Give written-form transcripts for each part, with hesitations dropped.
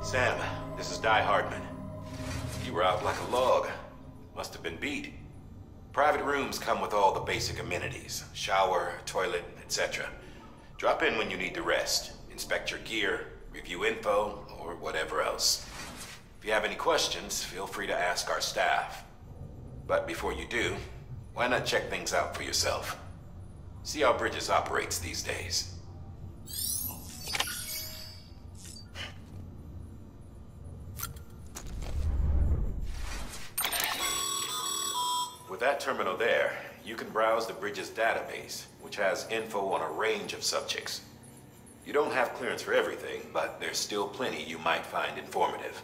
Sam, this is Di Hardman. You were out like a log. Must have been beat. Private rooms come with all the basic amenities. Shower, toilet, etc. Drop in when you need to rest. Inspect your gear, review info, or whatever else. If you have any questions, feel free to ask our staff. But before you do, why not check things out for yourself? See how Bridges operates these days. With that terminal there, you can browse the Bridges database, which has info on a range of subjects. You don't have clearance for everything, but there's still plenty you might find informative.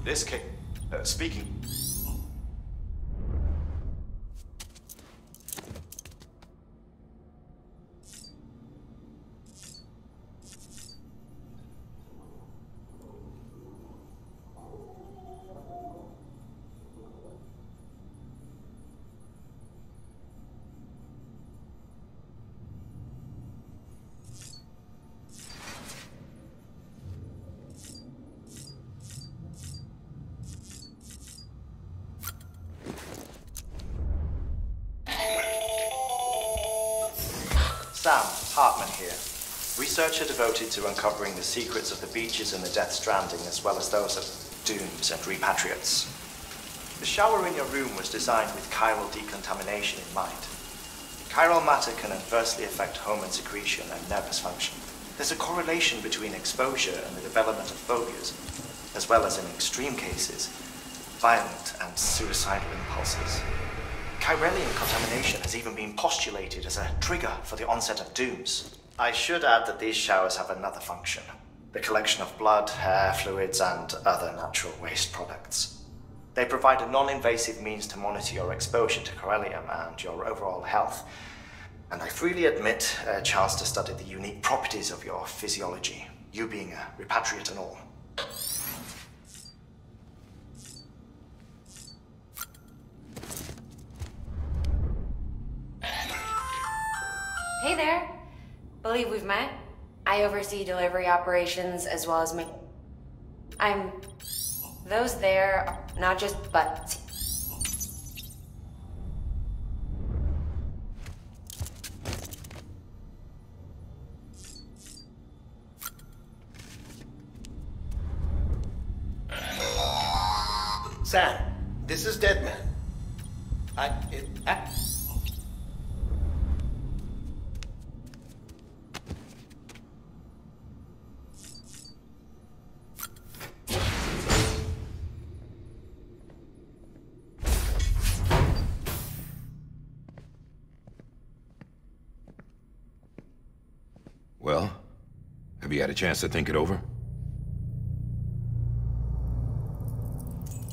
This case... speaking... Sam, Hartman here. Researcher devoted to uncovering the secrets of the beaches and the Death Stranding, as well as those of dooms and repatriates. The shower in your room was designed with chiral decontamination in mind. Chiral matter can adversely affect hormone secretion and nervous function. There's a correlation between exposure and the development of phobias, as well as, in extreme cases, violent and suicidal impulses. Chiralian contamination has even been postulated as a trigger for the onset of dooms. I should add that these showers have another function: the collection of blood, hair, fluids, and other natural waste products. They provide a non-invasive means to monitor your exposure to chiralium and your overall health, and I freely admit a chance to study the unique properties of your physiology. You being a repatriate and all. Hey there. Believe we've met. I oversee delivery operations as well as those there are not just but. Sam, this is Deadman. Well, have you had a chance to think it over?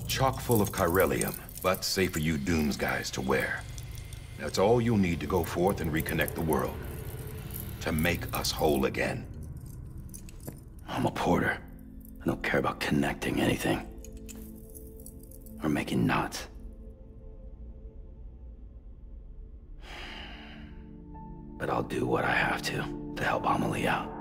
Chock full of chiralium, but safe for you Dooms guys to wear. That's all you'll need to go forth and reconnect the world. To make us whole again. I'm a porter. I don't care about connecting anything. Or making knots. But I'll do what I have to help Amelie out.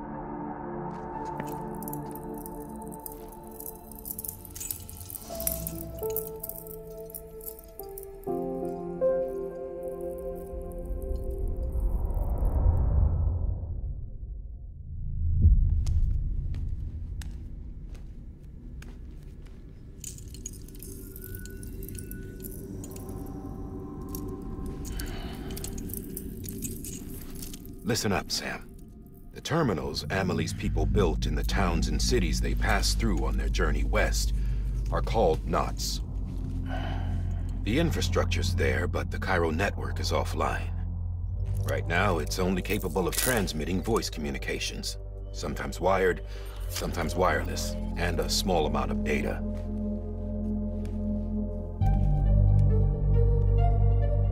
Listen up, Sam. The terminals Amelie's people built in the towns and cities they passed through on their journey west are called knots. The infrastructure's there, but the Cairo network is offline. Right now, it's only capable of transmitting voice communications. Sometimes wired, sometimes wireless, and a small amount of data.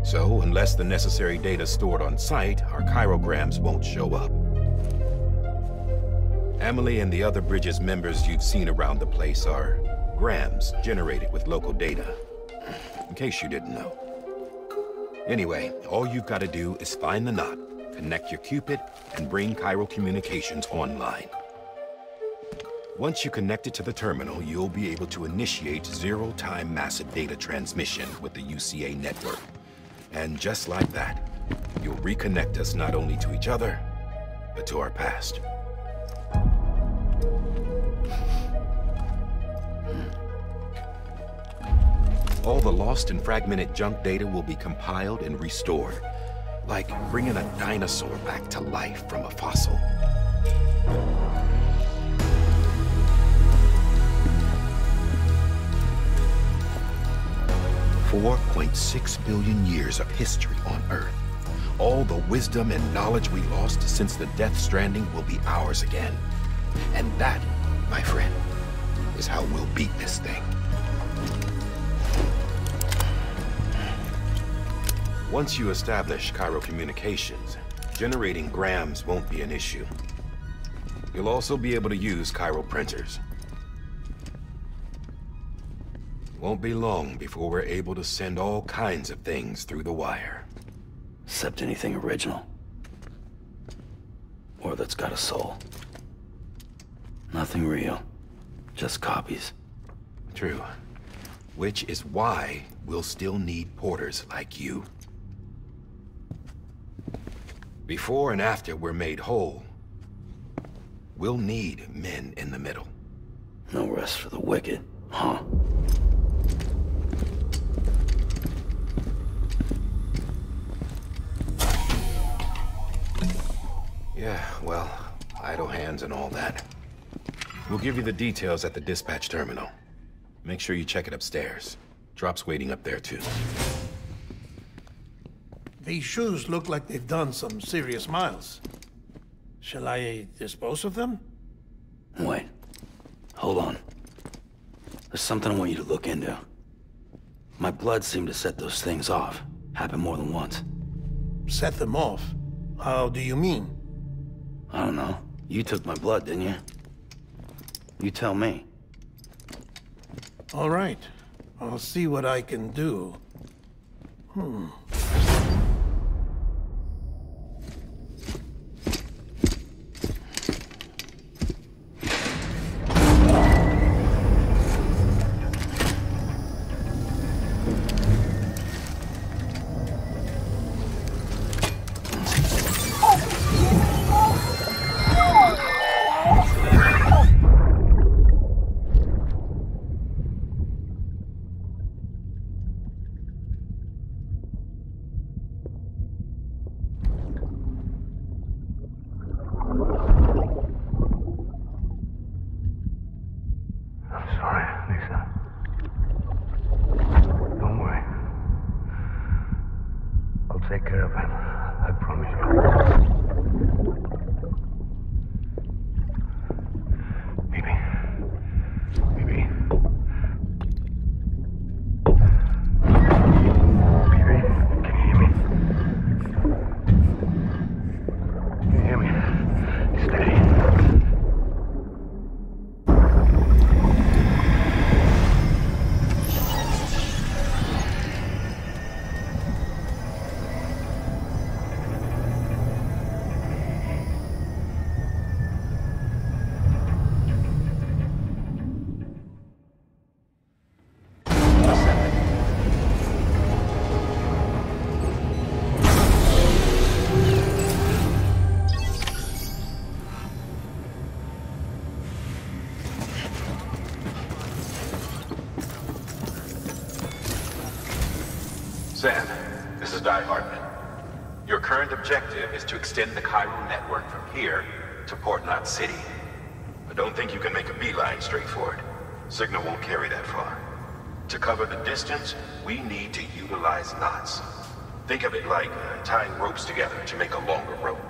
So, unless the necessary data stored on site, our chirograms won't show up. Amelie and the other Bridges members you've seen around the place are grams generated with local data. In case you didn't know. Anyway, all you've got to do is find the knot, connect your Cupid, and bring Cairo communications online. Once you connect it to the terminal, you'll be able to initiate zero-time massive data transmission with the UCA network. And just like that, you'll reconnect us not only to each other, but to our past. All the lost and fragmented junk data will be compiled and restored, like bringing a dinosaur back to life from a fossil. $4.6 billion years of history on Earth. All the wisdom and knowledge we lost since the Death Stranding will be ours again. And that, my friend, is how we'll beat this thing. Once you establish Cairo communications, generating grams won't be an issue. You'll also be able to use Cairo printers. Won't be long before we're able to send all kinds of things through the wire. Except anything original. Or that's got a soul. Nothing real. Just copies. True. Which is why we'll still need porters like you. Before and after we're made whole, we'll need men in the middle. No rest for the wicked, huh? Yeah, well, idle hands and all that. We'll give you the details at the dispatch terminal. Make sure you check it upstairs. Drop's waiting up there, too. These shoes look like they've done some serious miles. Shall I dispose of them? Wait. Hold on. There's something I want you to look into. My blood seemed to set those things off. Happened more than once. Set them off? How do you mean? I don't know. You took my blood, didn't you? You tell me. All right. I'll see what I can do. Take care of him. I promise you. Maybe. Maybe. Baby, can you hear me? Can you hear me? Steady. Sam, this is Die Hartman. Your current objective is to extend the chiral network from here to Port Knot City. I don't think you can make a beeline straight for it. Signal won't carry that far. To cover the distance, we need to utilize knots. Think of it like tying ropes together to make a longer rope.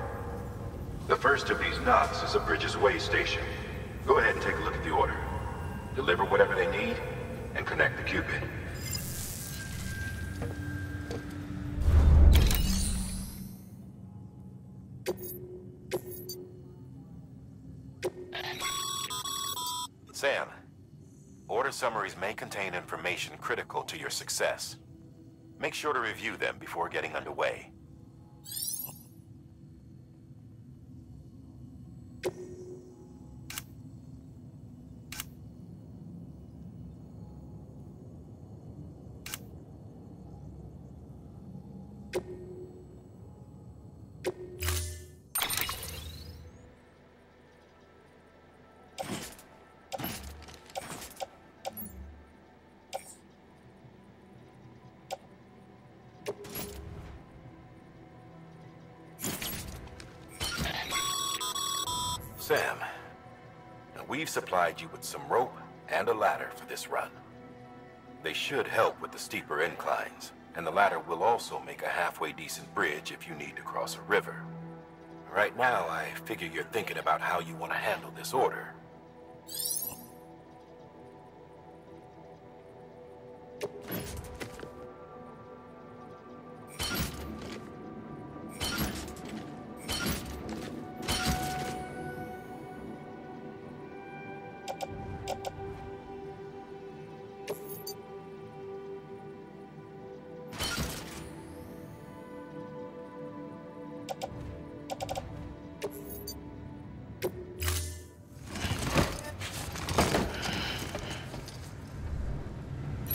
The first of these knots is a Bridges Way station. Go ahead and take a look at the order. Deliver whatever they need, and connect the Cupid. Sam, order summaries may contain information critical to your success. Make sure to review them before getting underway. Sam, we've supplied you with some rope and a ladder for this run. They should help with the steeper inclines, and the ladder will also make a halfway decent bridge if you need to cross a river. Right now, I figure you're thinking about how you want to handle this order.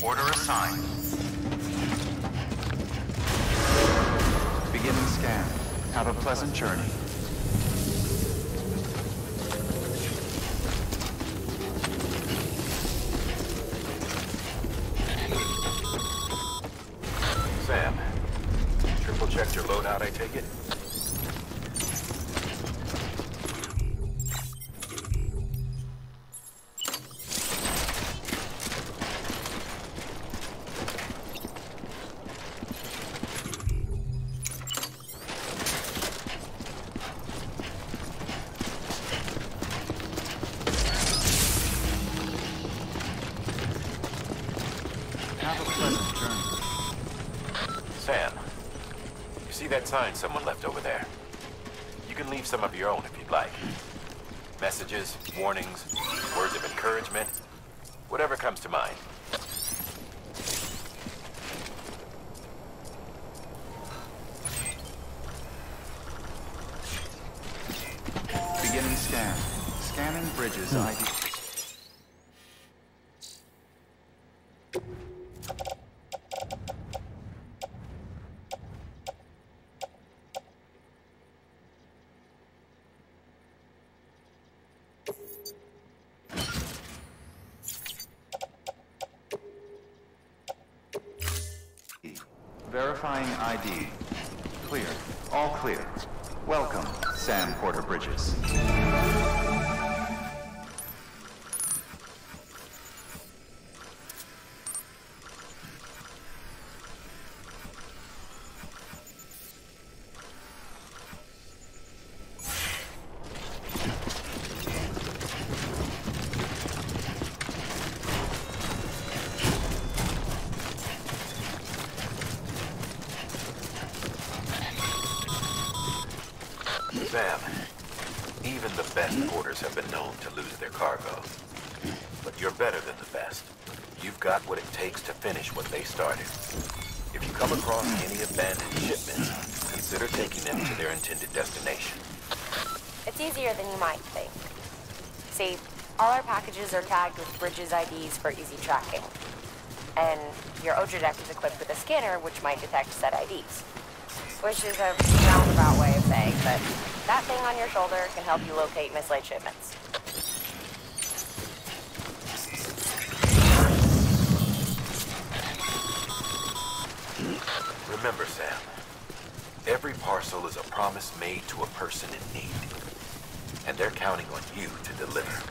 Order assigned. Beginning scan. Have a pleasant journey. Sam, triple checked your loadout, I take it? Have a pleasant journey. Sam, you see that sign someone left over there? You can leave some of your own if you'd like. Messages, warnings, words of encouragement, whatever comes to mind. Beginning scan. Scanning bridges ID. Verifying ID. Clear. All clear. Welcome, Sam Porter Bridges. Sam, even the best porters have been known to lose their cargo. But you're better than the best. You've got what it takes to finish what they started. If you come across any abandoned shipments, consider taking them to their intended destination. It's easier than you might think. See, all our packages are tagged with Bridges IDs for easy tracking. And your Odra deck is equipped with a scanner which might detect said IDs. Which is a roundabout way of saying that that thing on your shoulder can help you locate mislaid shipments. Remember, Sam, every parcel is a promise made to a person in need. And they're counting on you to deliver.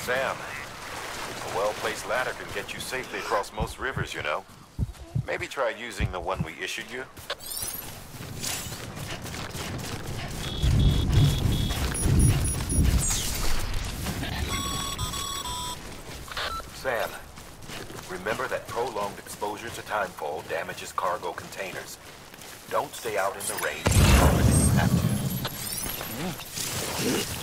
Sam, a well-placed ladder can get you safely across most rivers, you know. Maybe try using the one we issued you. Sam, remember that prolonged exposure to timefall damages cargo containers. Don't stay out in the rain longer than you have to.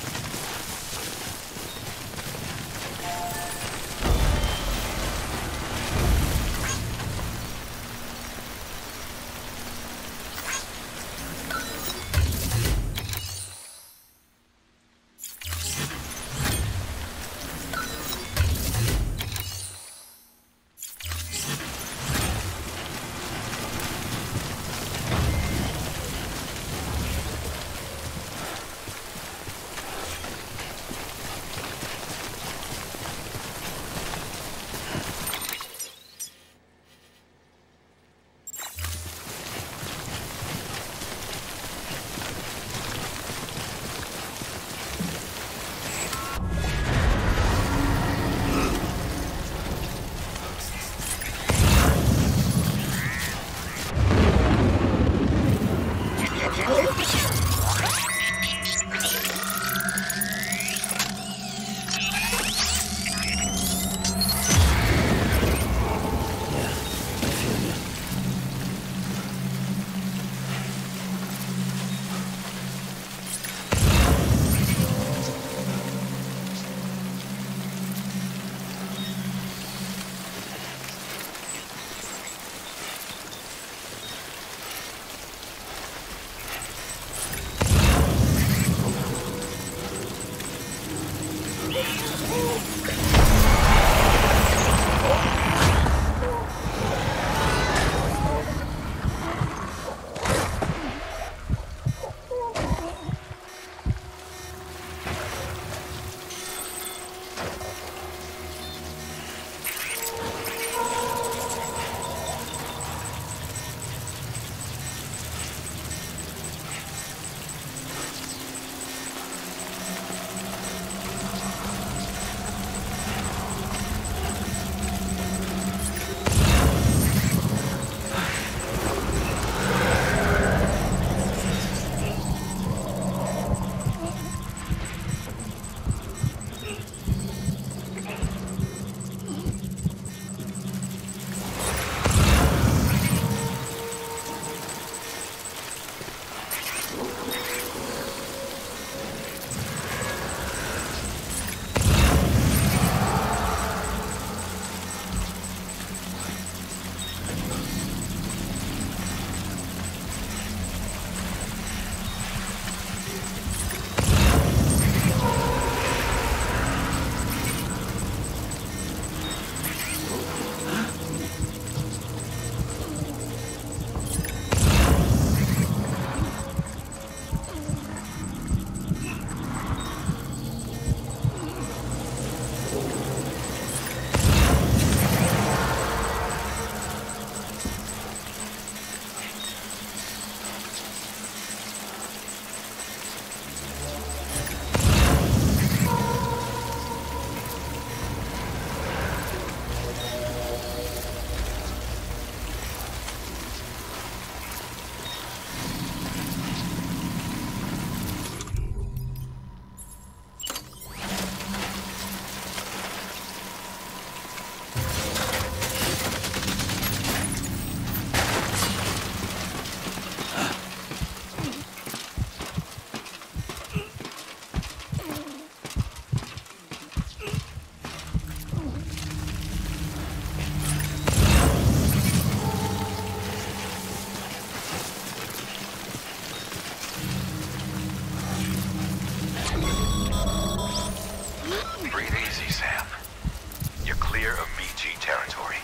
clear of BG territory.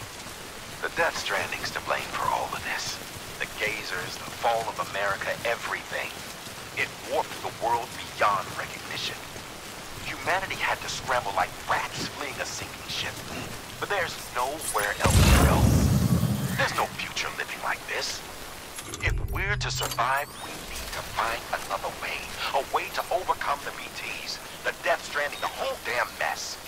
The Death Stranding's to blame for all of this. The gazers, the fall of America, everything. It warped the world beyond recognition. Humanity had to scramble like rats fleeing a sinking ship. But there's nowhere else to go. There's no future living like this. If we're to survive, we need to find another way. A way to overcome the BTs, the Death Stranding, the whole damn mess.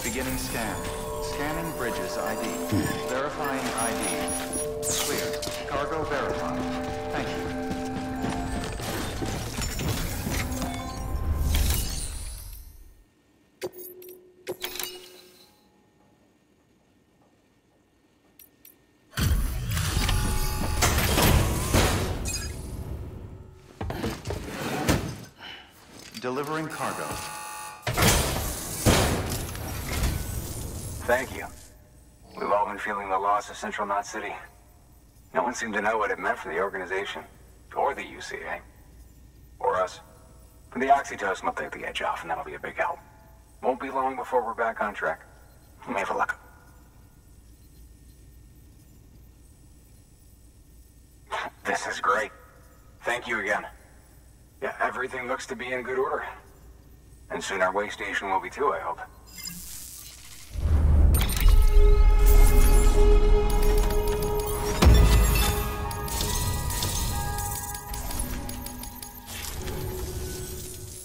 Beginning scan. Scanning bridges ID. Verifying ID. Clear. Cargo verified. Thank you. Delivering cargo. Thank you. We've all been feeling the loss of Central Knot City. No one seemed to know what it meant for the organization, or the UCA, or us. But the oxytocin will take the edge off, and that'll be a big help. Won't be long before we're back on track. You may have a luck. This is great. Thank you again. Yeah, everything looks to be in good order. And soon our way station will be too, I hope.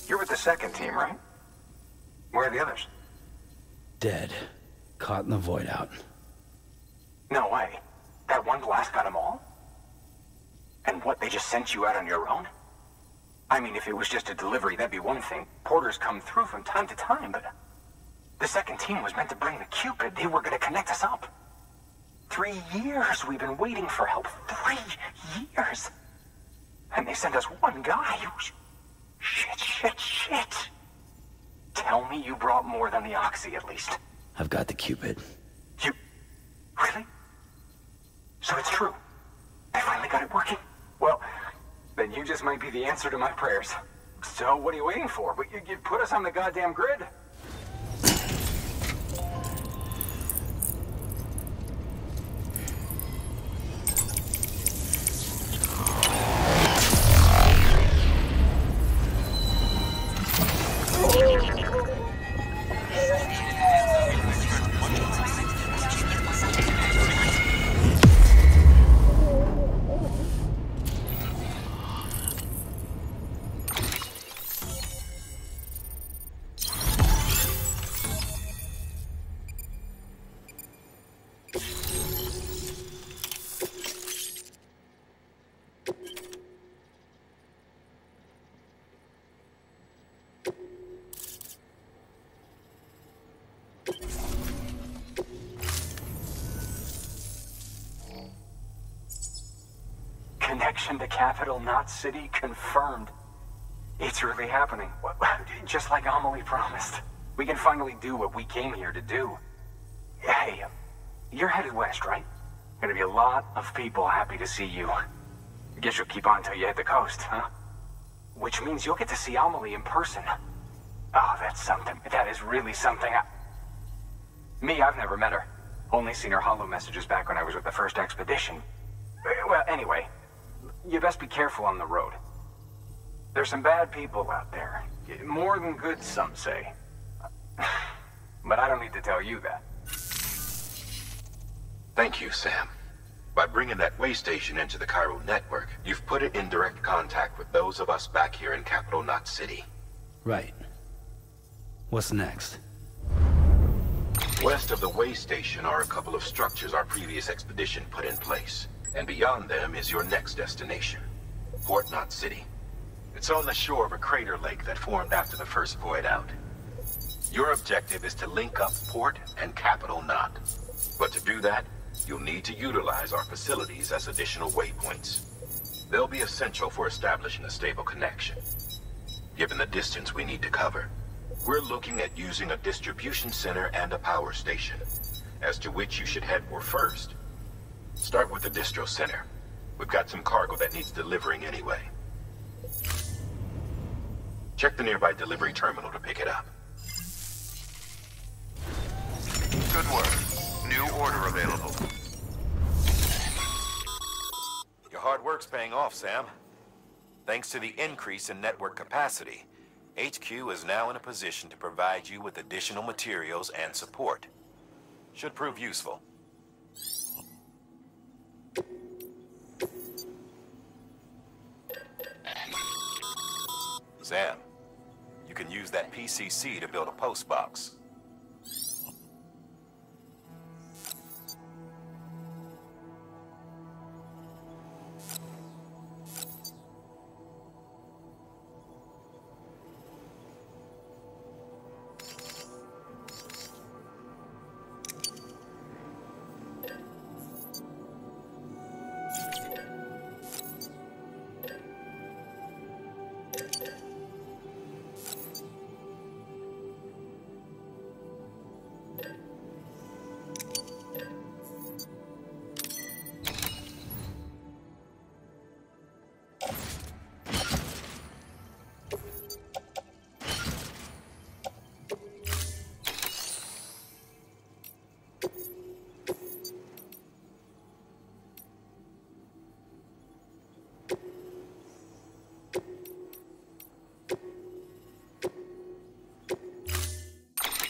You're with the second team, right? Where are the others? Dead. Caught in the void out. No way. That one blast got them all? And what, they just sent you out on your own? I mean, if it was just a delivery, that'd be one thing. Porters come through from time to time, but... The second team was meant to bring the Cupid. They were gonna connect us up. 3 years we've been waiting for help. 3 years! And they sent us one guy. Shit. Tell me you brought more than the Oxy, at least. I've got the Cupid. You... Really? So it's true. I finally got it working. Well, then you just might be the answer to my prayers. So what are you waiting for? You put us on the goddamn grid. Connection to Capital Knot City confirmed. It's really happening. Just like Amelie promised. We can finally do what we came here to do. Hey, you're headed west, right? Gonna be a lot of people happy to see you. Guess you'll keep on till you hit the coast, huh? Which means you'll get to see Amelie in person. Oh, that's something. That is really something. Me, I've never met her. Only seen her holo messages back when I was with the first expedition. Well, anyway, you best be careful on the road. There's some bad people out there. More than good, some say. But I don't need to tell you that. Thank you, Sam. By bringing that way station into the Cairo network, you've put it in direct contact with those of us back here in Capital Knot City. Right. What's next? West of the way station are a couple of structures our previous expedition put in place. And beyond them is your next destination, Port Knot City. It's on the shore of a crater lake that formed after the first void out. Your objective is to link up Port and Capital Knot. But to do that, you'll need to utilize our facilities as additional waypoints. They'll be essential for establishing a stable connection. Given the distance we need to cover, we're looking at using a distribution center and a power station, as to which you should head for first. Start with the distro center. We've got some cargo that needs delivering anyway. Check the nearby delivery terminal to pick it up. Good work. New order available. Your hard work's paying off, Sam. Thanks to the increase in network capacity, HQ is now in a position to provide you with additional materials and support. Should prove useful. Sam, you can use that PCC to build a post box.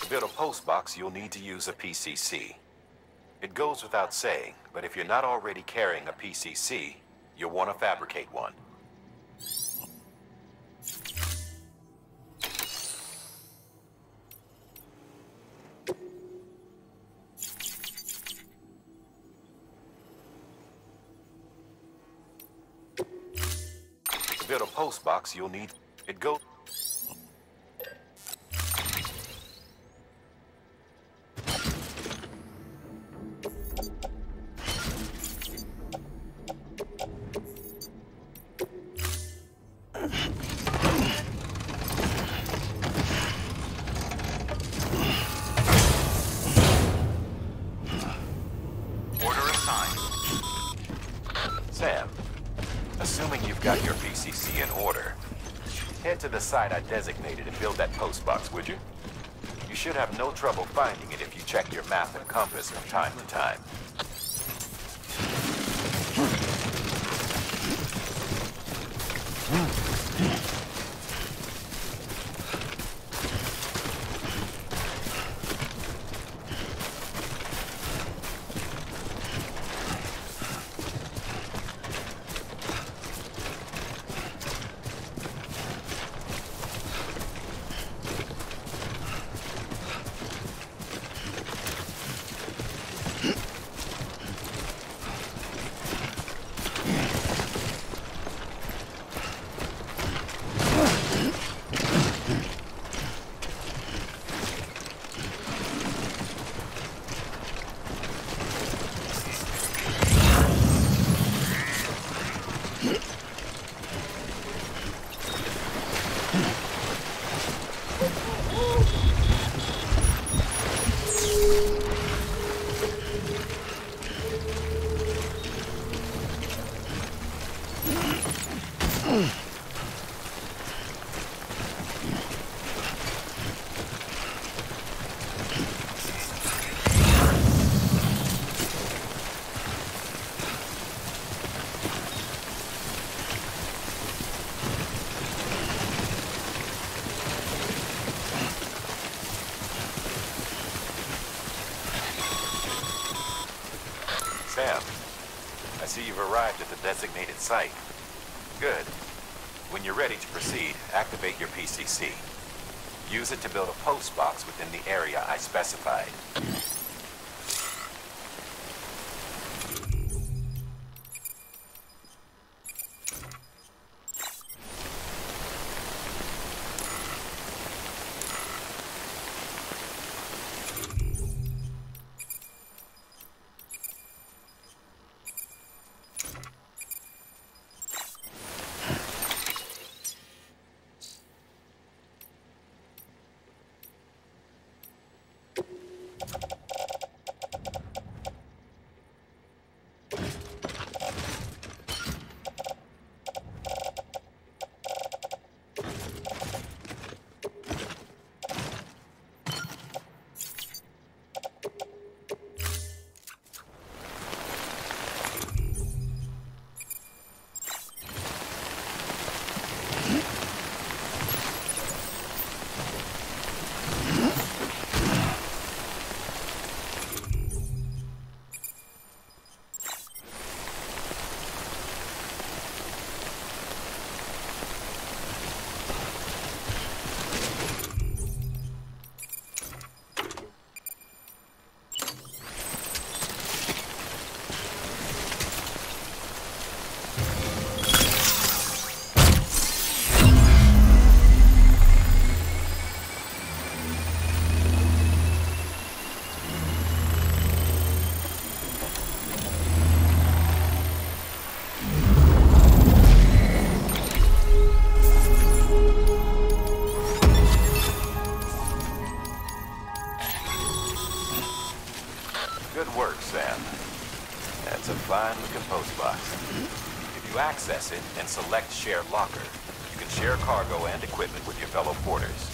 To build a post box, you'll need to use a PCC. It goes without saying, but if you're not already carrying a PCC, you'll want to fabricate one. To build a post box, you'll need... It goes... Sam, assuming you've got your PCC in order, head to the site I designated and build that post box, would you? You should have no trouble finding it if you check your map and compass from time to time. Sam, I see you've arrived at the designated site. Good. When you're ready to proceed, activate your PCC. Use it to build a post box within the area I specified. Good work, Sam. That's a fine-looking post box. If you access it and select Share Locker, you can share cargo and equipment with your fellow porters.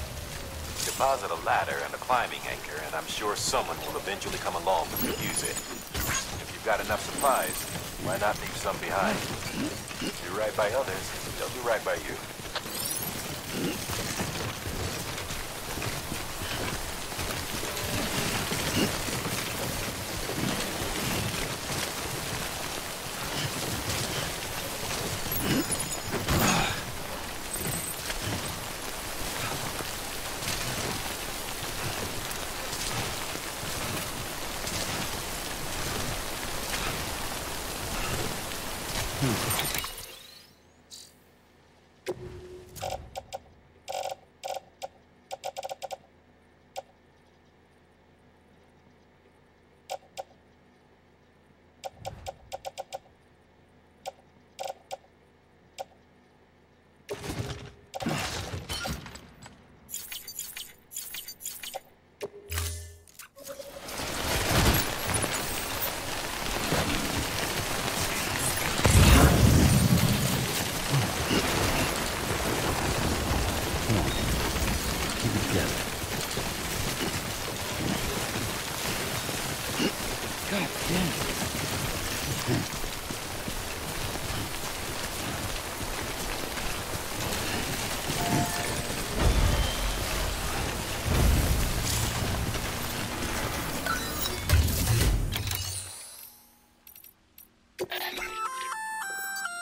Deposit a ladder and a climbing anchor, and I'm sure someone will eventually come along to use it. If you've got enough supplies, why not leave some behind? Do right by others, they'll do right by you.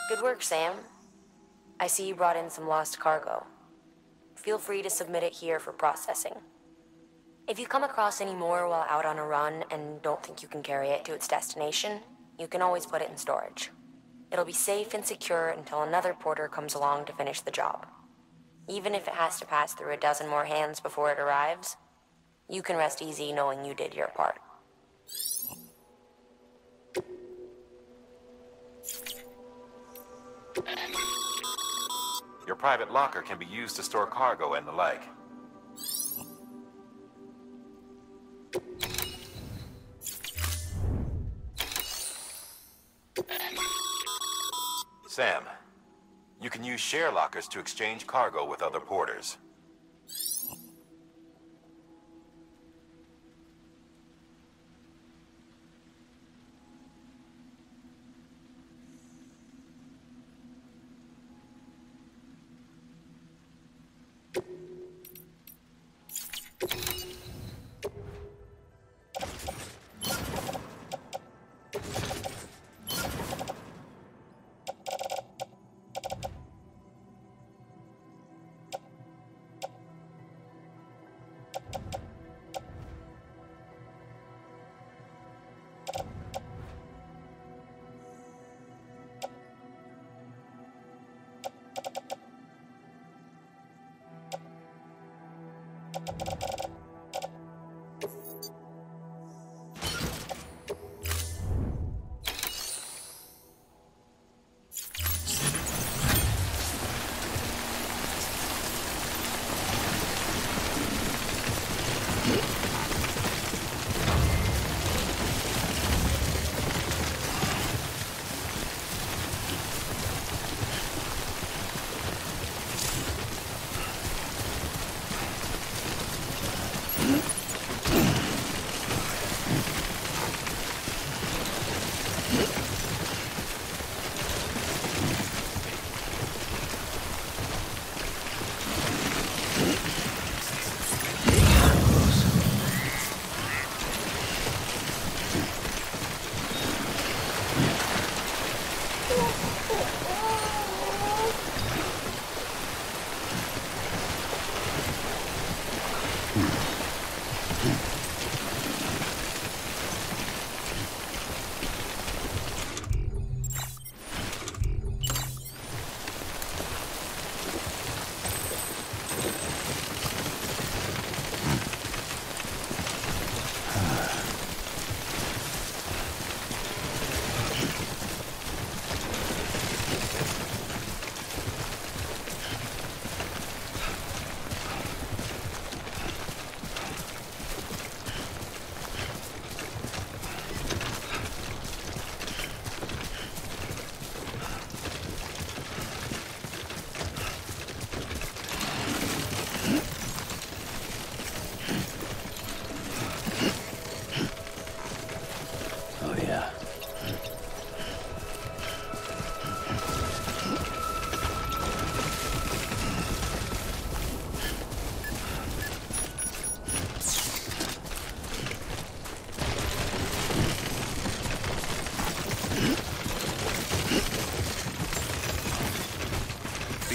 Good work, Sam. I see you brought in some lost cargo. Feel free to submit it here for processing. If you come across any more while out on a run and don't think you can carry it to its destination, you can always put it in storage. It'll be safe and secure until another porter comes along to finish the job. Even if it has to pass through a dozen more hands before it arrives, you can rest easy knowing you did your part. Your private locker can be used to store cargo and the like. Sam, you can use share lockers to exchange cargo with other porters.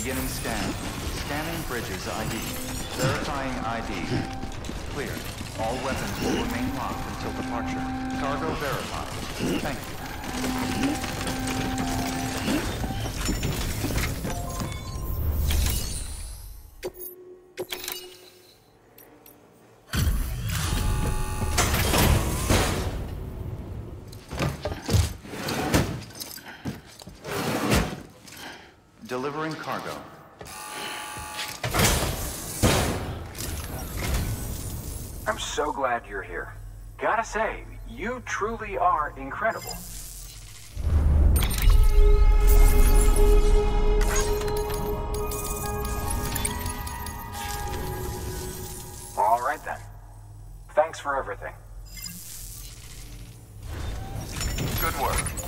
Beginning scan. Scanning bridges ID. Verifying ID. Clear. All weapons will remain locked until departure. Cargo verified. Thank you. Delivering cargo. I'm so glad you're here. Gotta say, you truly are incredible. All right then. Thanks for everything. Good work.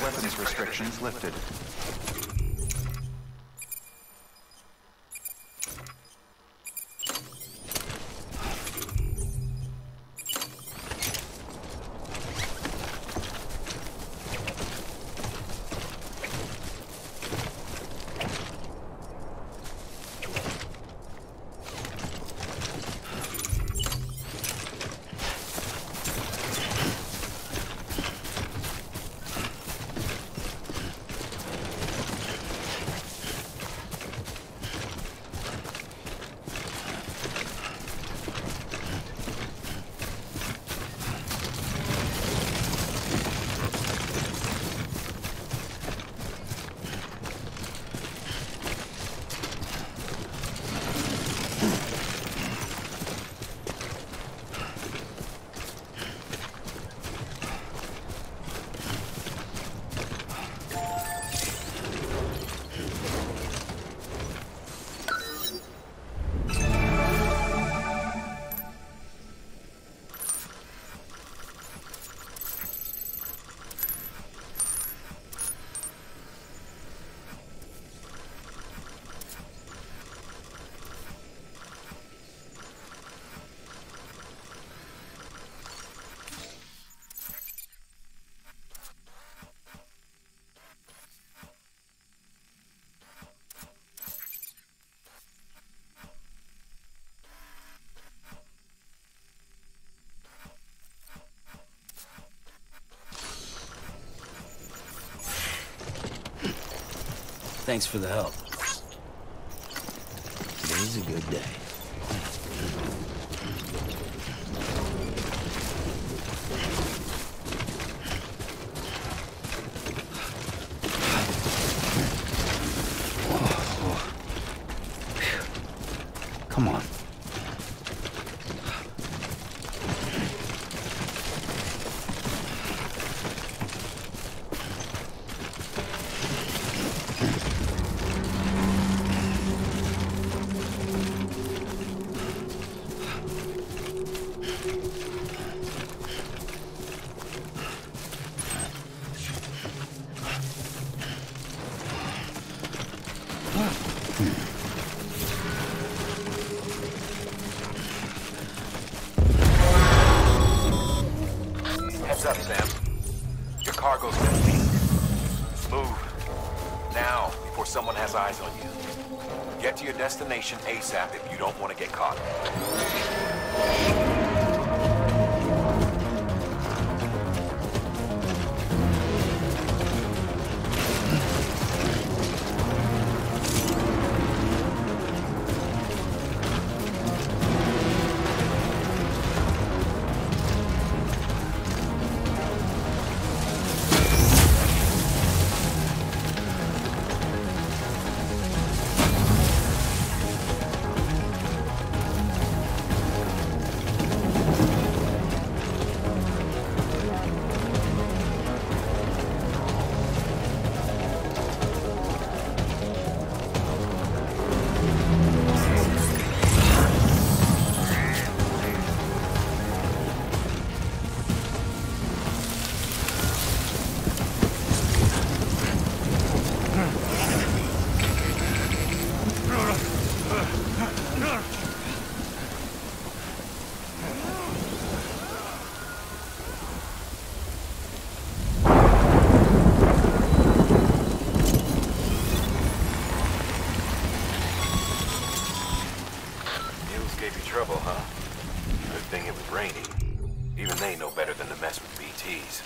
Weapons restrictions lifted. Thanks for the help. Today's a good day. Come on. Heads up, Sam. Your cargo's been leaked. Move. Now, before someone has eyes on you. Get to your destination ASAP if you don't want to get caught. Gave you trouble, huh? Good thing it was raining. Even they know better than to mess with BTs.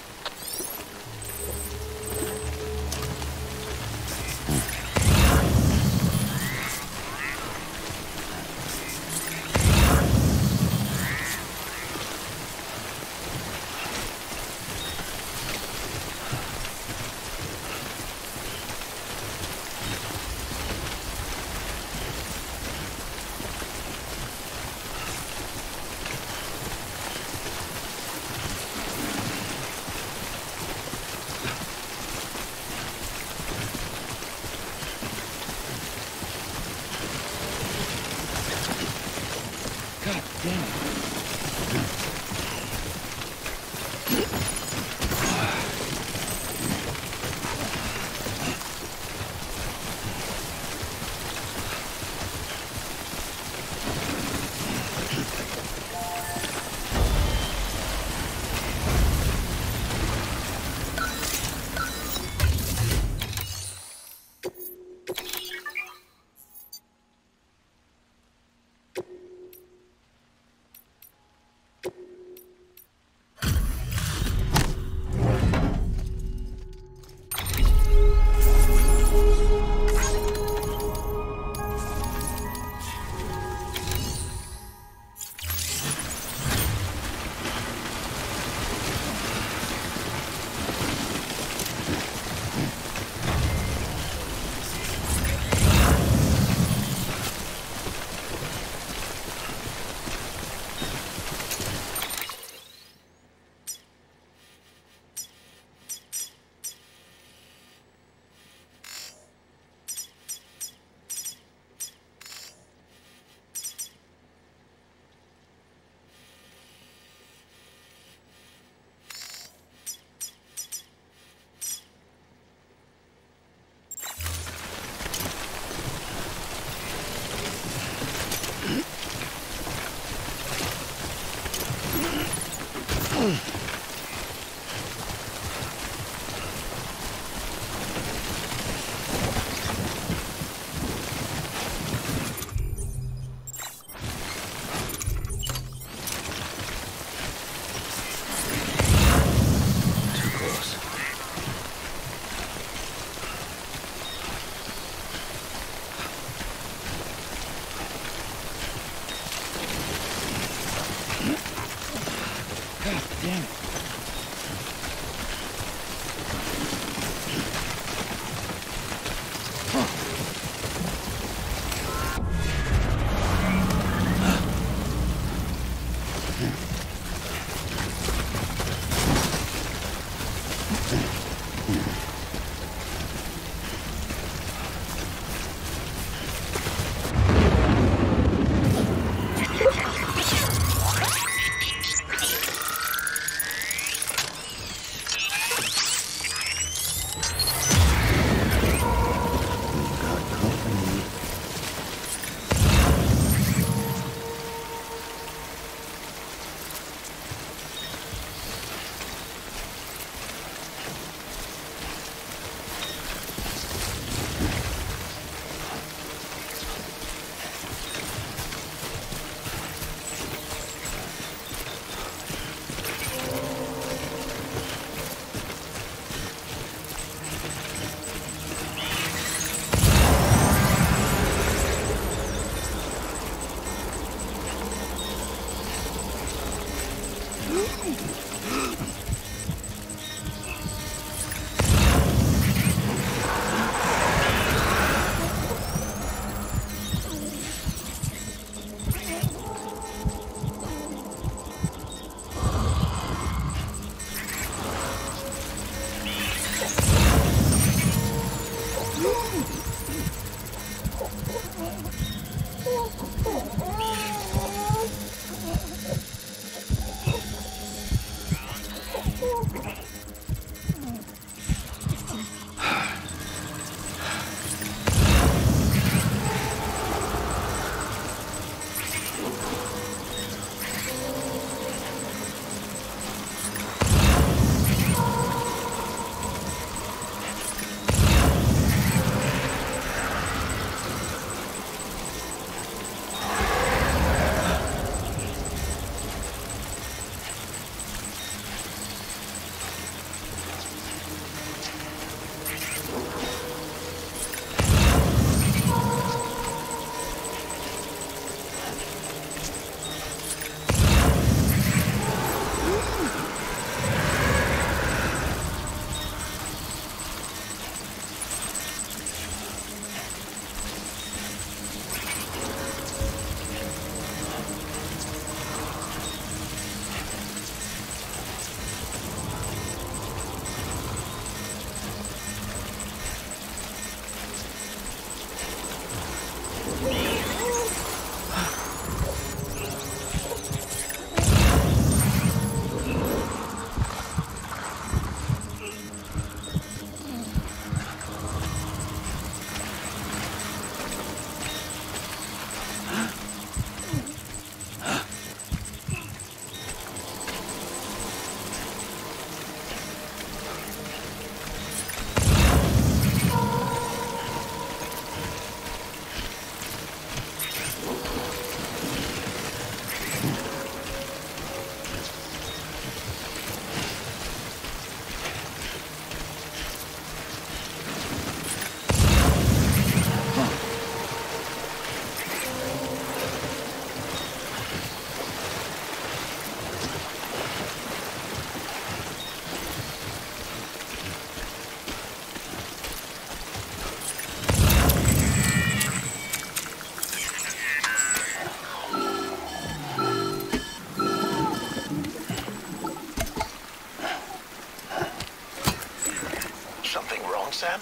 Sam?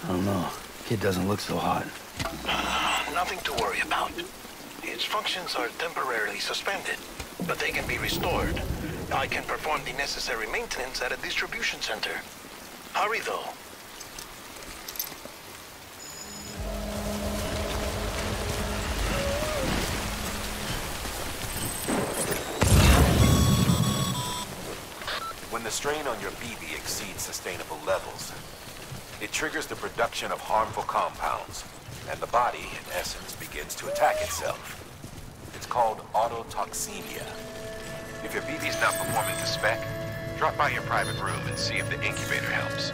I don't know. Kid doesn't look so hot. Nothing to worry about. Its functions are temporarily suspended, but they can be restored. I can perform the necessary maintenance at a distribution center. Hurry, though. the strain on your BB exceeds sustainable levels, it triggers the production of harmful compounds, and the body, in essence, begins to attack itself. It's called autotoxemia. If your BB's not performing to spec, drop by your private room and see if the incubator helps.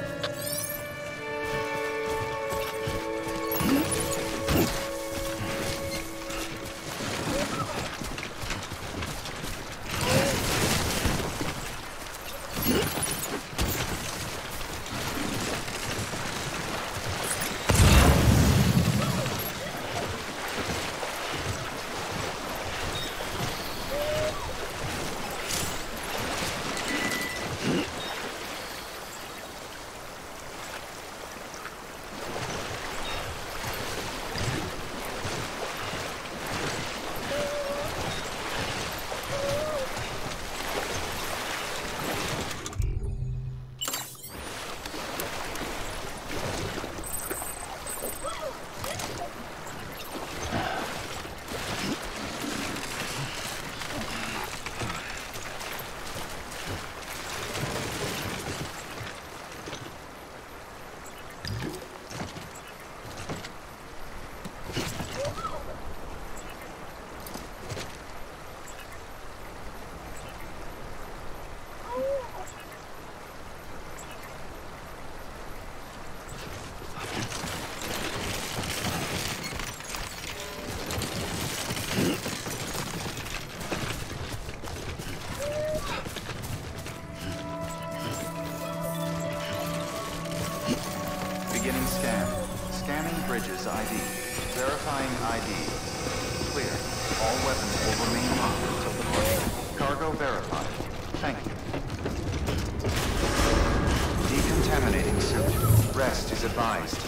Beginning scan. Scanning bridges ID. Verifying ID. Clear. All weapons will remain locked until departure. Cargo verified. Thank you. Decontaminating suit. Rest is advised.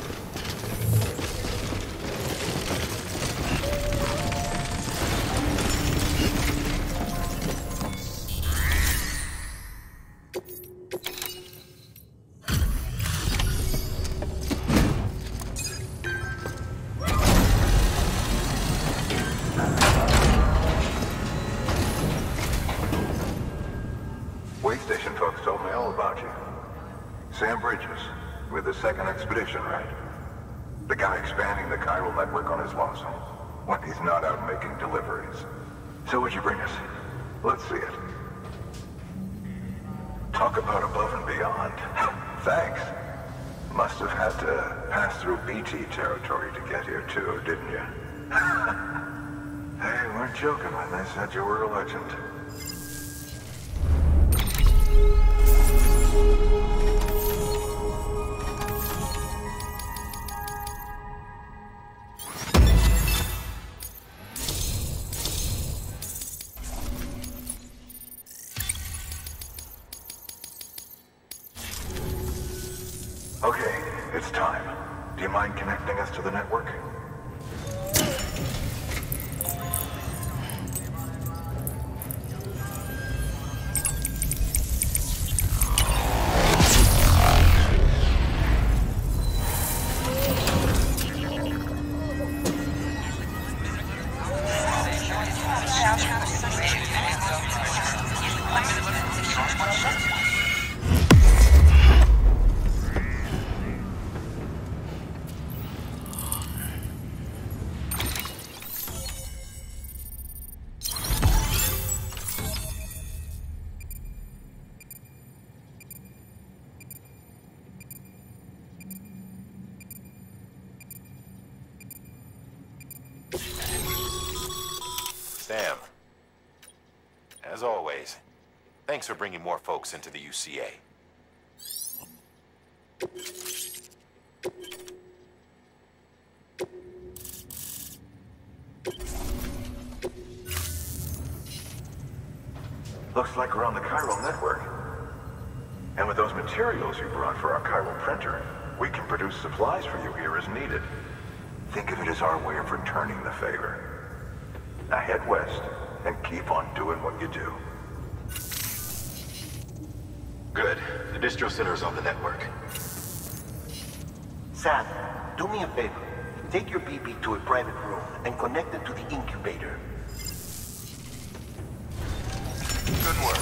Station folks told me all about you. Sam Bridges, with the second expedition, right? The guy expanding the chiral network on his lonesome, when he's not out making deliveries. So what'd you bring us? Let's see it. Talk about above and beyond. Thanks. Must have had to pass through BT territory to get here too, didn't you? They weren't joking when they said you were a legend. Okay, it's time. Do you mind connecting us to the network? Sam, as always, thanks for bringing more folks into the UCA. Looks like we're on the chiral network. And with those materials you brought for our chiral printer, we can produce supplies for you here as needed. Think of it as our way of returning the favor. Now head west and keep on doing what you do. Good. The distro center is on the network. Sam, do me a favor. Take your BB to a private room and connect it to the incubator. Good work.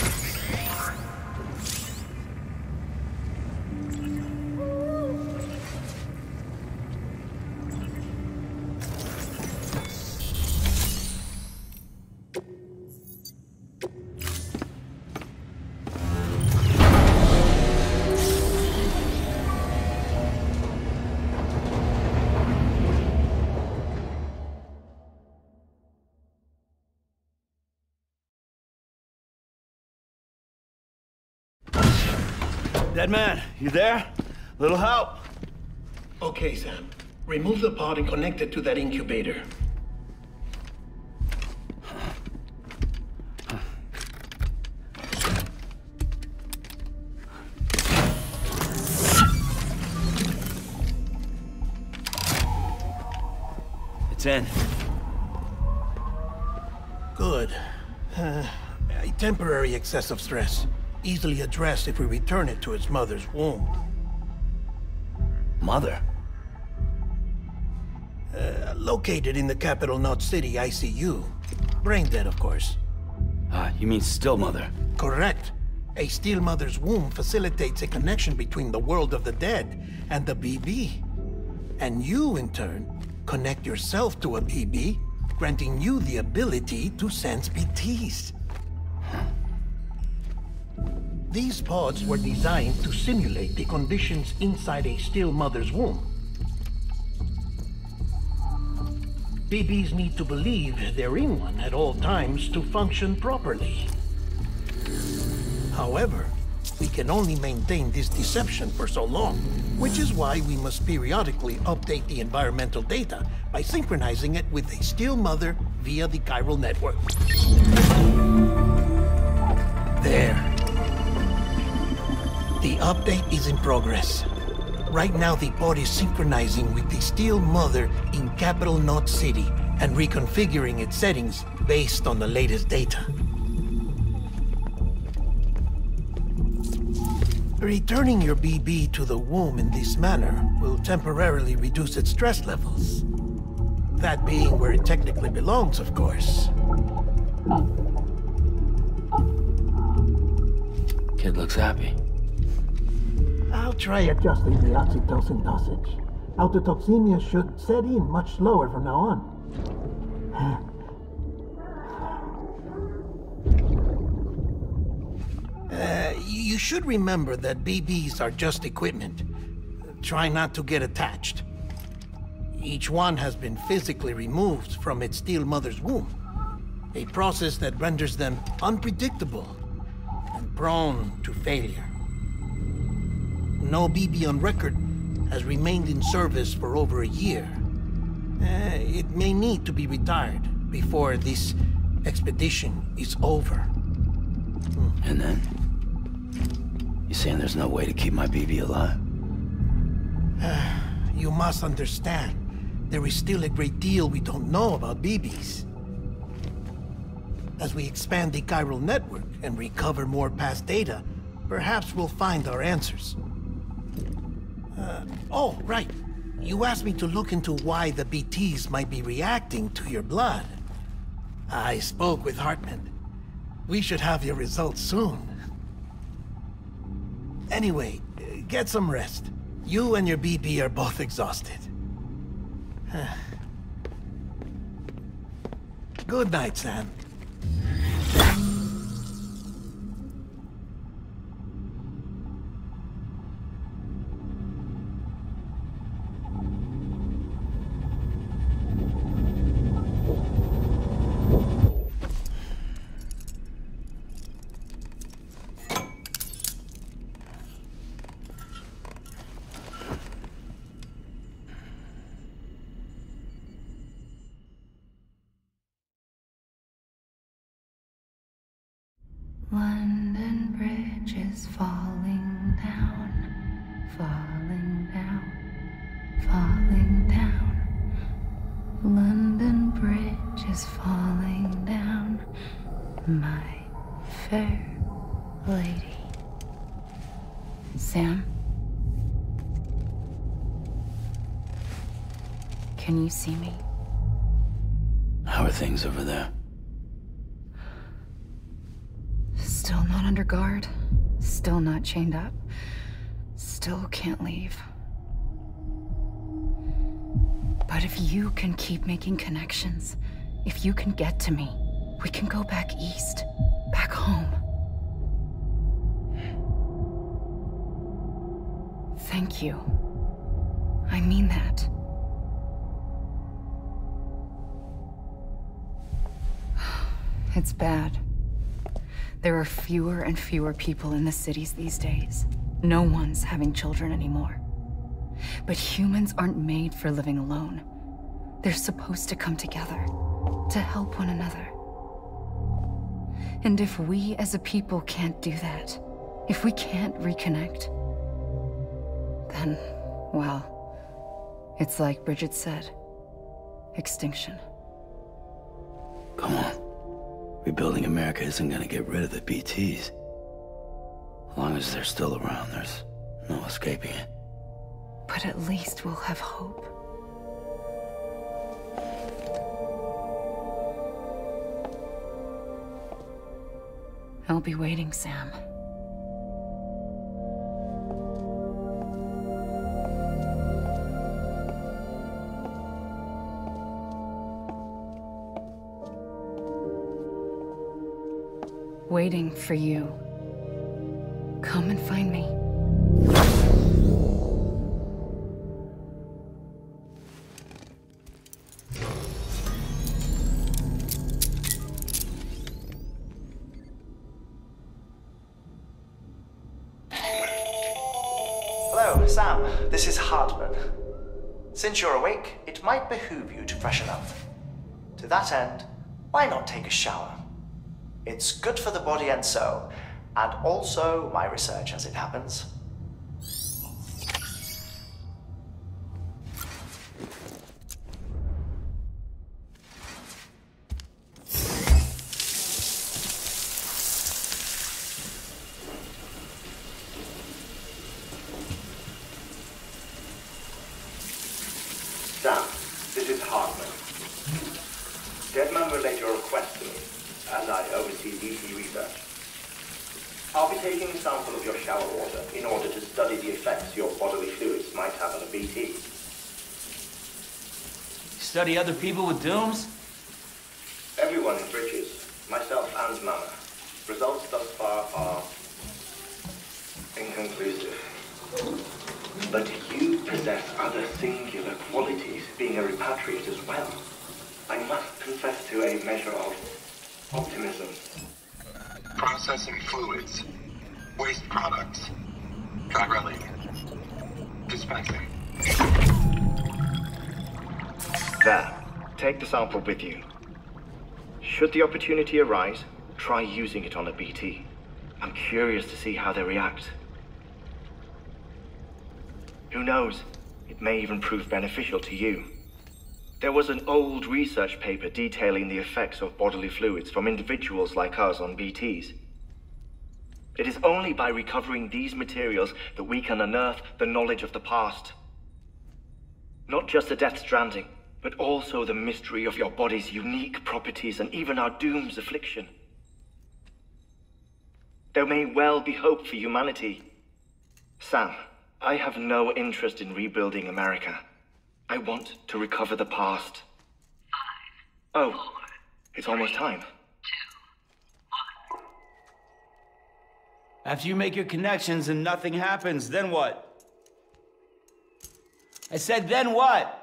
Dead man, you there? Little help? Okay, Sam. Remove the pod and connect it to that incubator. It's in. Good. A temporary excessive stress. Easily addressed if we return it to its mother's womb. Mother? Located in the capital Knot City ICU. Brain dead, of course. You mean still mother? Correct. A still mother's womb facilitates a connection between the world of the dead and the BB. And you, in turn, connect yourself to a BB, granting you the ability to sense BTs. These pods were designed to simulate the conditions inside a still mother's womb. BBs need to believe they're in one at all times to function properly. However, we can only maintain this deception for so long, which is why we must periodically update the environmental data by synchronizing it with a still mother via the chiral network. There. The update is in progress. Right now, the pod is synchronizing with the still mother in capital Knot City and reconfiguring its settings based on the latest data. Returning your BB to the womb in this manner will temporarily reduce its stress levels. That being where it technically belongs, of course. Kid looks happy. I'll try adjusting the oxytocin dosage. Autotoxemia should set in much slower from now on. You should remember that BBs are just equipment. Try not to get attached. Each one has been physically removed from its still mother's womb. A process that renders them unpredictable and prone to failure. No BB on record has remained in service for over a year. It may need to be retired before this expedition is over. And then? You saying there's no way to keep my BB alive? You must understand, there is still a great deal we don't know about BBs. As we expand the chiral network and recover more past data, perhaps we'll find our answers. Oh, right. You asked me to look into why the BTs might be reacting to your blood. I spoke with Hartman. We should have your results soon. Anyway, get some rest. You and your BB are both exhausted. Good night, Sam. London Bridge is falling down, falling down, falling down. London Bridge is falling down, my fair lady. Sam? Can you see me? How are things over there? Still not under guard. Still not chained up. Still can't leave. But if you can keep making connections, if you can get to me, we can go back east. Back home. Thank you. I mean that. It's bad. There are fewer and fewer people in the cities these days. No one's having children anymore. But humans aren't made for living alone. They're supposed to come together, to help one another. And if we as a people can't do that, if we can't reconnect, then, well, it's like Bridget said, extinction. Come on. Rebuilding America isn't gonna get rid of the BTs. As long as they're still around, there's no escaping it. But at least we'll have hope. I'll be waiting, Sam. Waiting for you. Come and find me. Hello, Sam. This is Hartman. Since you're awake, it might behoove you to freshen up. To that end, why not take a shower? It's good for the body and soul, and also my research as it happens. Sam, this is Hartman. Deadman relayed your request to me, as I oversee BT research. I'll be taking a sample of your shower water in order to study the effects your bodily fluids might have on a BT. Study other people with dooms? Everyone in Bridges, myself and Mama. Results thus far are inconclusive. But you possess other singular qualities, being a repatriate as well. I must confess to a measure of optimism. Processing fluids. Waste products. Dry dispensing. There. Take the sample with you. Should the opportunity arise, try using it on a BT. I'm curious to see how they react. Who knows? It may even prove beneficial to you. There was an old research paper detailing the effects of bodily fluids from individuals like us on BTs. It is only by recovering these materials that we can unearth the knowledge of the past. Not just the Death Stranding, but also the mystery of your body's unique properties and even our doom's affliction. There may well be hope for humanity. Sam, I have no interest in rebuilding America. I want to recover the past. 5, 4, it's almost time. 2, 1. After you make your connections and nothing happens, then what? I said, then what?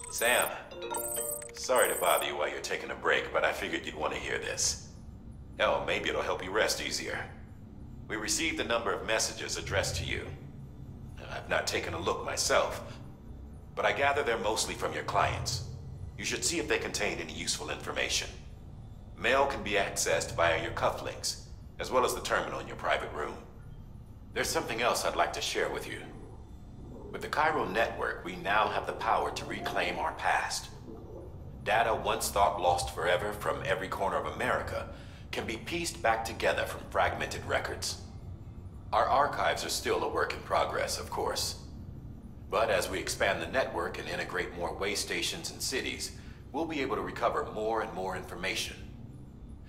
Sam, sorry to bother you while you're taking a break, but I figured you'd want to hear this. Hell, maybe it'll help you rest easier. We received a number of messages addressed to you. I've not taken a look myself, but I gather they're mostly from your clients. You should see if they contain any useful information. Mail can be accessed via your cufflinks, as well as the terminal in your private room. There's something else I'd like to share with you. With the Chiral Network, we now have the power to reclaim our past. Data once thought lost forever from every corner of America can be pieced back together from fragmented records. Our archives are still a work in progress, of course. But as we expand the network and integrate more way stations and cities, we'll be able to recover more and more information,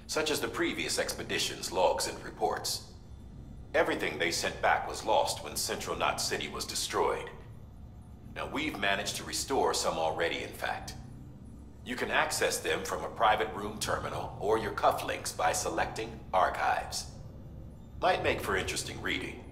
such as the previous expedition's logs and reports. Everything they sent back was lost when Central Knot City was destroyed. Now we've managed to restore some already, in fact. You can access them from a private room terminal or your cufflinks by selecting Archives. Might make for interesting reading.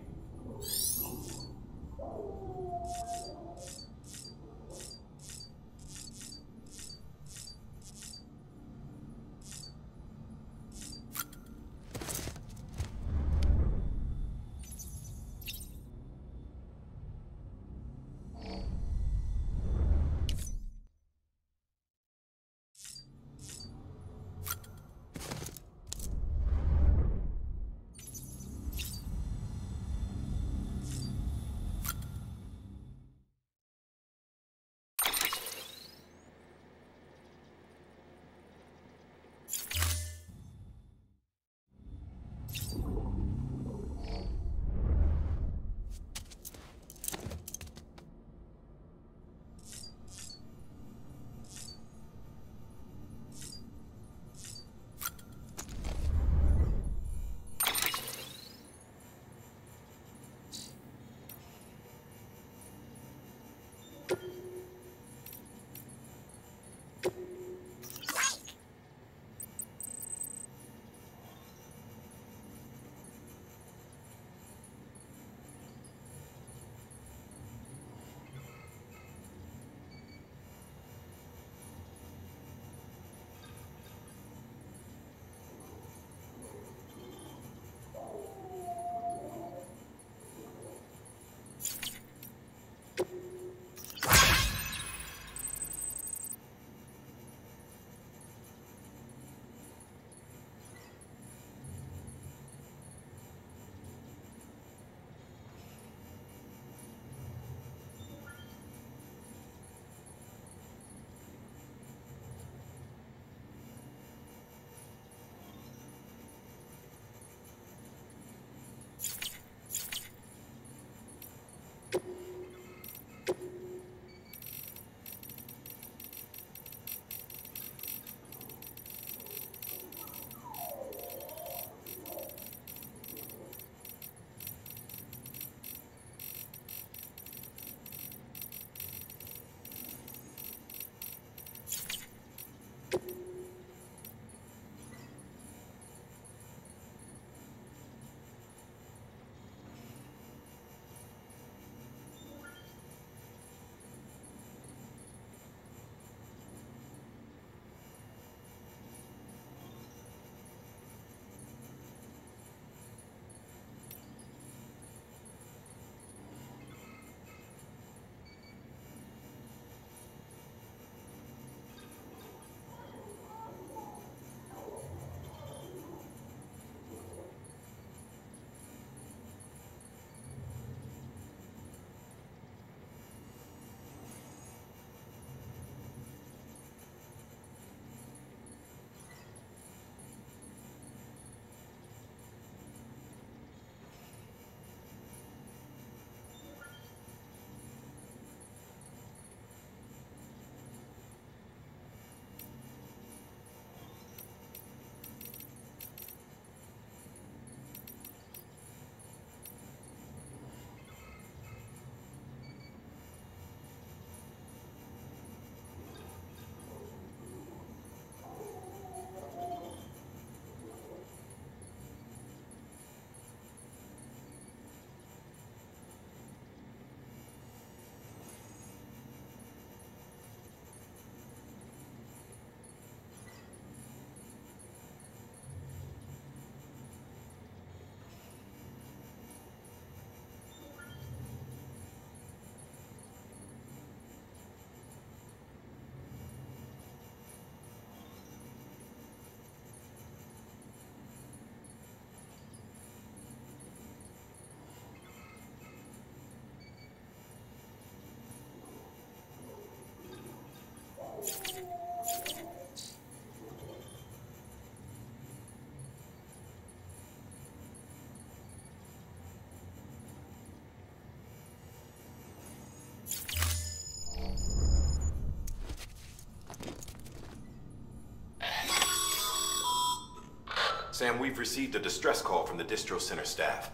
Sam, we've received a distress call from the distro center staff.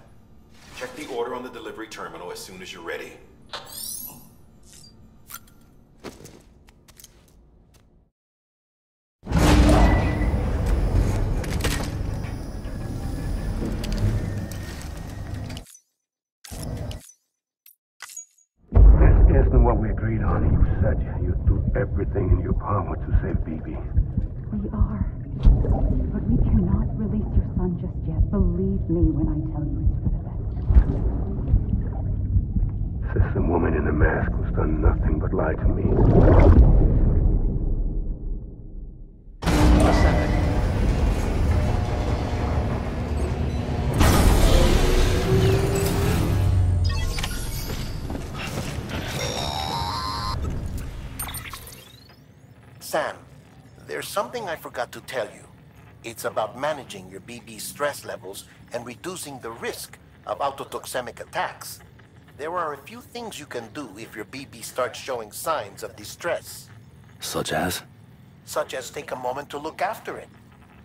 Check the order on the delivery terminal as soon as you're ready. This isn't what we agreed on. You said you'd do everything in your power to save BB. We are. But we cannot release your son just yet. Believe me when I tell you it's for the best. System woman in the mask who's done nothing but lie to me. Sam, there's something I forgot to tell you. It's about managing your BB stress levels and reducing the risk of autotoxemic attacks. There are a few things you can do if your BB starts showing signs of distress. Such as? Such as take a moment to look after it.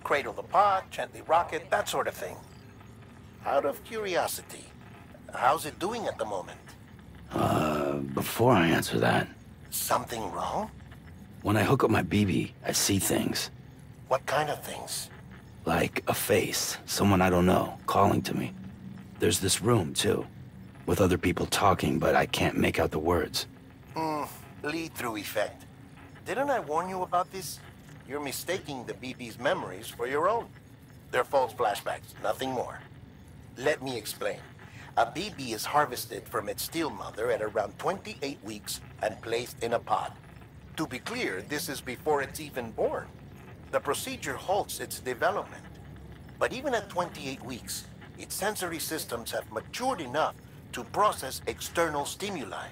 Cradle the pot, gently rock it, that sort of thing. Out of curiosity, how's it doing at the moment? before I answer that. Something wrong? When I hook up my BB, I see things. What kind of things? Like a face, someone I don't know, calling to me. There's this room, too, with other people talking, but I can't make out the words. Lead-through effect. Didn't I warn you about this? You're mistaking the BB's memories for your own. They're false flashbacks, nothing more. Let me explain. A BB is harvested from its steel mother at around 28 weeks and placed in a pod. To be clear, this is before it's even born. The procedure halts its development. But even at 28 weeks, its sensory systems have matured enough to process external stimuli.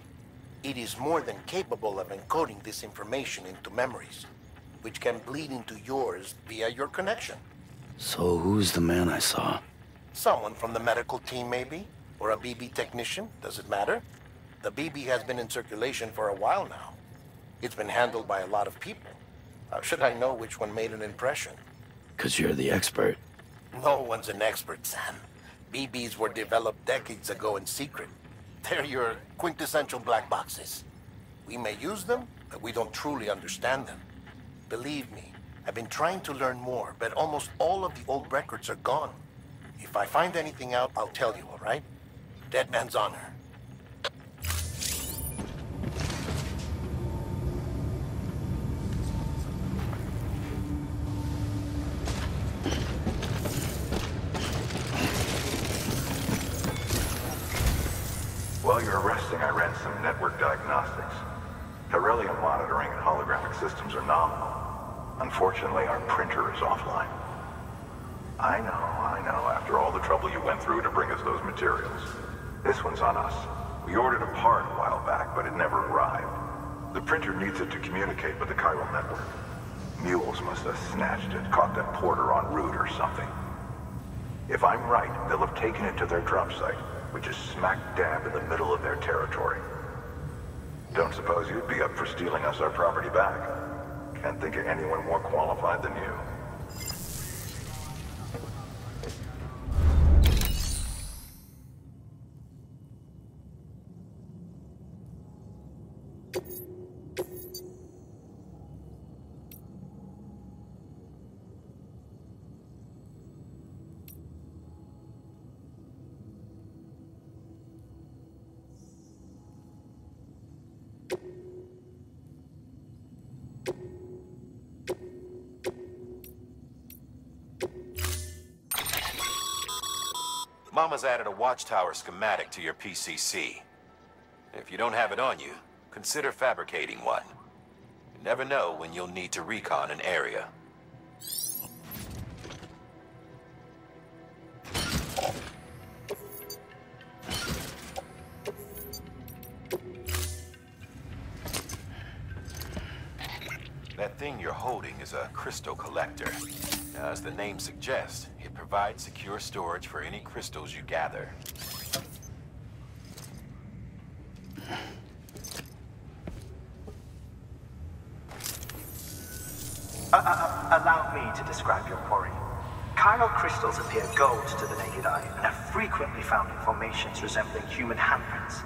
It is more than capable of encoding this information into memories, which can bleed into yours via your connection. So who's the man I saw? Someone from the medical team, maybe? Or a BB technician? Does it matter? The BB has been in circulation for a while now. It's been handled by a lot of people. How should I know which one made an impression? 'Cause you're the expert. No one's an expert, Sam. BBs were developed decades ago in secret. They're your quintessential black boxes. We may use them, but we don't truly understand them. Believe me, I've been trying to learn more, but almost all of the old records are gone. If I find anything out, I'll tell you, all right? Dead man's honor. While you're resting, I ran some network diagnostics. Beryllium monitoring and holographic systems are nominal. Unfortunately, our printer is offline. I know. After all the trouble you went through to bring us those materials. This one's on us. We ordered a part a while back, but it never arrived. The printer needs it to communicate with the chiral network. Mules must have snatched it, caught that porter en route or something. If I'm right, they'll have taken it to their drop site, which is smack dab in the middle of their territory. Don't suppose you'd be up for stealing us our property back? Can't think of anyone more qualified than you. Mama's added a watchtower schematic to your PCC. If you don't have it on you, consider fabricating one. You never know when you'll need to recon an area. That thing you're holding is a crystal collector. Now, as the name suggests, it provides secure storage for any crystals you gather. Allow me to describe your quarry. Chiral crystals appear gold to the naked eye and are frequently found in formations resembling human handprints.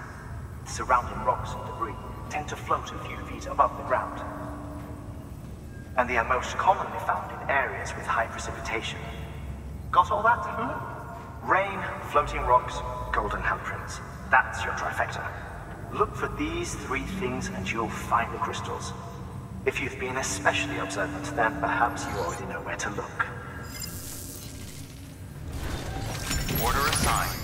The surrounding rocks and debris tend to float a few feet above the ground. And they are most commonly found in areas with high precipitation. Got all that? Rain, floating rocks, golden handprints. That's your trifecta. Look for these three things and you'll find the crystals. If you've been especially observant, then perhaps you already know where to look. Order assigned.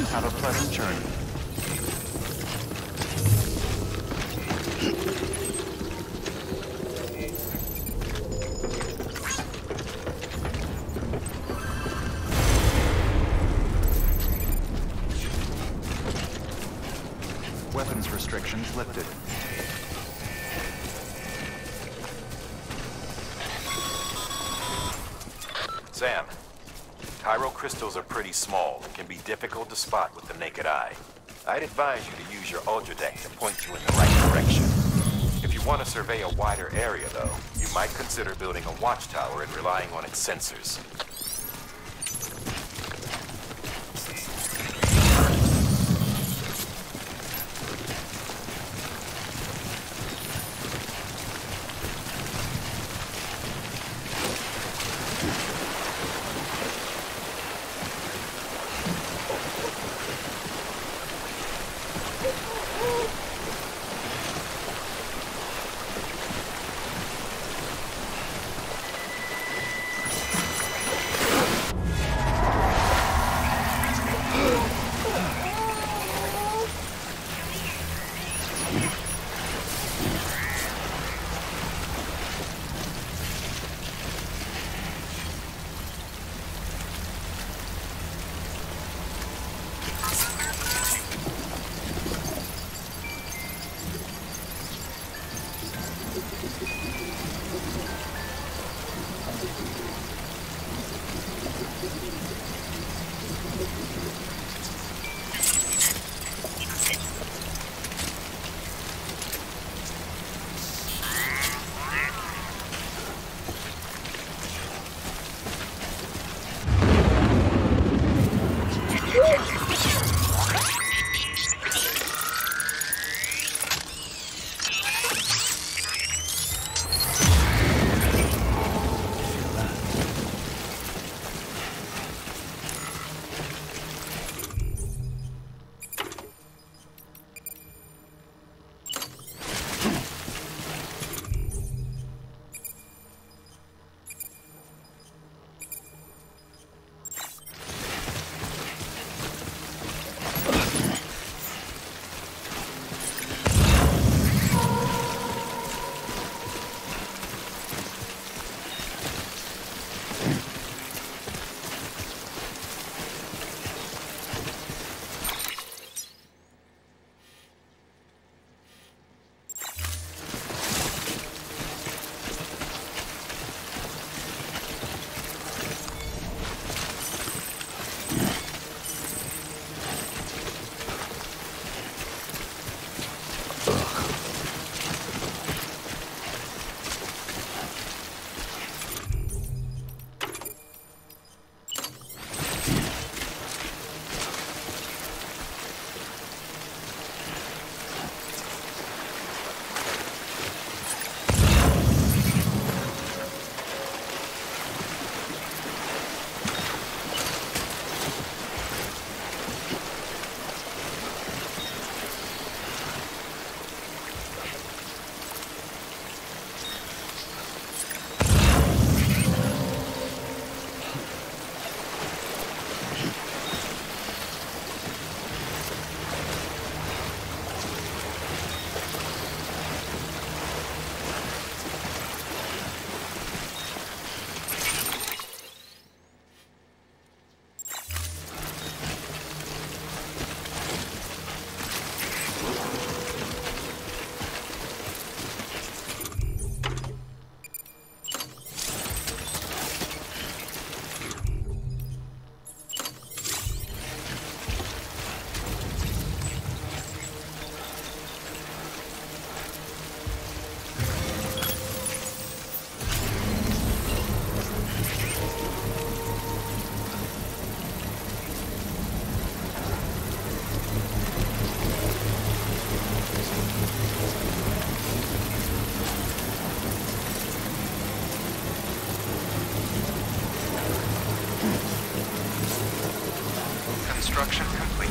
Have a pleasant journey. Weapons restrictions lifted. Sam, Cairo crystals are pretty small and can be difficult to spot with the naked eye. I'd advise you to use your Ultradeck to point you in the right direction. If you want to survey a wider area, though, you might consider building a watchtower and relying on its sensors. Construction complete.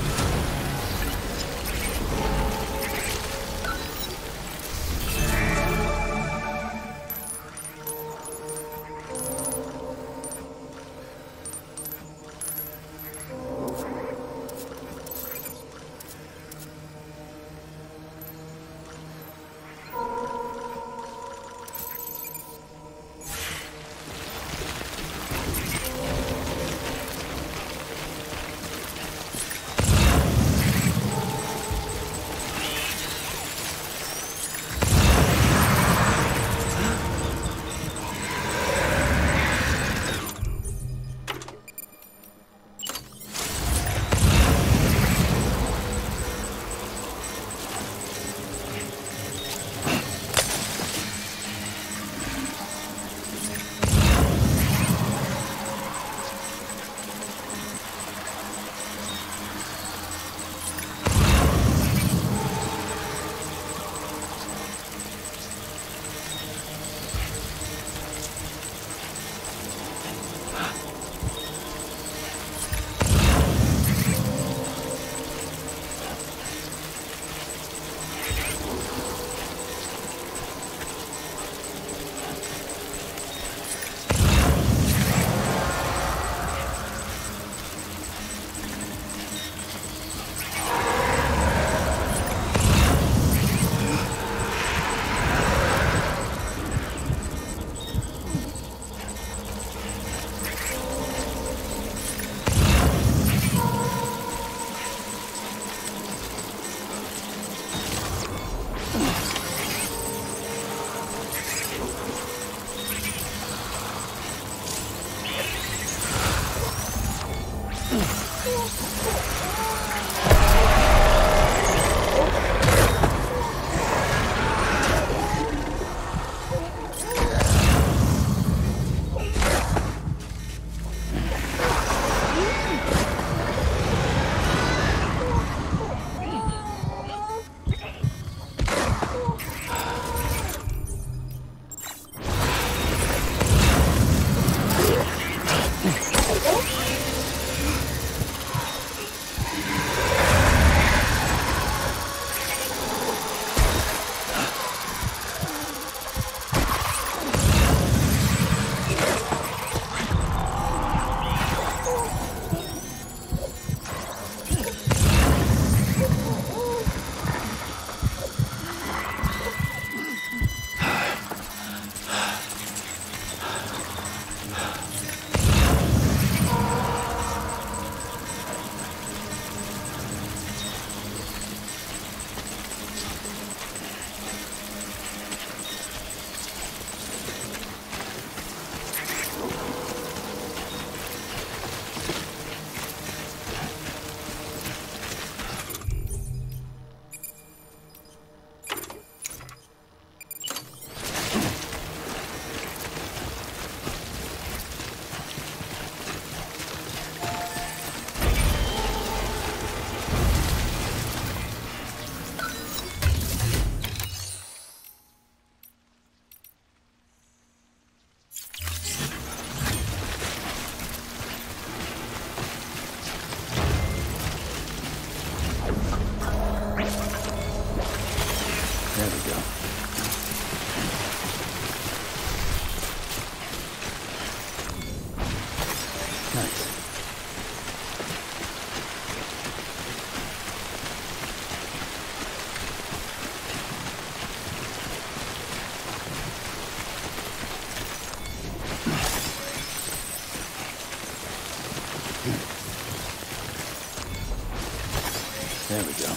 There we go.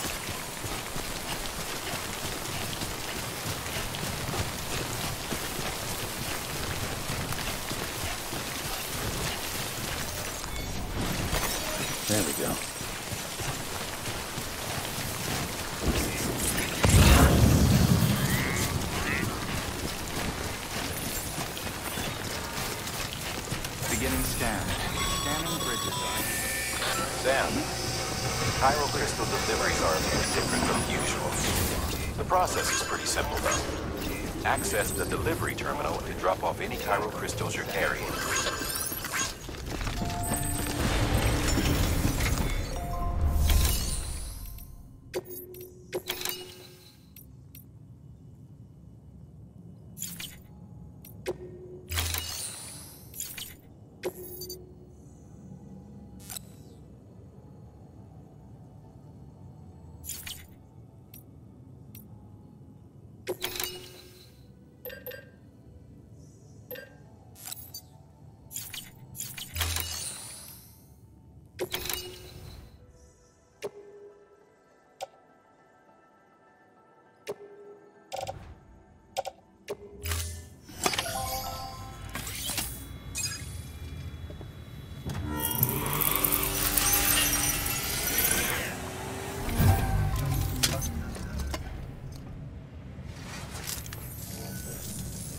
There we go. Beginning scan. Scanning bridges. Sam, chiral crystal deliveries are a bit different from usual. The process is pretty simple, though. Access the delivery terminal to drop off any chiral crystals you're carrying.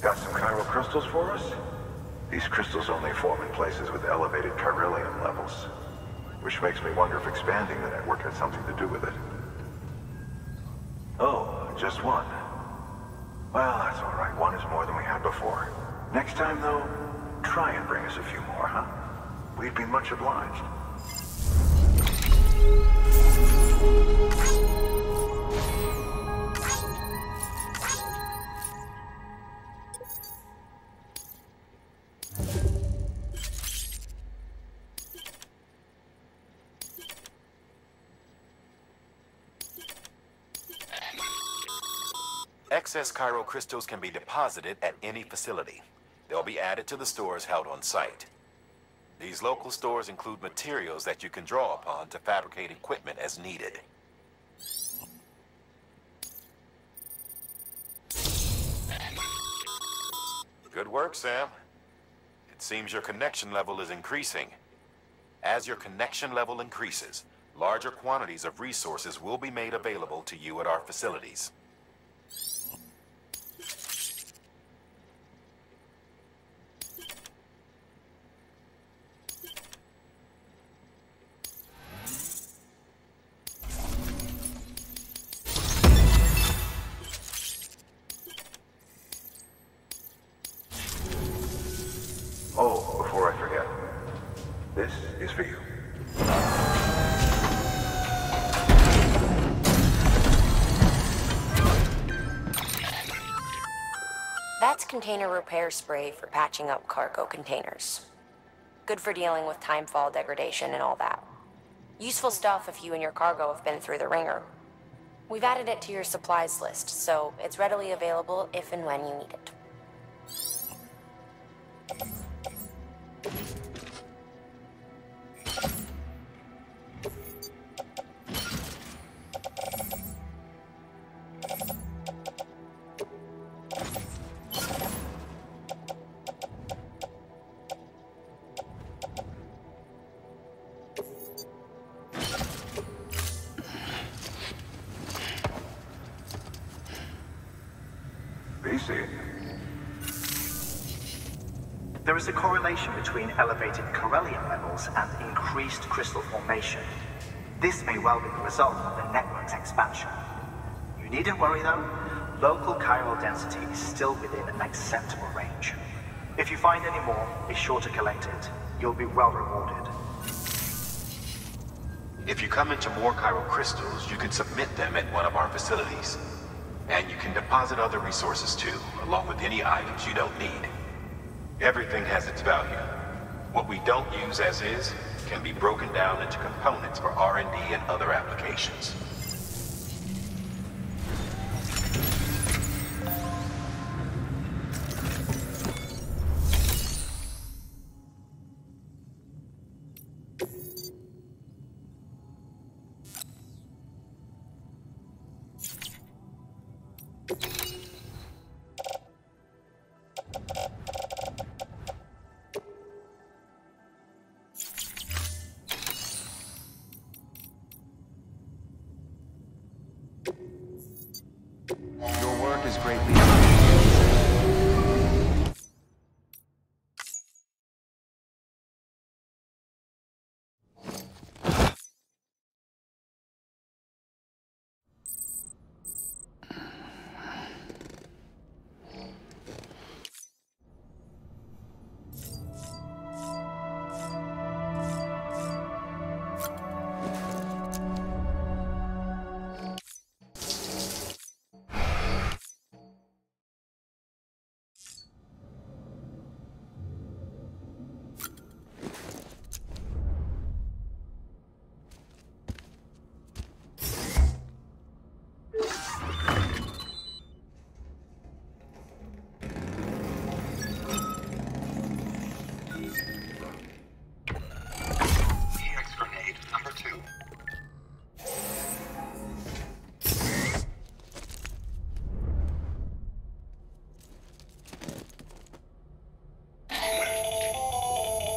Got some chiral crystals for us? These crystals only form in places with elevated chiralium levels, which makes me wonder if expanding the network has something to do with it. Oh, just one. Well, that's all right. One is more than we had before. Next time, though, try and bring us a few more, huh? We'd be much obliged. Excess chiral crystals can be deposited at any facility. They'll be added to the stores held on site. These local stores include materials that you can draw upon to fabricate equipment as needed. Good work, Sam. It seems your connection level is increasing. As your connection level increases, larger quantities of resources will be made available to you at our facilities. Oh, before I forget, this is for you. That's container repair spray for patching up cargo containers. Good for dealing with timefall degradation and all that. Useful stuff if you and your cargo have been through the ringer. We've added it to your supplies list, so it's readily available if and when you need it. There is a correlation between elevated Corellium levels and increased crystal formation. This may well be the result of the network's expansion. You needn't worry though, local chiral density is still within an acceptable range. If you find any more, be sure to collect it. You'll be well rewarded. If you come into more chiral crystals, you can submit them at one of our facilities. And you can deposit other resources too, along with any items you don't need. Everything has its value. What we don't use as is can be broken down into components for R&D and other applications. Your work is greatly appreciated.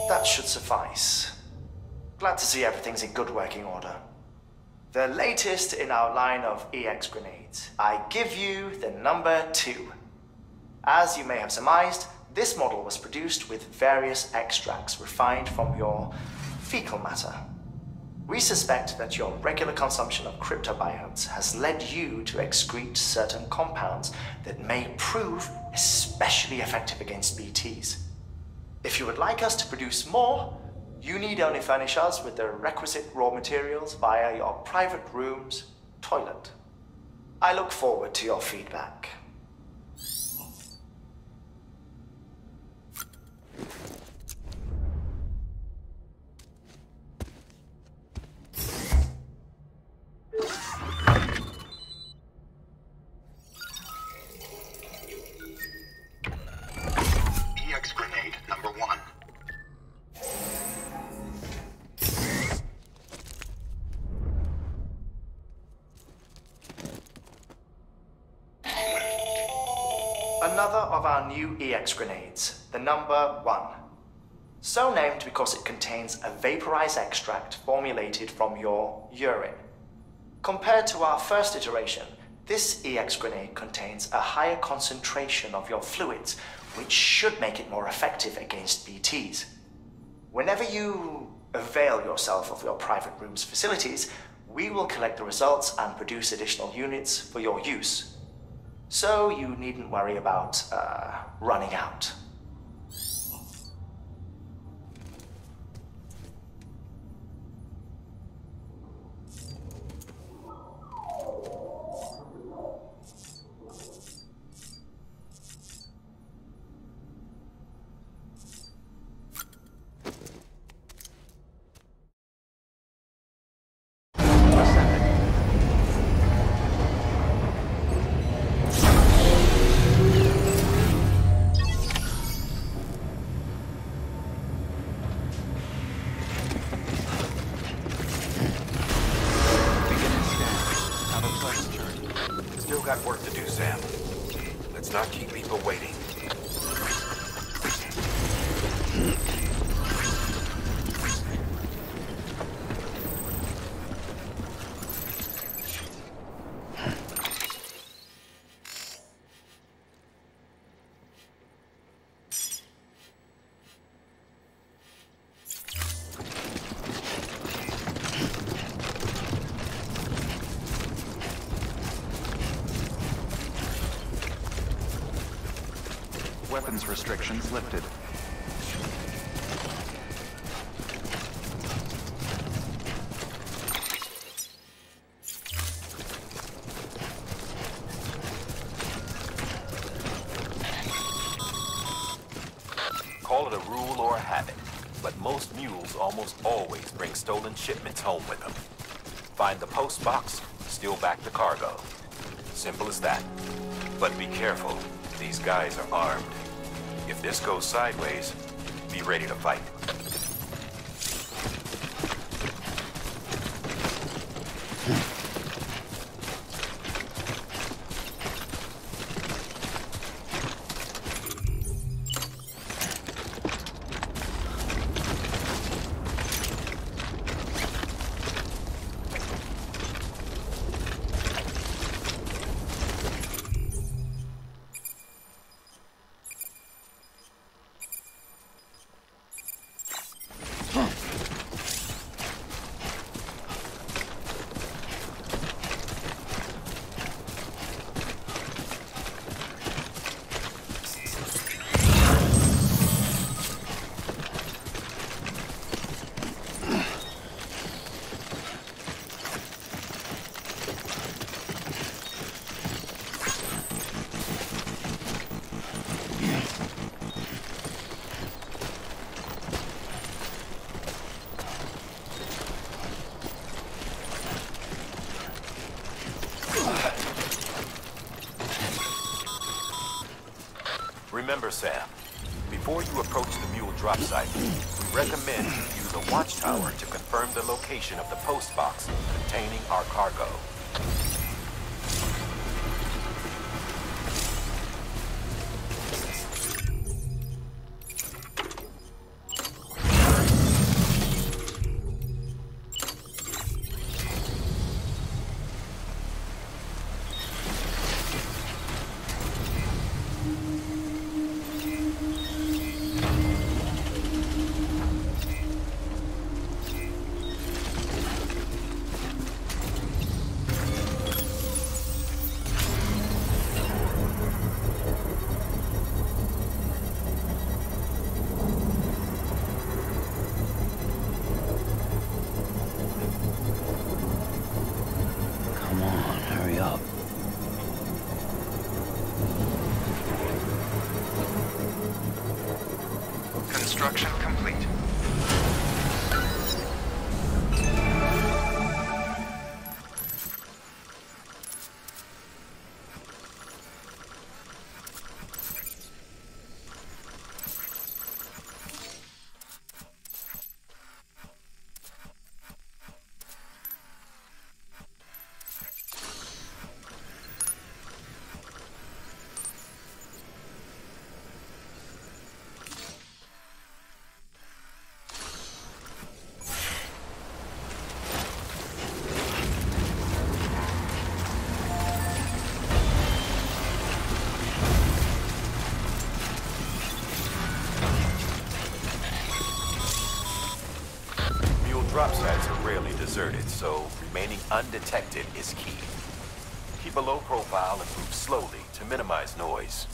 That should suffice. Glad to see everything's in good working order. The latest in our line of EX grenades. I give you the number 2. As you may have surmised, this model was produced with various extracts refined from your fecal matter. We suspect that your regular consumption of cryptobiotes has led you to excrete certain compounds that may prove especially effective against BTs. If you would like us to produce more, you need only furnish us with the requisite raw materials via your private room's toilet. I look forward to your feedback. EX grenade number 1. Another of our new EX grenades, the number 1. So named because it contains a vaporized extract formulated from your urine. Compared to our first iteration, this EX grenade contains a higher concentration of your fluids, which should make it more effective against BTs. Whenever you avail yourself of your private room's facilities, we will collect the results and produce additional units for your use. So you needn't worry about, running out. Got work to do, Sam. Let's not keep people waiting. Weapons restrictions lifted. Call it a rule or a habit, but most mules almost always bring stolen shipments home with them. Find the post box, steal back the cargo. Simple as that. But be careful. These guys are armed. If this goes sideways, be ready to fight. Remember, Sam, before you approach the mule drop site, we recommend you use a watchtower to confirm the location of the post box containing our cargo. sites are rarely deserted, so remaining undetected is key. Keep a low profile and move slowly to minimize noise.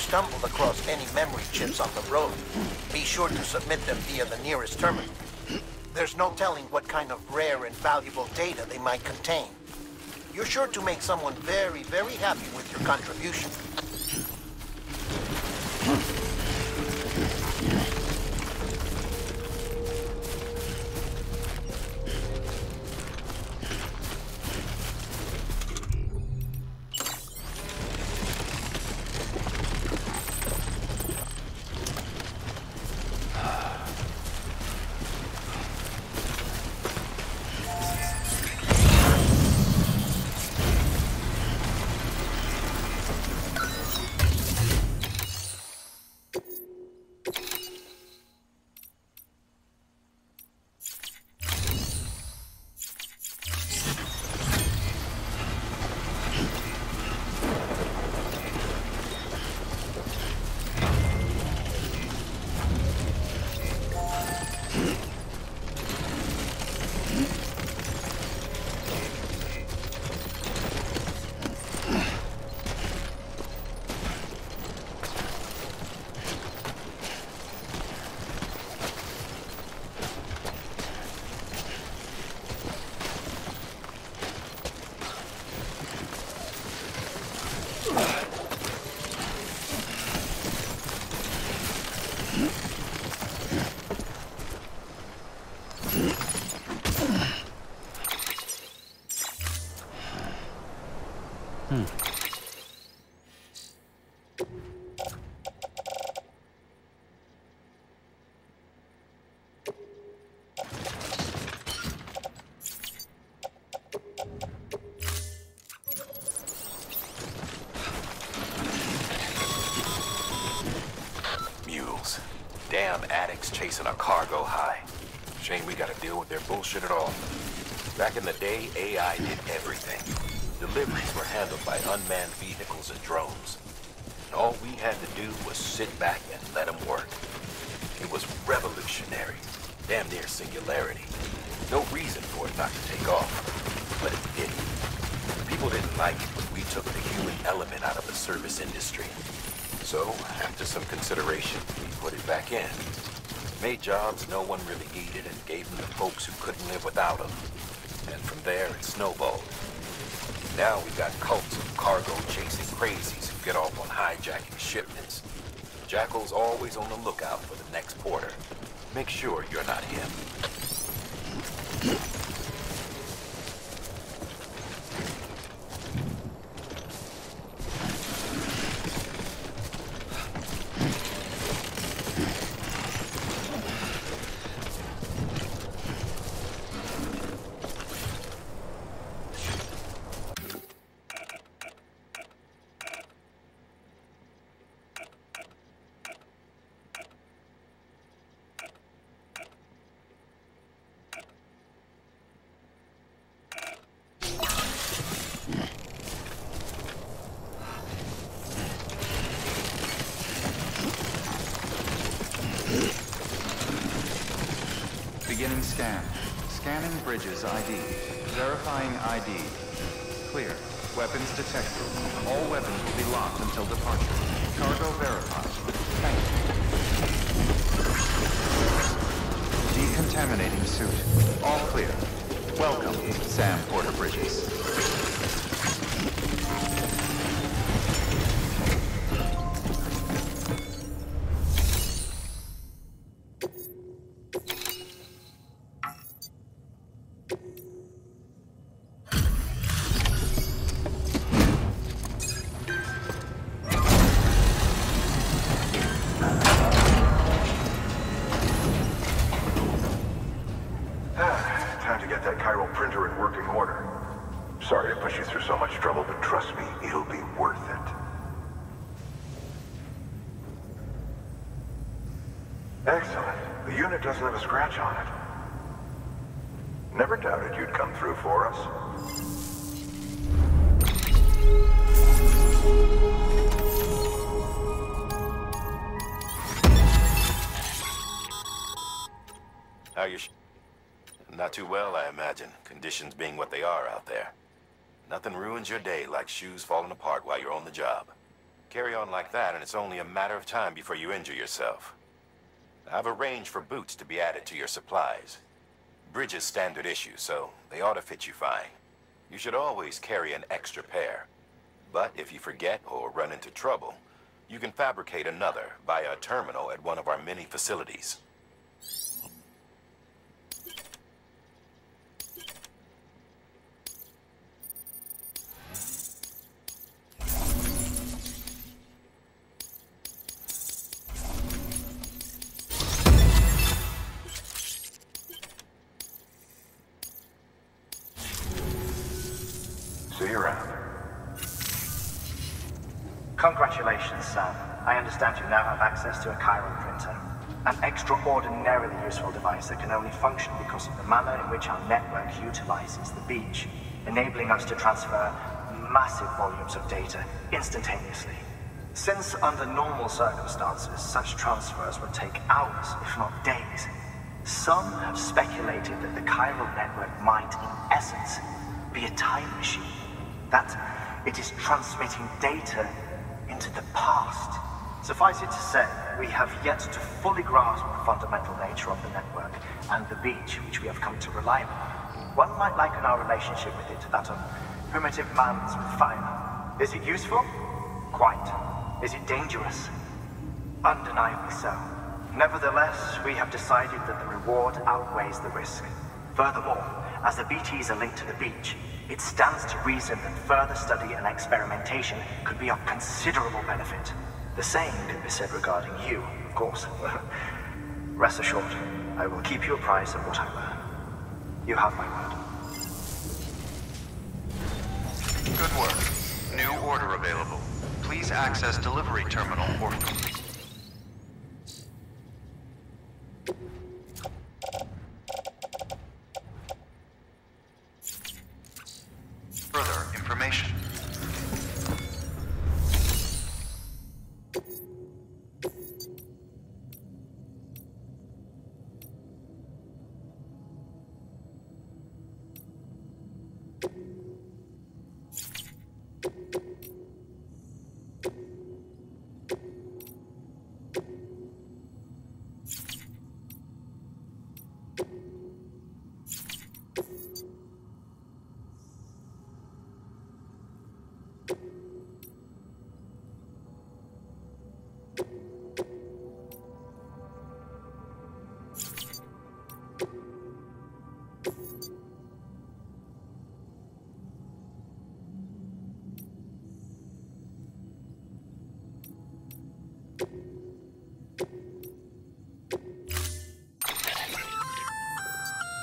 stumble across any memory chips on the road, be sure to submit them via the nearest terminal. There's no telling what kind of rare and valuable data they might contain. You're sure to make someone very, very happy with your contribution. Damn addicts chasing a cargo high. Shame we gotta deal with their bullshit at all. Back in the day, AI did everything. Deliveries were handled by unmanned vehicles and drones. And all we had to do was sit back and let them work. It was revolutionary. Damn near singularity. No reason for it not to take off. But it didn't. People didn't like it when we took the human element out of the service industry. So, after some consideration, we put it back in. Made jobs no one really needed and gave them to folks who couldn't live without them. And from there, it snowballed. Now we got cults of cargo-chasing crazies who get off on hijacking shipments. Jackal's always on the lookout for the next porter. Make sure you're not him. Beginning scan. Scanning bridges ID. Verifying ID. Clear. Weapons detected. All weapons will be locked until departure. Cargo verified. Thank you. Decontaminating suit. All clear. Welcome, Sam Porter Bridges. Time to get that chiral printer in working order. Sorry to push you through so much trouble, but trust me, it'll be worth it. Excellent. The unit doesn't have a scratch on it. Never doubted you'd come through for us. How you Not too well, I imagine. Conditions being what they are out there. Nothing ruins your day like shoes falling apart while you're on the job. Carry on like that, and it's only a matter of time before you injure yourself. I've arranged for boots to be added to your supplies. Bridges standard issue, so they ought to fit you fine. You should always carry an extra pair. But if you forget or run into trouble, you can fabricate another via a terminal at one of our many facilities. See you around. Congratulations, Sam. I understand you now have access to a chiral printer. An extraordinarily useful device that can only function because of the manner in which our network utilizes the beach, enabling us to transfer massive volumes of data instantaneously. Since under normal circumstances, such transfers would take hours, if not days, some have speculated that the chiral network might, in essence, be a time machine. That it is transmitting data into the past. Suffice it to say, we have yet to fully grasp the fundamental nature of the network and the beach which we have come to rely on. One might liken our relationship with it to that of primitive mans with fire. Is it useful? Quite. Is it dangerous? Undeniably so. Nevertheless, we have decided that the reward outweighs the risk. Furthermore, as the BTs are linked to the beach, it stands to reason that further study and experimentation could be of considerable benefit. The same could be said regarding you, of course. Rest assured, I will keep you apprised of what I learn. You have my word. Good work. New order available. Please access delivery terminal or... Further information.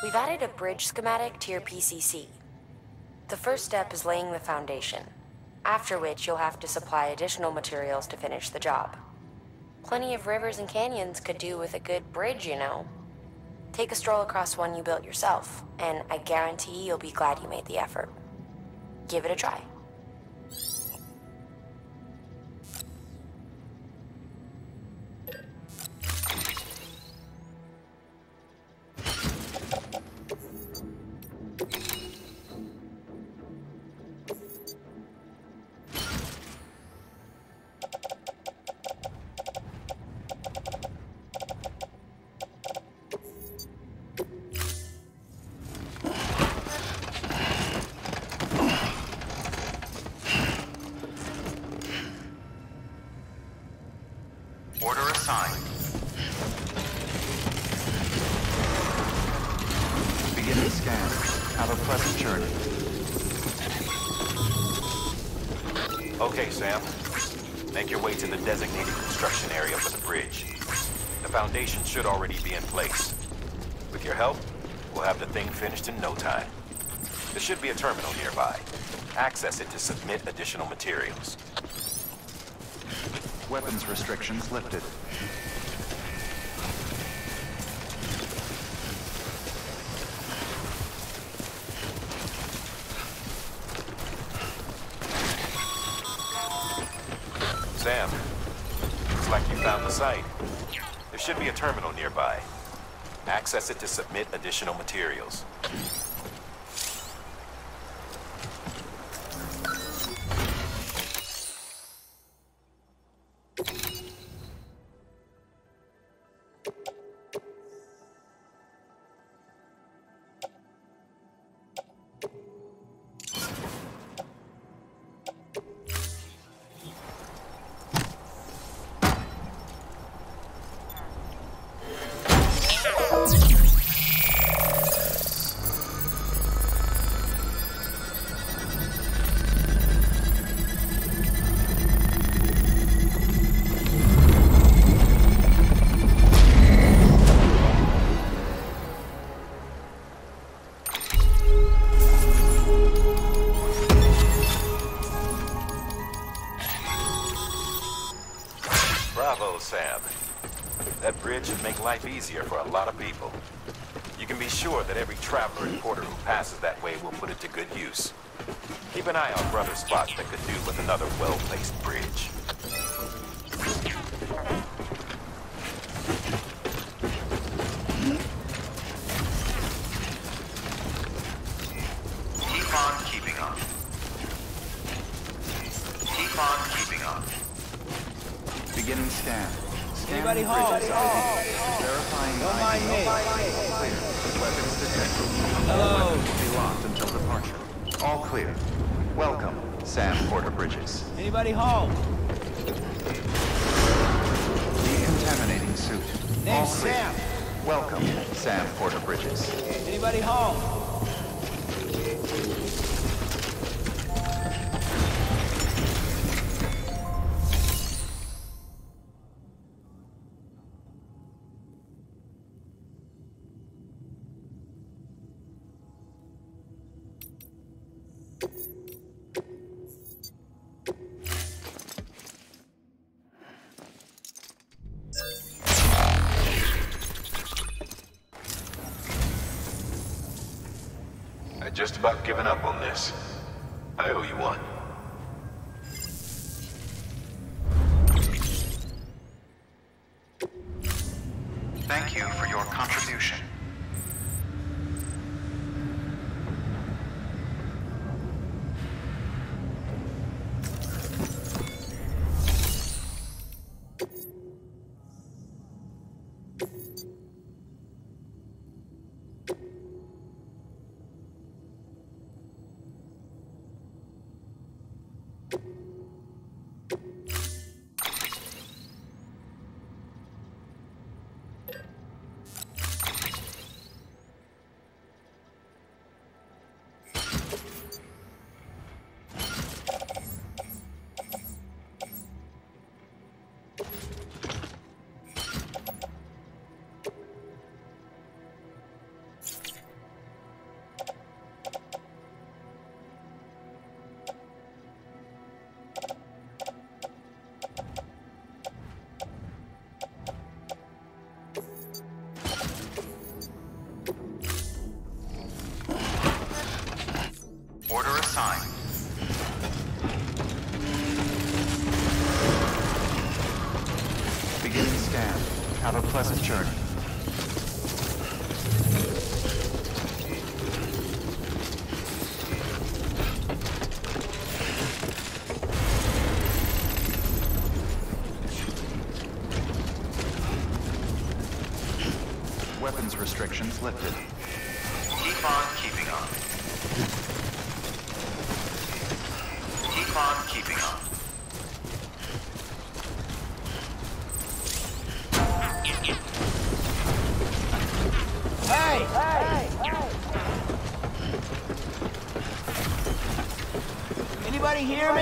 We've added a bridge schematic to your PCC. The first step is laying the foundation, after which you'll have to supply additional materials to finish the job. Plenty of rivers and canyons could do with a good bridge, you know. Take a stroll across one you built yourself, and I guarantee you'll be glad you made the effort. Give it a try. Order assigned. Beginning scan. Have a pleasant journey. Okay, Sam. Make your way to the designated construction area for the bridge. The foundation should already be in place. With your help, we'll have the thing finished in no time. There should be a terminal nearby. Access it to submit additional materials. Weapons restrictions lifted. Sam, looks like you found the site. There should be a terminal nearby. Access it to submit additional materials. Bravo, Sam. That bridge should make life easier for a lot of people. You can be sure that every traveler and porter who passes that way will put it to good use. Keep an eye on for other spots that could do with another well-placed bridge. Keep on keeping on. Keep on keeping on. Beginning scan. Anybody home? Verifying Don't mind me. Clear. Weapons detected. Hello. Weapons will be locked until departure. All clear. Welcome, Sam Porter Bridges. Anybody home? Decontaminating suit. Name's All clear. Sam. Welcome, Sam Porter Bridges. Anybody home? I'd just about given up on this. I owe you one. Thank you for your contribution. Order assigned. Beginning scan. Have a pleasant journey. Weapons restrictions lifted. Keep on keeping on. Keep on keeping on. Hey! Anybody hear me?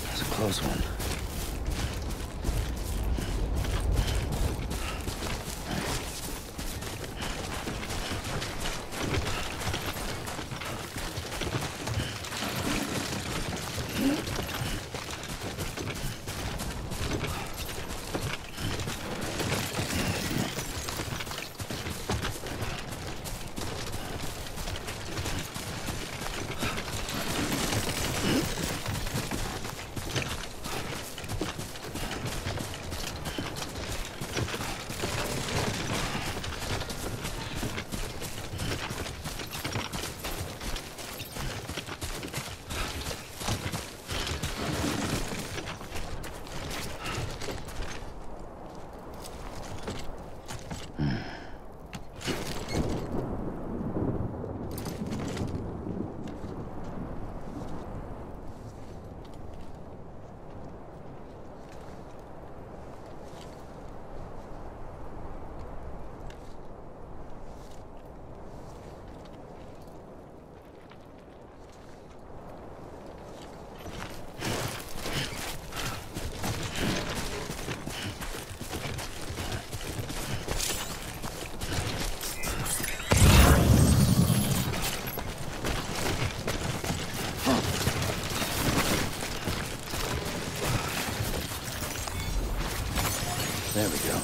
That's a close one. There we go.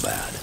Bad.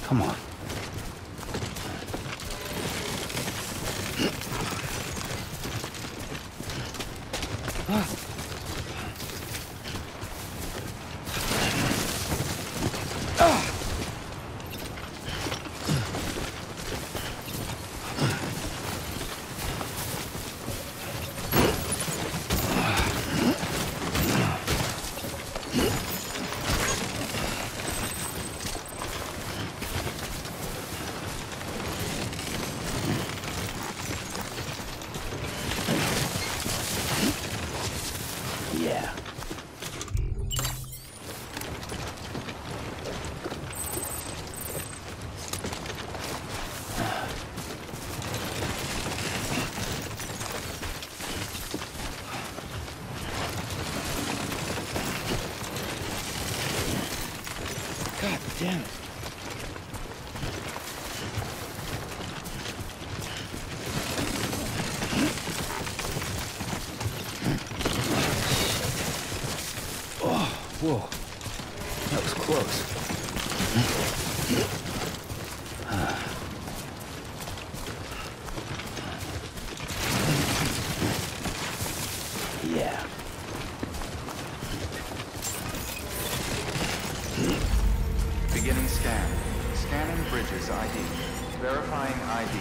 Come on. Yeah. God damn it. Whoa, that was close. Yeah. Beginning scan. Scanning bridges ID. Verifying ID.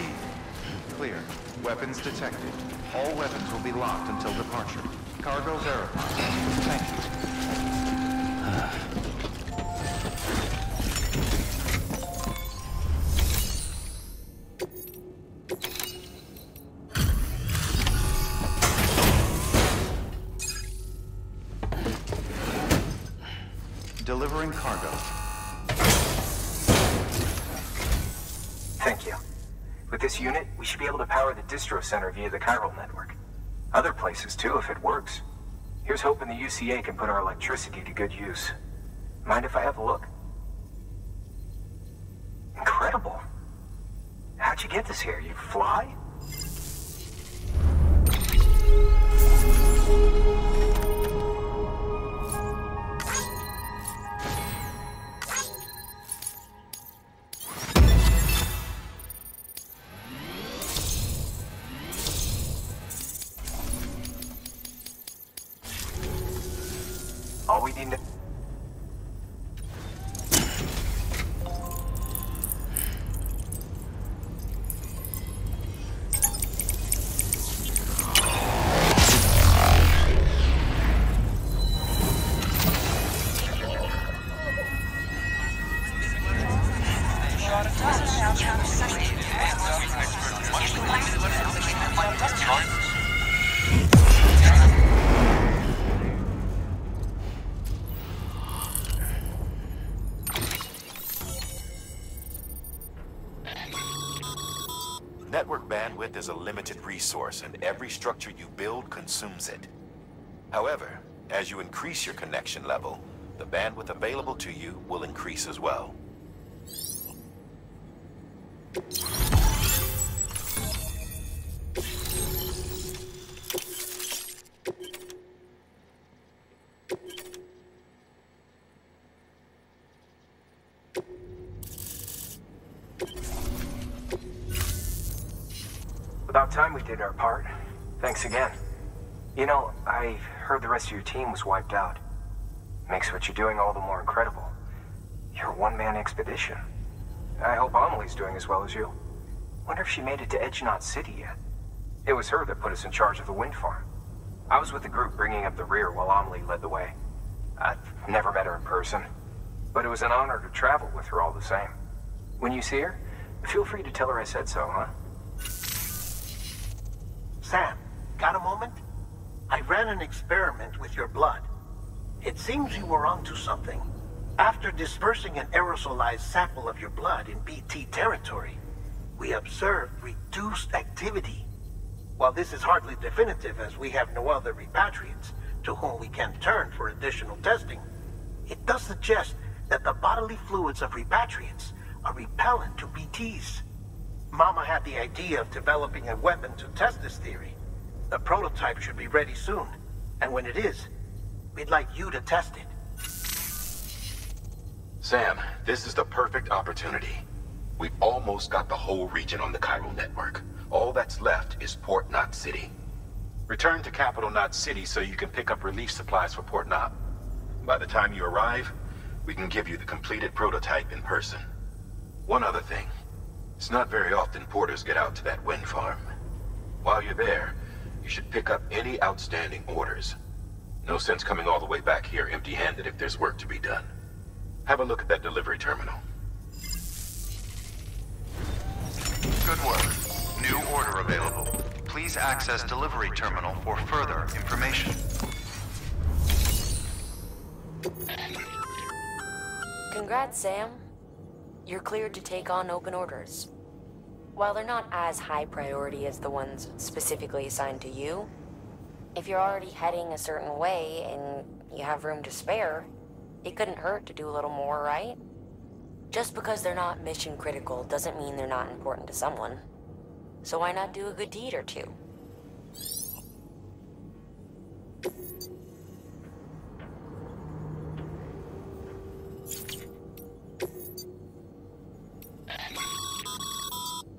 Clear. Weapons detected. All weapons will be locked until departure. Cargo verified. Thank you. Delivering cargo. Thank you. With this unit, we should be able to power the distro center via the chiral network. Other places too, if it works. Here's hoping the UCA can put our electricity to good use. Mind if I have a look? Incredible. How'd you get this here? You fly? All we need to... Network bandwidth is a limited resource, and every structure you build consumes it. However, as you increase your connection level, the bandwidth available to you will increase as well. About time we did our part. Thanks again. You know, I heard the rest of your team was wiped out. Makes what you're doing all the more incredible. You're a one-man expedition. I hope Amelie's doing as well as you. Wonder if she made it to Edge Knot City yet. It was her that put us in charge of the wind farm. I was with the group bringing up the rear while Amelie led the way. I've never met her in person, but it was an honor to travel with her all the same. When you see her, feel free to tell her I said so, huh? Sam, got a moment? I ran an experiment with your blood. It seems you were onto something. After dispersing an aerosolized sample of your blood in BT territory, we observed reduced activity. While this is hardly definitive, as we have no other repatriates to whom we can turn for additional testing, it does suggest that the bodily fluids of repatriates are repellent to BTs. Mama had the idea of developing a weapon to test this theory. The prototype should be ready soon, and when it is, we'd like you to test it. Sam, this is the perfect opportunity. We've almost got the whole region on the chiral network. All that's left is Port Knot City. Return to Capital Knot City so you can pick up relief supplies for Port Knot. By the time you arrive, we can give you the completed prototype in person. One other thing. It's not very often porters get out to that wind farm. While you're there, you should pick up any outstanding orders. No sense coming all the way back here empty-handed if there's work to be done. Have a look at that delivery terminal. Good work. New order available. Please access delivery terminal for further information. Congrats, Sam. You're cleared to take on open orders. While they're not as high priority as the ones specifically assigned to you, if you're already heading a certain way and you have room to spare, it couldn't hurt to do a little more, right? Just because they're not mission critical doesn't mean they're not important to someone. So why not do a good deed or two?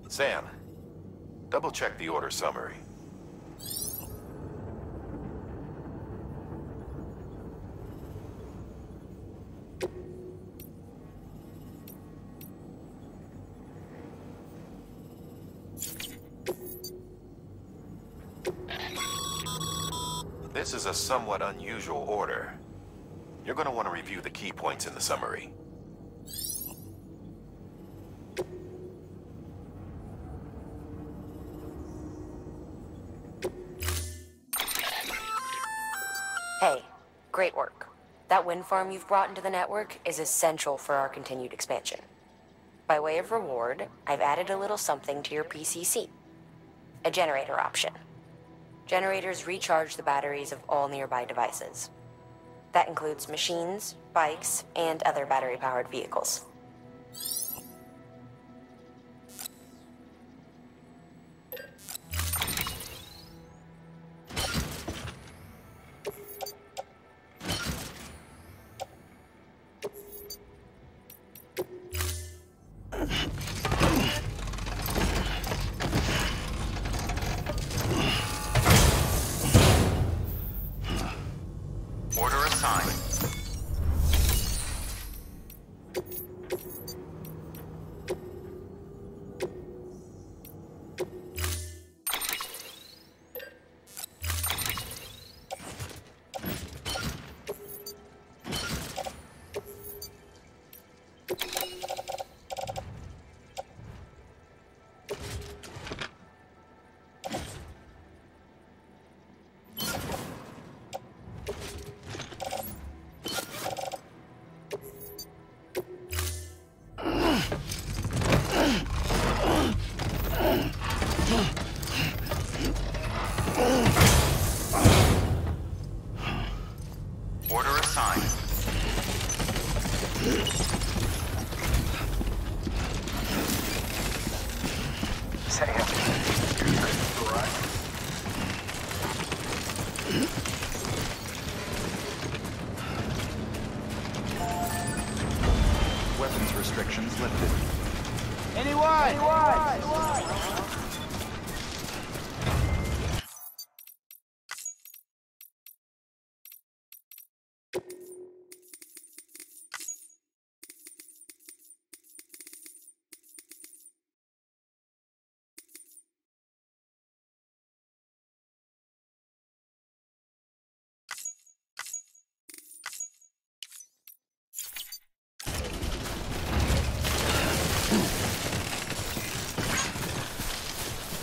Sam, double-check the order summary. This is a somewhat unusual order. You're going to want to review the key points in the summary. Hey, great work. That wind farm you've brought into the network is essential for our continued expansion. By way of reward, I've added a little something to your PCC. A generator option. Generators recharge the batteries of all nearby devices. That includes machines, bikes, and other battery-powered vehicles. Order assigned. Order assigned. Sam, you all right? Weapons restrictions lifted. Anyone?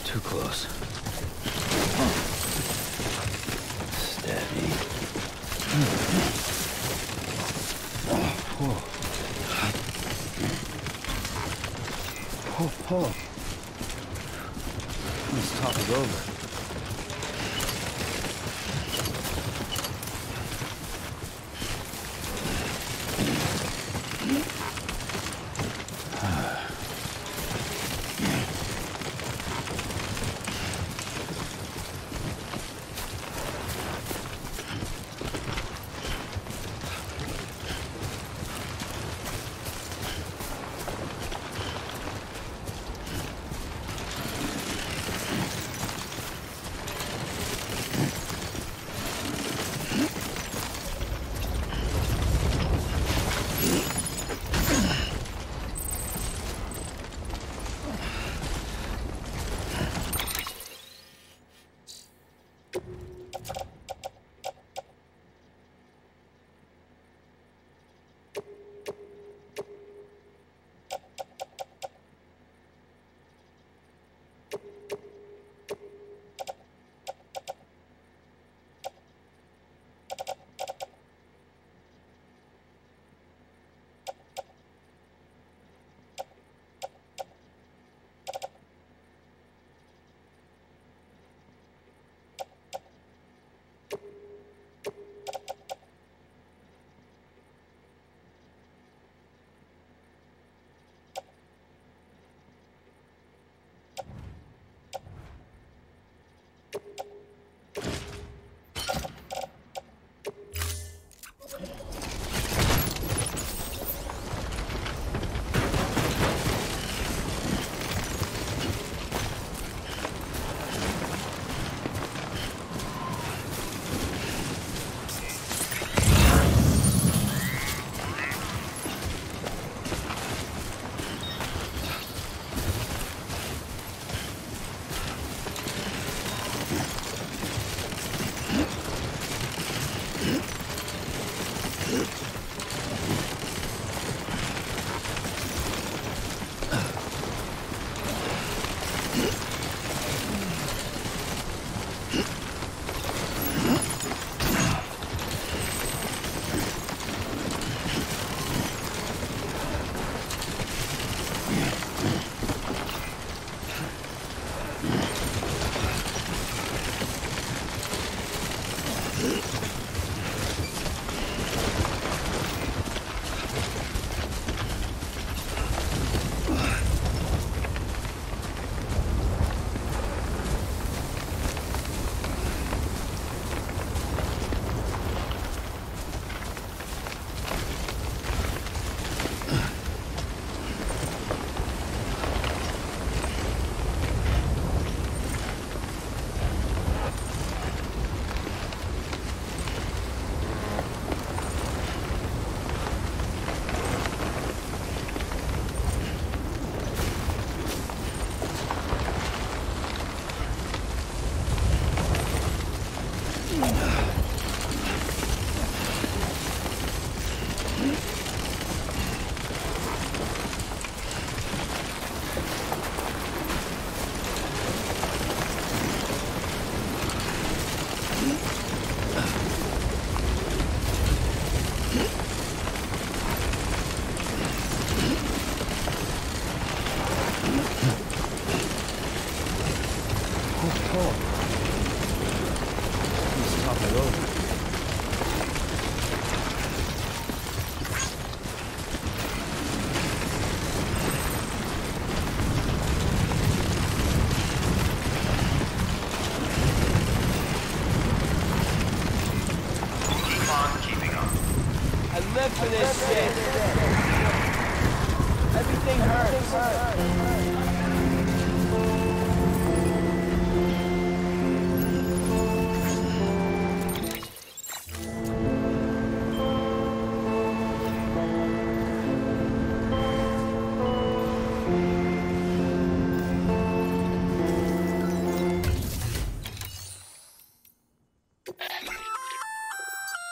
Too close. Steady. Oh. Let's talk it over.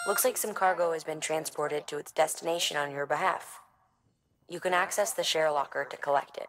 Looks like some cargo has been transported to its destination on your behalf. You can access the share locker to collect it.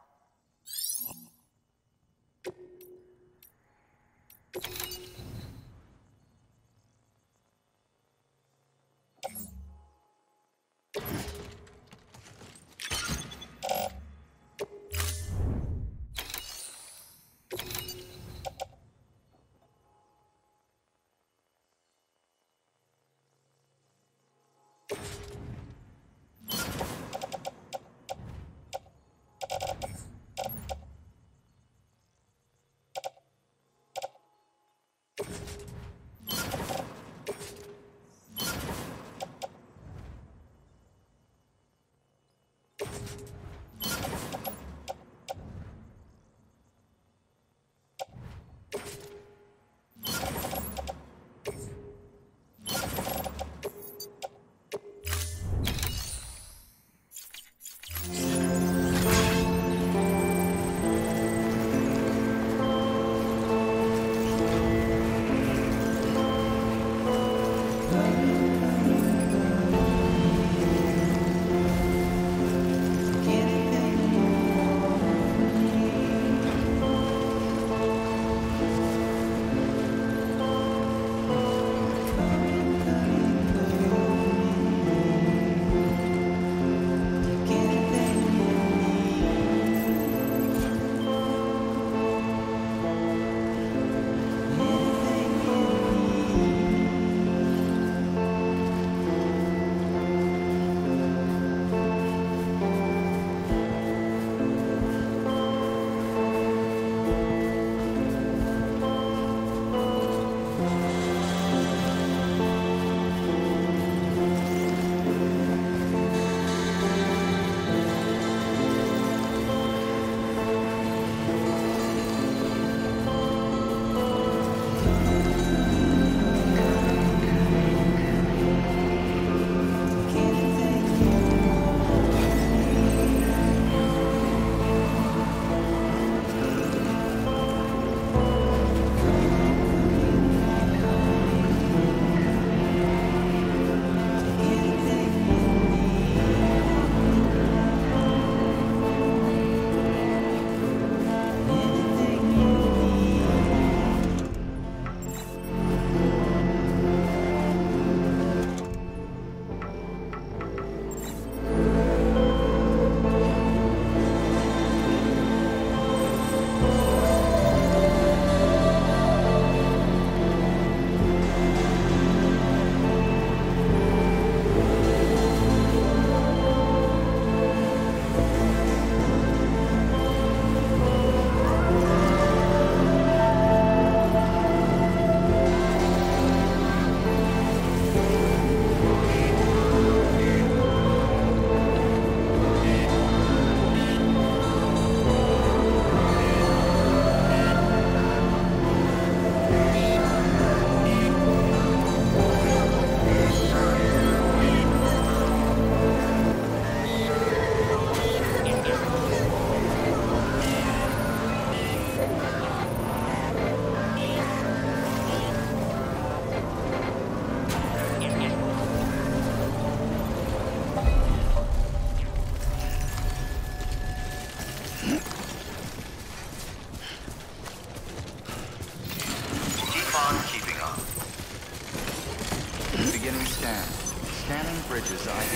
Scanning bridges ID.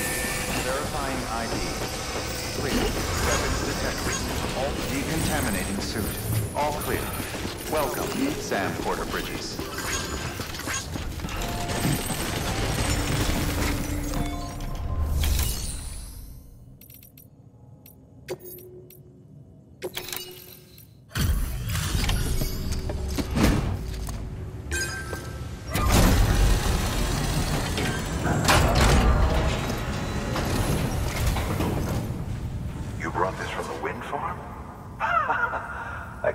Verifying ID. Clear. Weapons detected. All decontaminating suit. All clear. Welcome, Sam Porter Bridges. You brought this from the wind farm?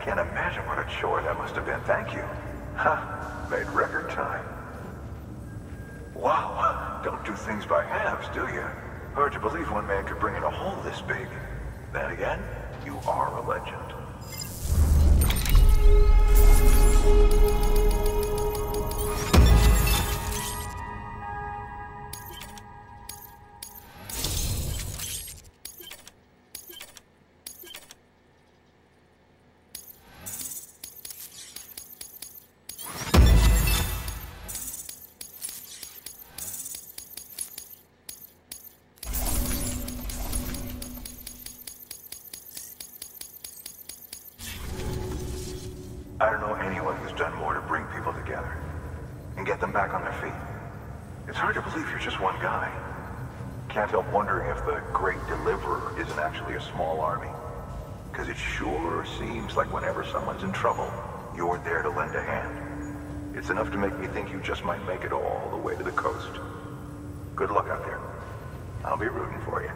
can't imagine what a chore that must have been. Thank you. Ha! Made record time. Wow, don't do things by halves, do you? Hard to believe one man could bring in a hole this big. Then again, you are a legend. I don't know anyone who's done more to bring people together and get them back on their feet. It's hard to believe you're just one guy. Can't help wondering if the Great Deliverer isn't actually a small army. Because it sure seems like whenever someone's in trouble, you're there to lend a hand. It's enough to make me think you just might make it all the way to the coast. Good luck out there. I'll be rooting for you.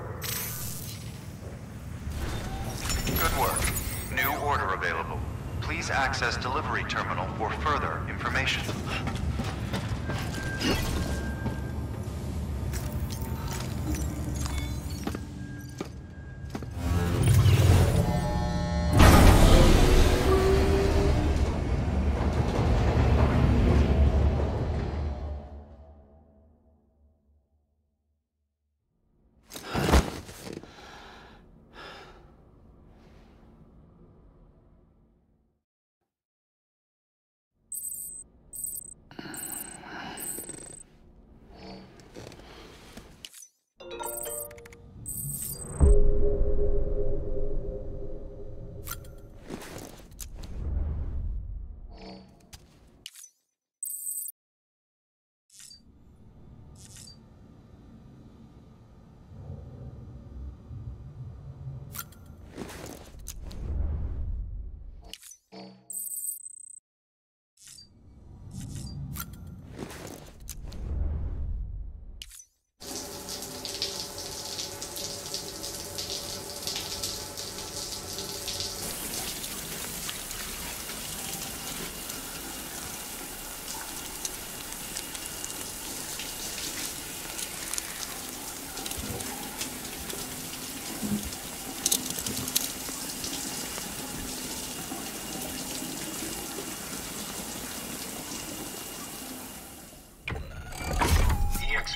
Good work. New order available. Please access delivery terminal for further information.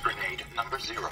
Grenade number 0.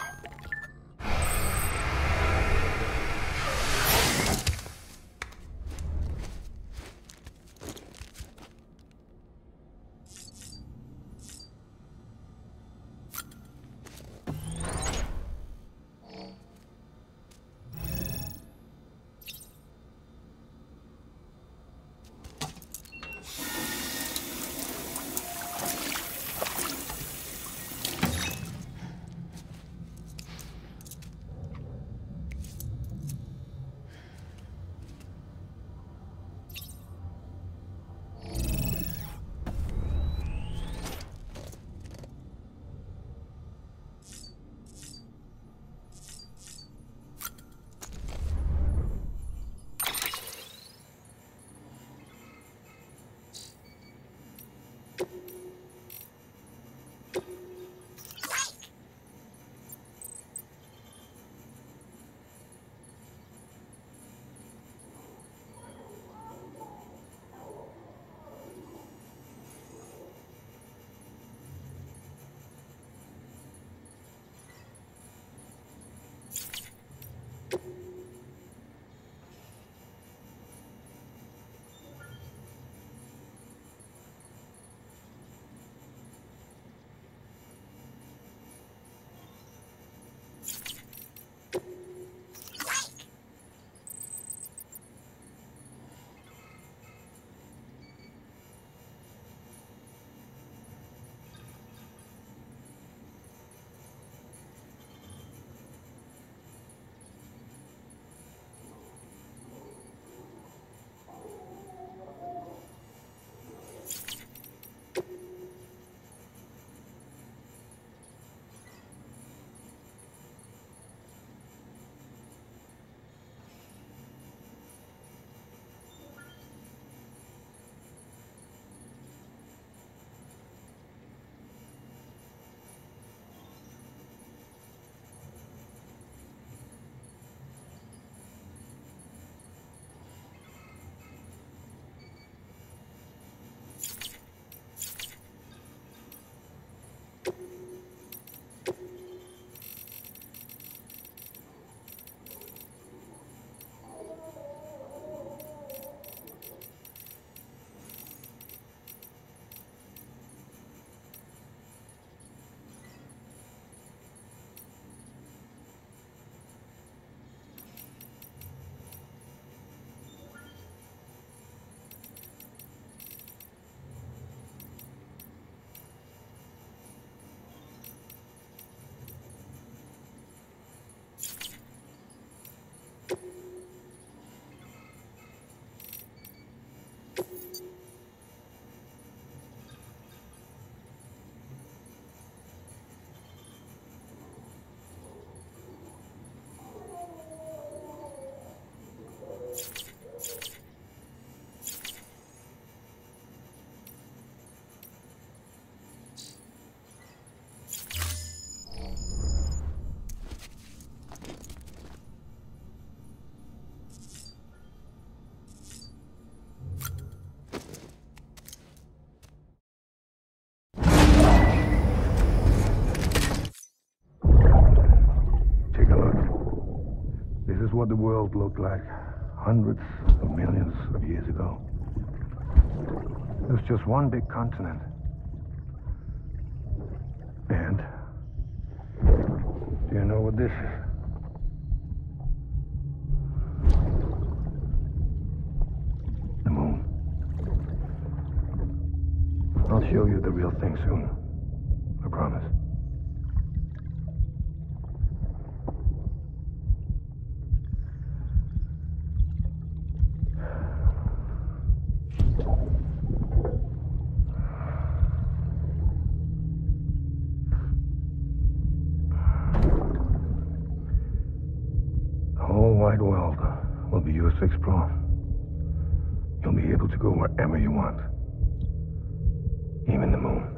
This is what the world looked like hundreds of millions of years ago. It was just one big continent. And do you know what this is? The moon. I'll show you the real thing soon. I promise. The whole wide world will be yours to explore. You'll be able to go wherever you want. Even the moon.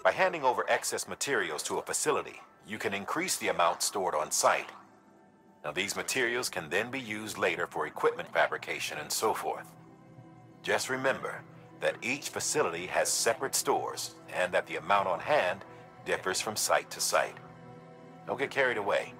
By handing over excess materials to a facility, you can increase the amount stored on site. Now, these materials can then be used later for equipment fabrication and so forth. Just remember that each facility has separate stores and that the amount on hand differs from site to site. Don't get carried away.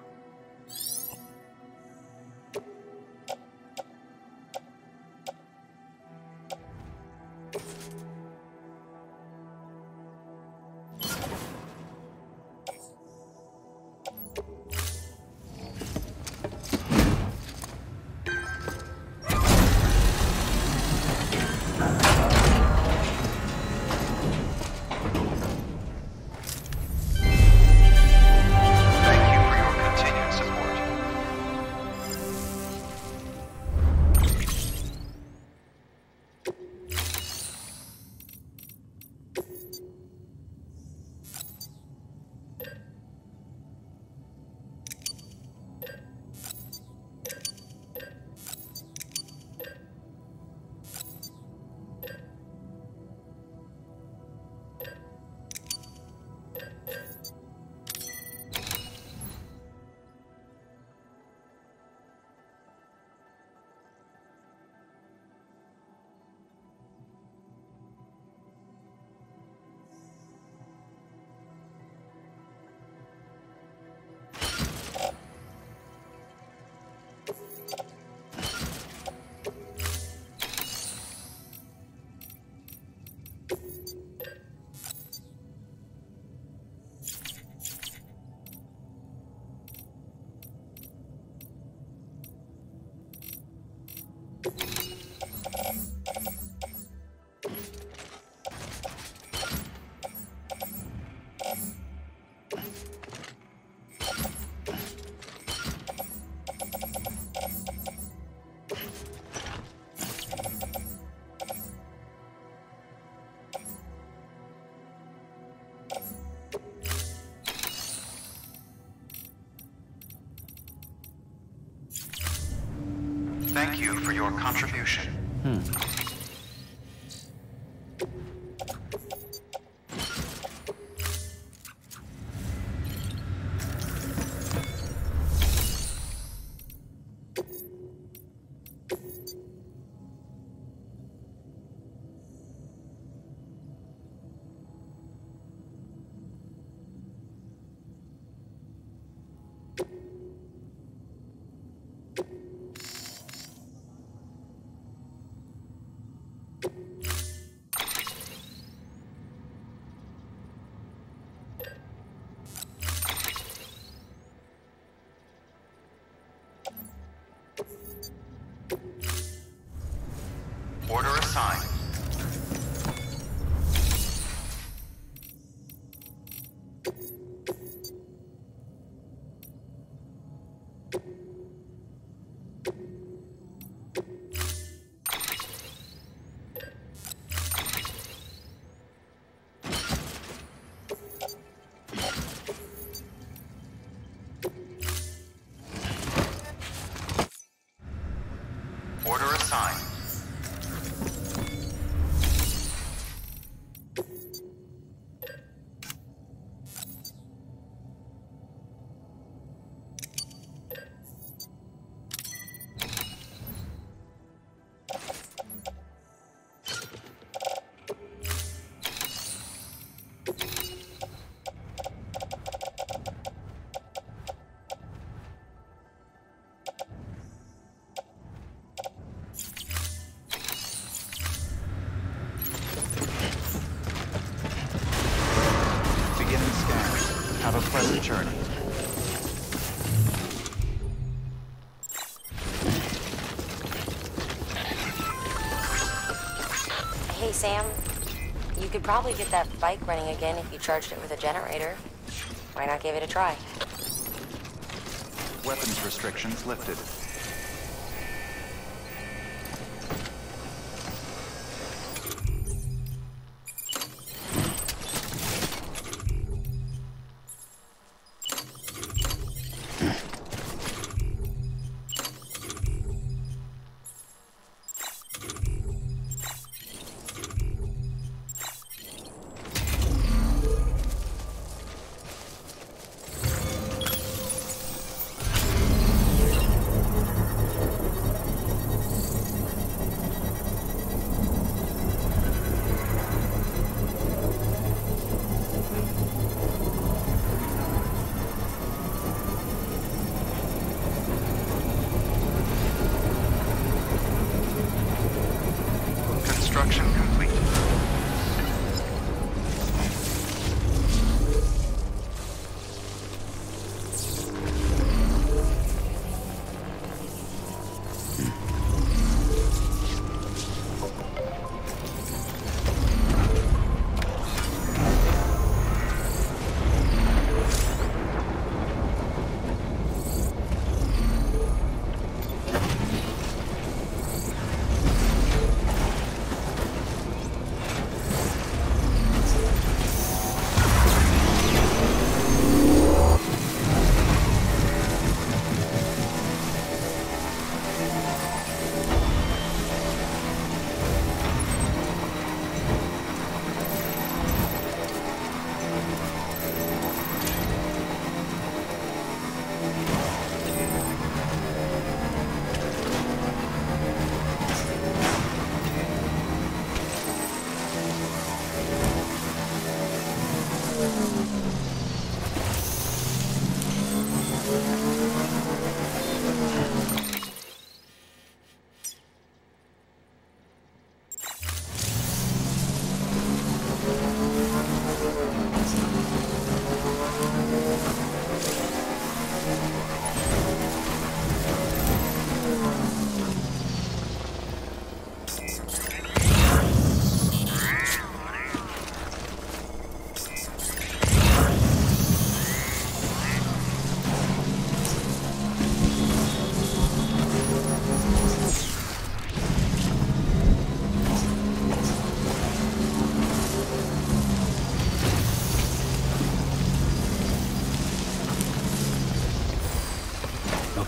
Thank you for your contribution. Order assigned. Order assigned. Beginning scan. Have a pleasant journey. Hey, Sam. You could probably get that bike running again if you charged it with a generator. Why not give it a try? Weapons restrictions lifted.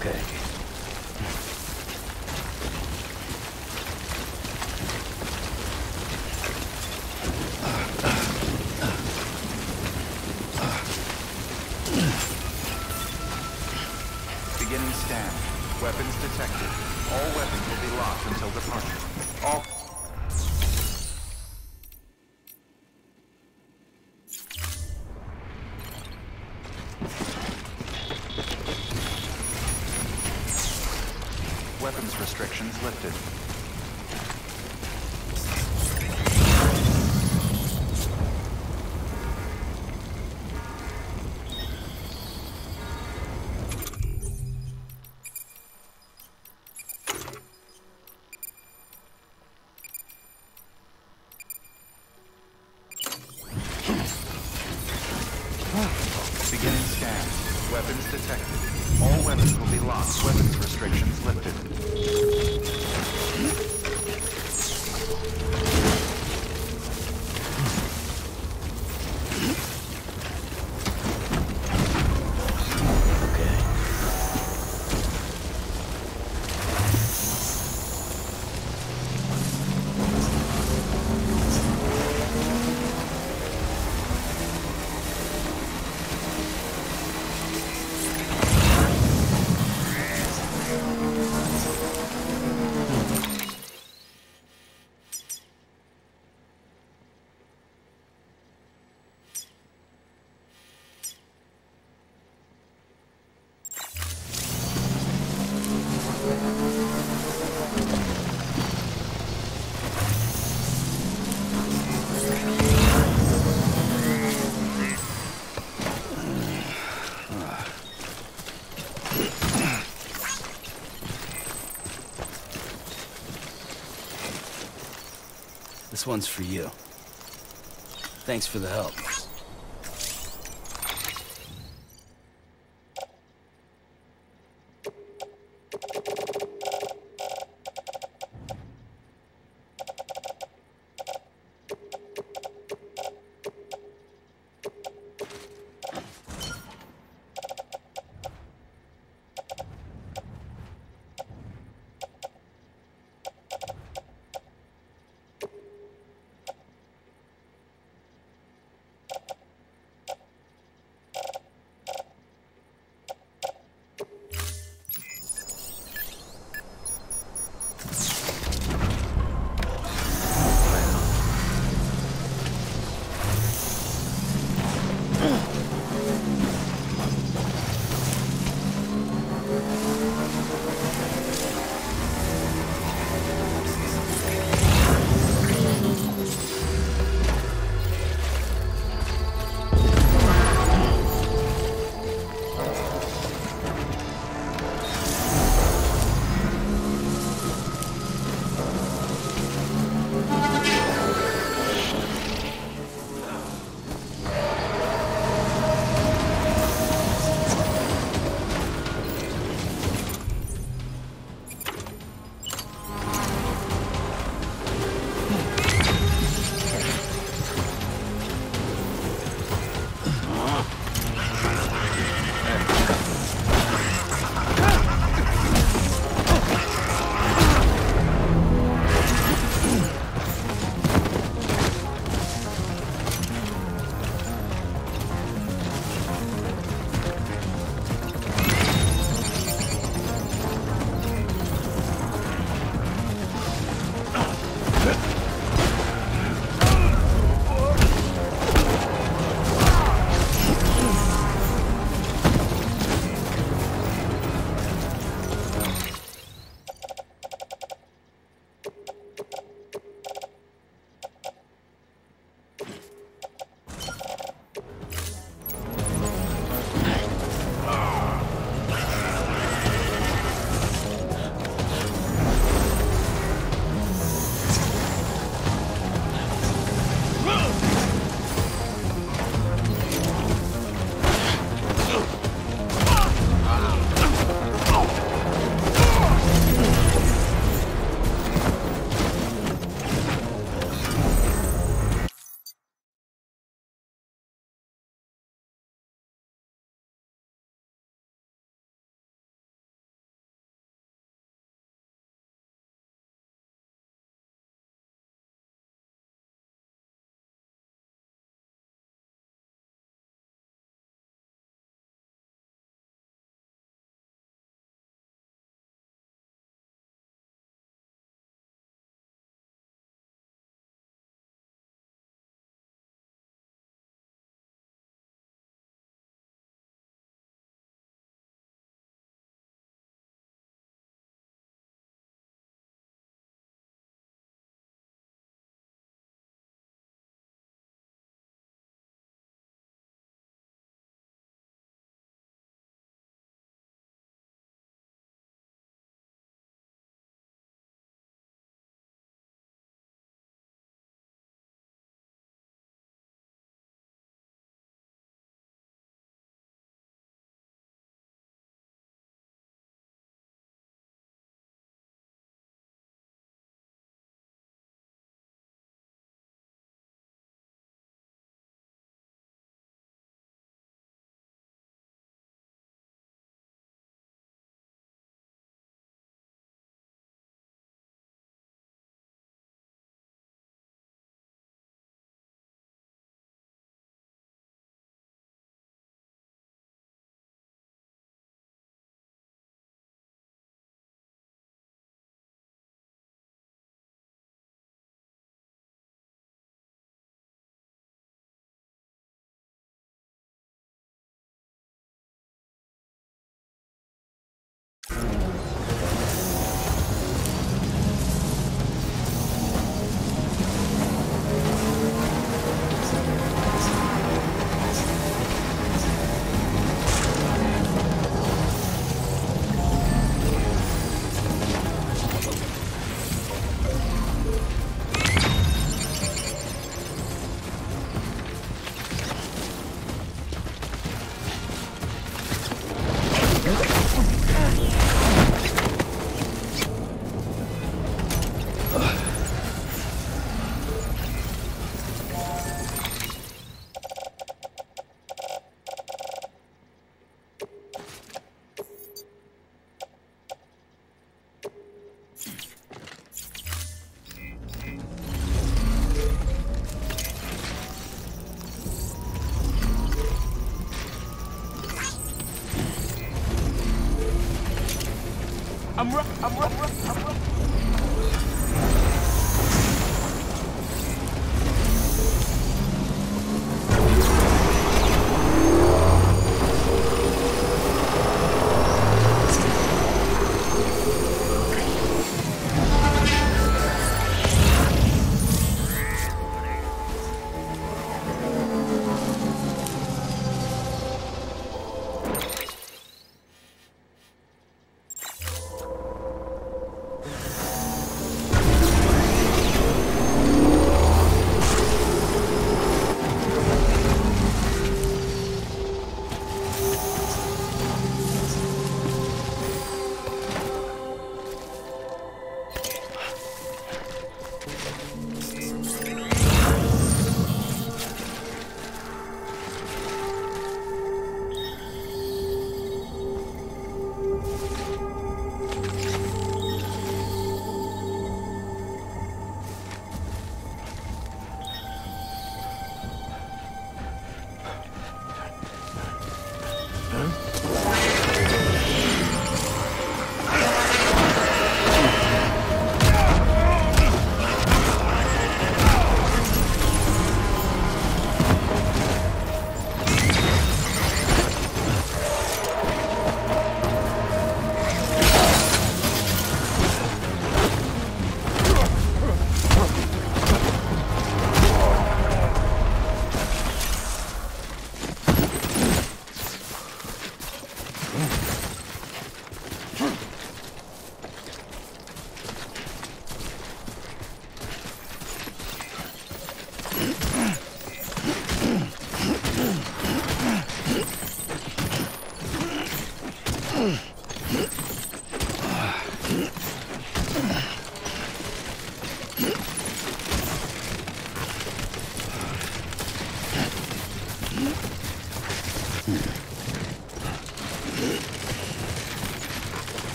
Okay. Beginning scan. Weapons detected. All weapons will be locked until departure. All... Weapons restrictions lifted. Beginning scan. Weapons detected. All weapons will be locked. Weapons restrictions lifted. This one's for you. Thanks for the help.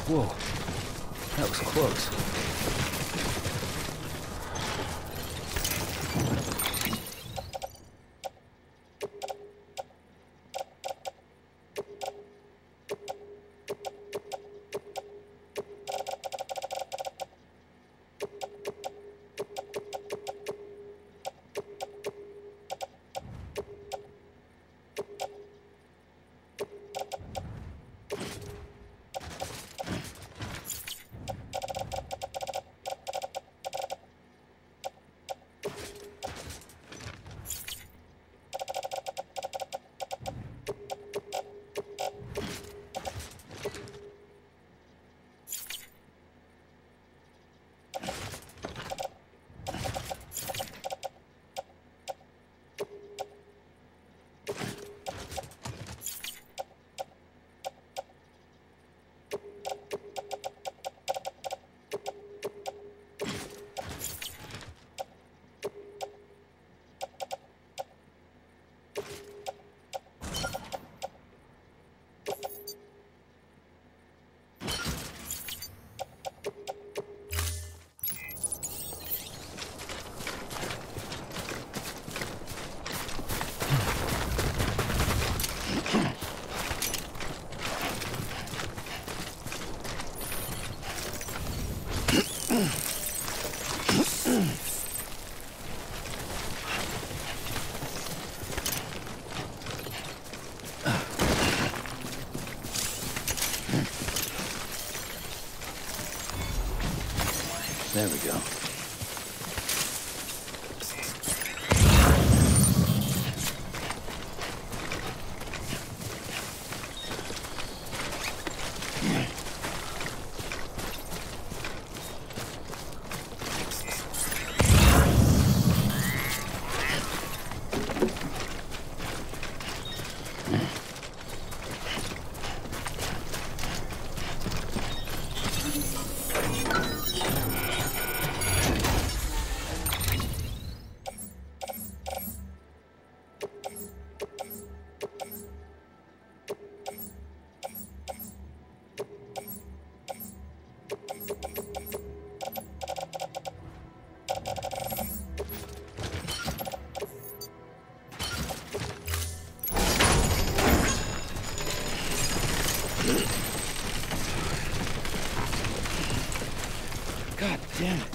Whoa, that was close. There we go. God damn it.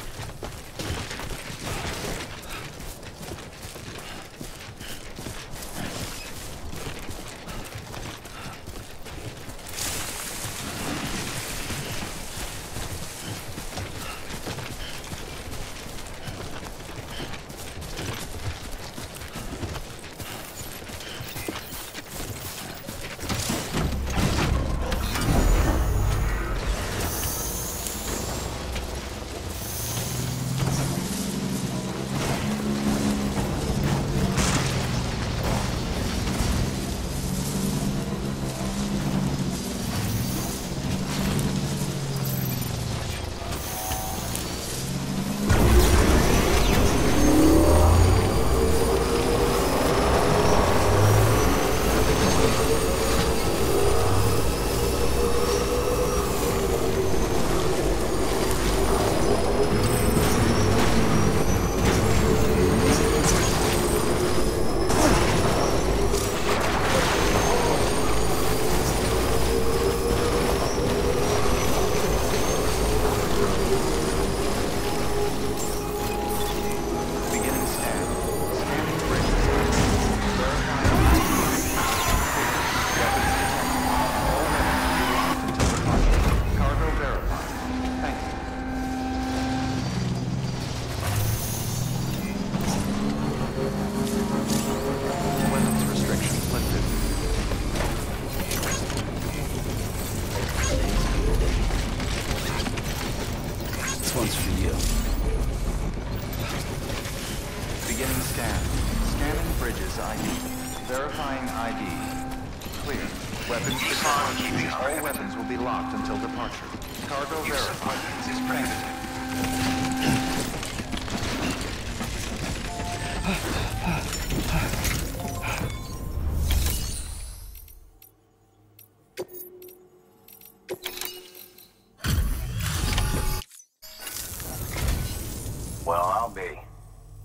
Well, I'll be.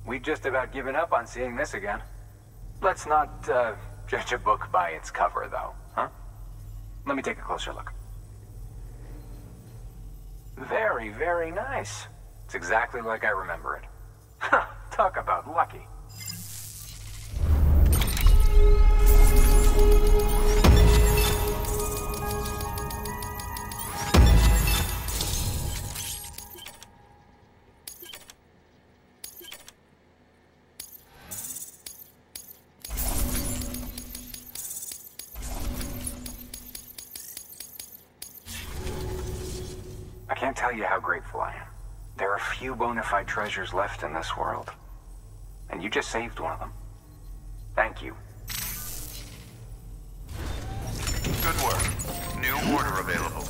We've just about given up on seeing this again. Let's not, judge a book by its cover, though, huh? Let me take a closer look. Very, very nice. It's exactly like I remember it. Huh, talk about lucky. I can't tell you how grateful I am. There are few bona fide treasures left in this world. And you just saved one of them. Thank you. Good work. New order available.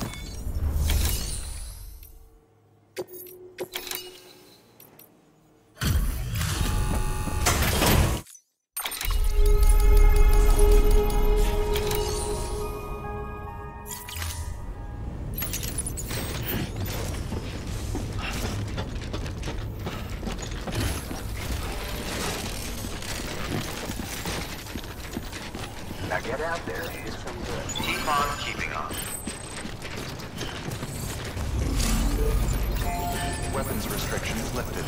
Now get out there and do some good. Keep on keeping on. Weapons restrictions lifted.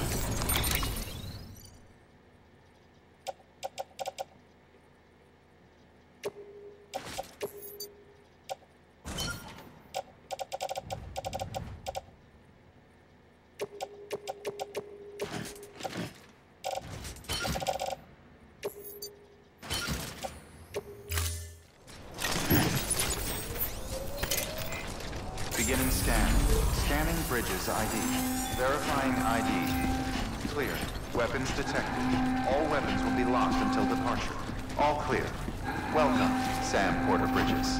Beginning scan. Scanning bridges ID. Verifying ID. Clear. Weapons detected. All weapons will be locked until departure. All clear. Welcome, Sam Porter Bridges.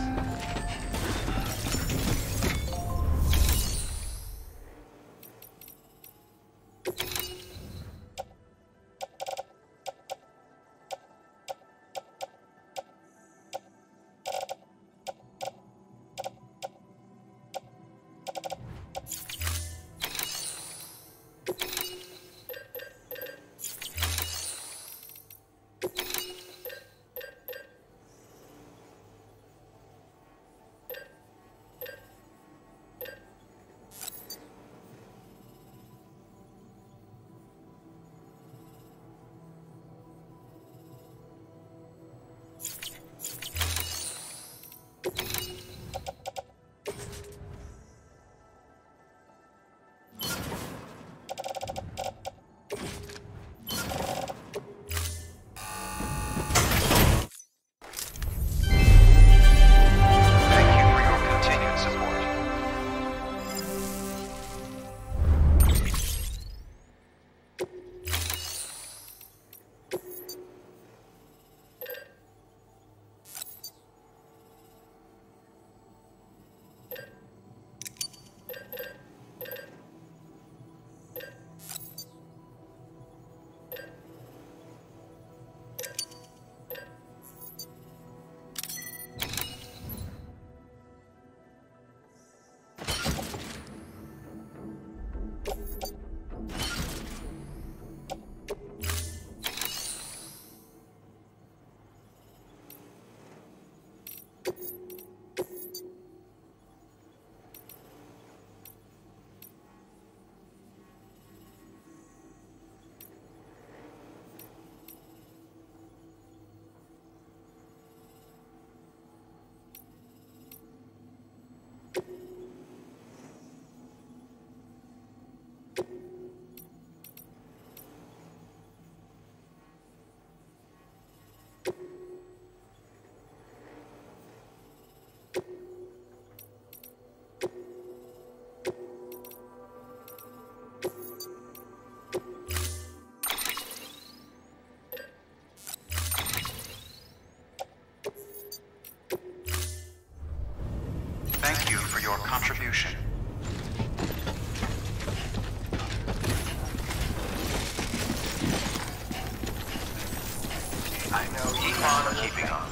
Thank you for your contribution. I know. Keep on keeping on.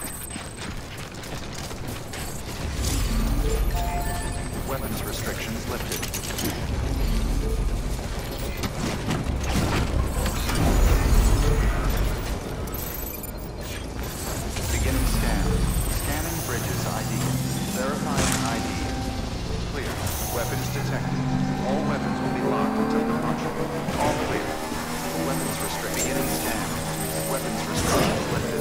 Weapons restrictions lifted. Beginning scan. Scanning bridges ID. Verifying ID. Clear. Weapons detected. All weapons will be locked until departure. All clear. Weapons restricted. Beginning scan. Weapons restrictions lifted.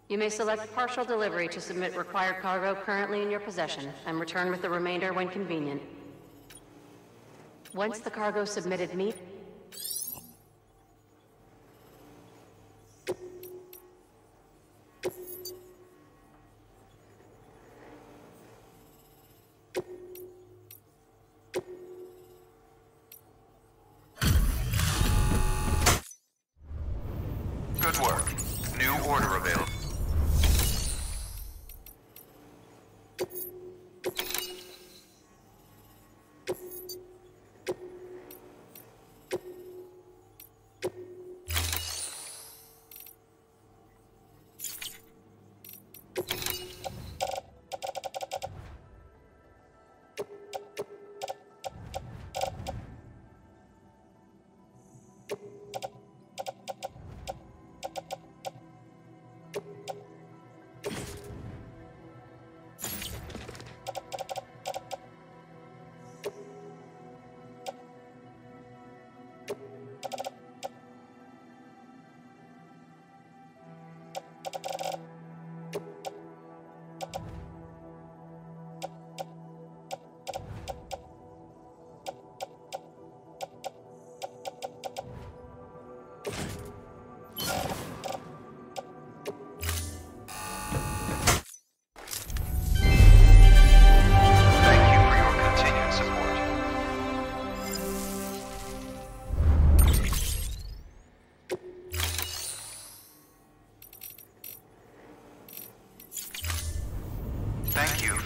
You may select partial delivery to submit required cargo currently in your possession, and return with the remainder when convenient. Once the cargo submitted meets Good work. New order available.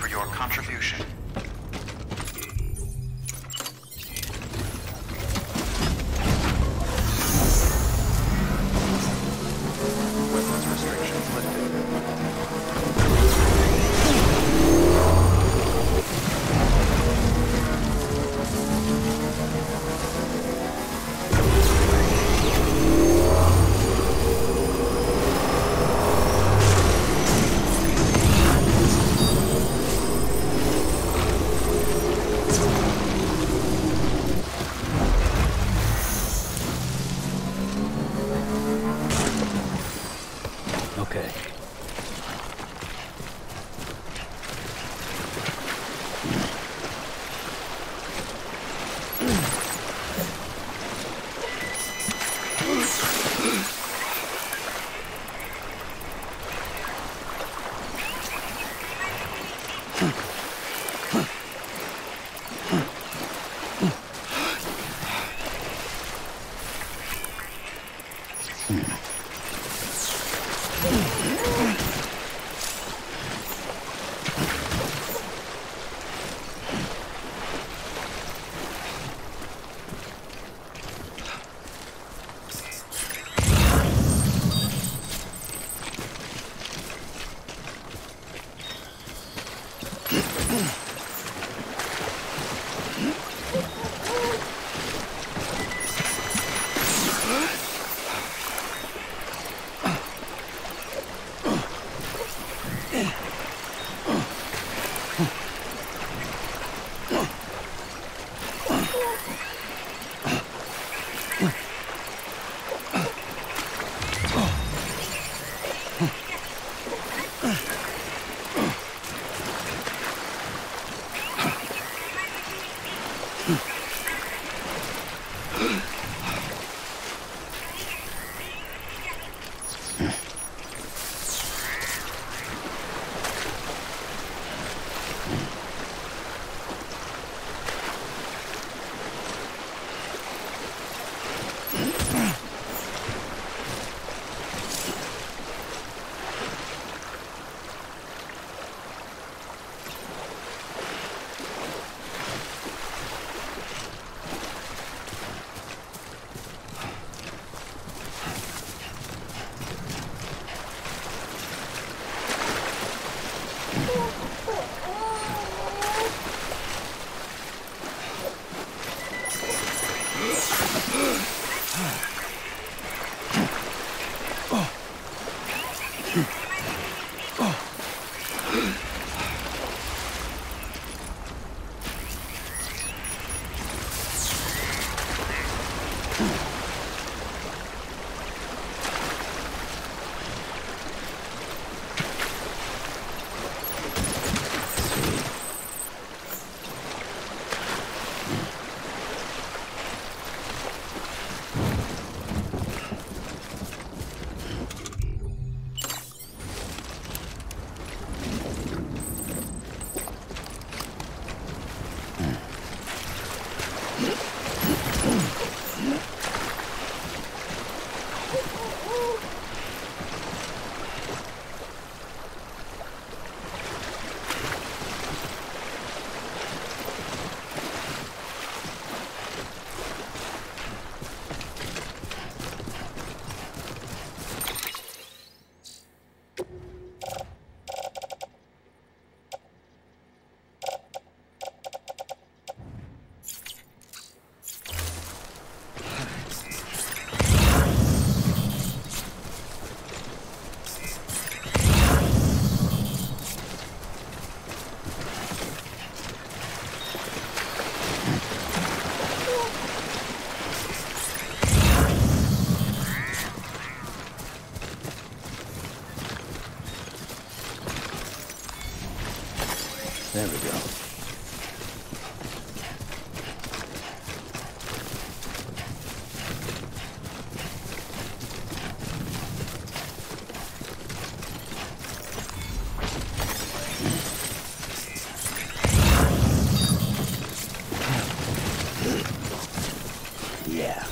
for your contribution. Weapons restrictions lifted. Okay. There we go. Yeah.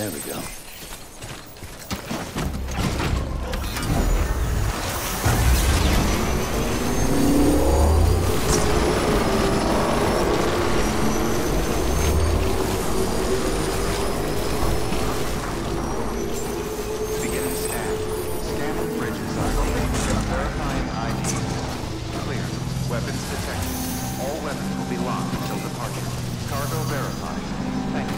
There we go. Beginning scan. Scanning bridges ID. Verifying ID. Clear. Weapons detected. All weapons will be locked until departure. Cargo verified. Thank you.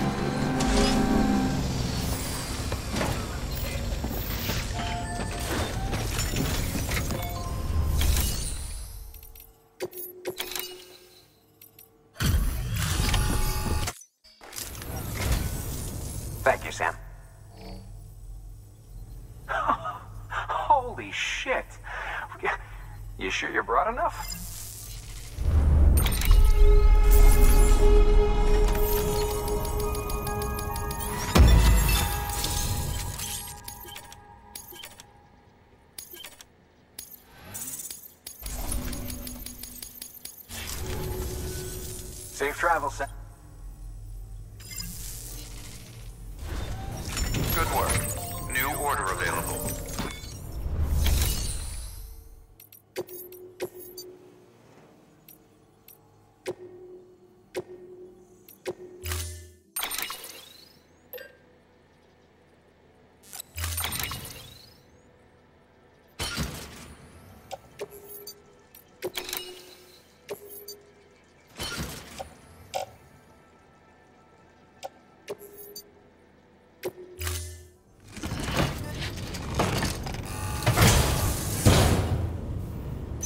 Thank you, Sam. Holy shit. You sure you brought enough? Safe travel, Sam. Good work. New order available.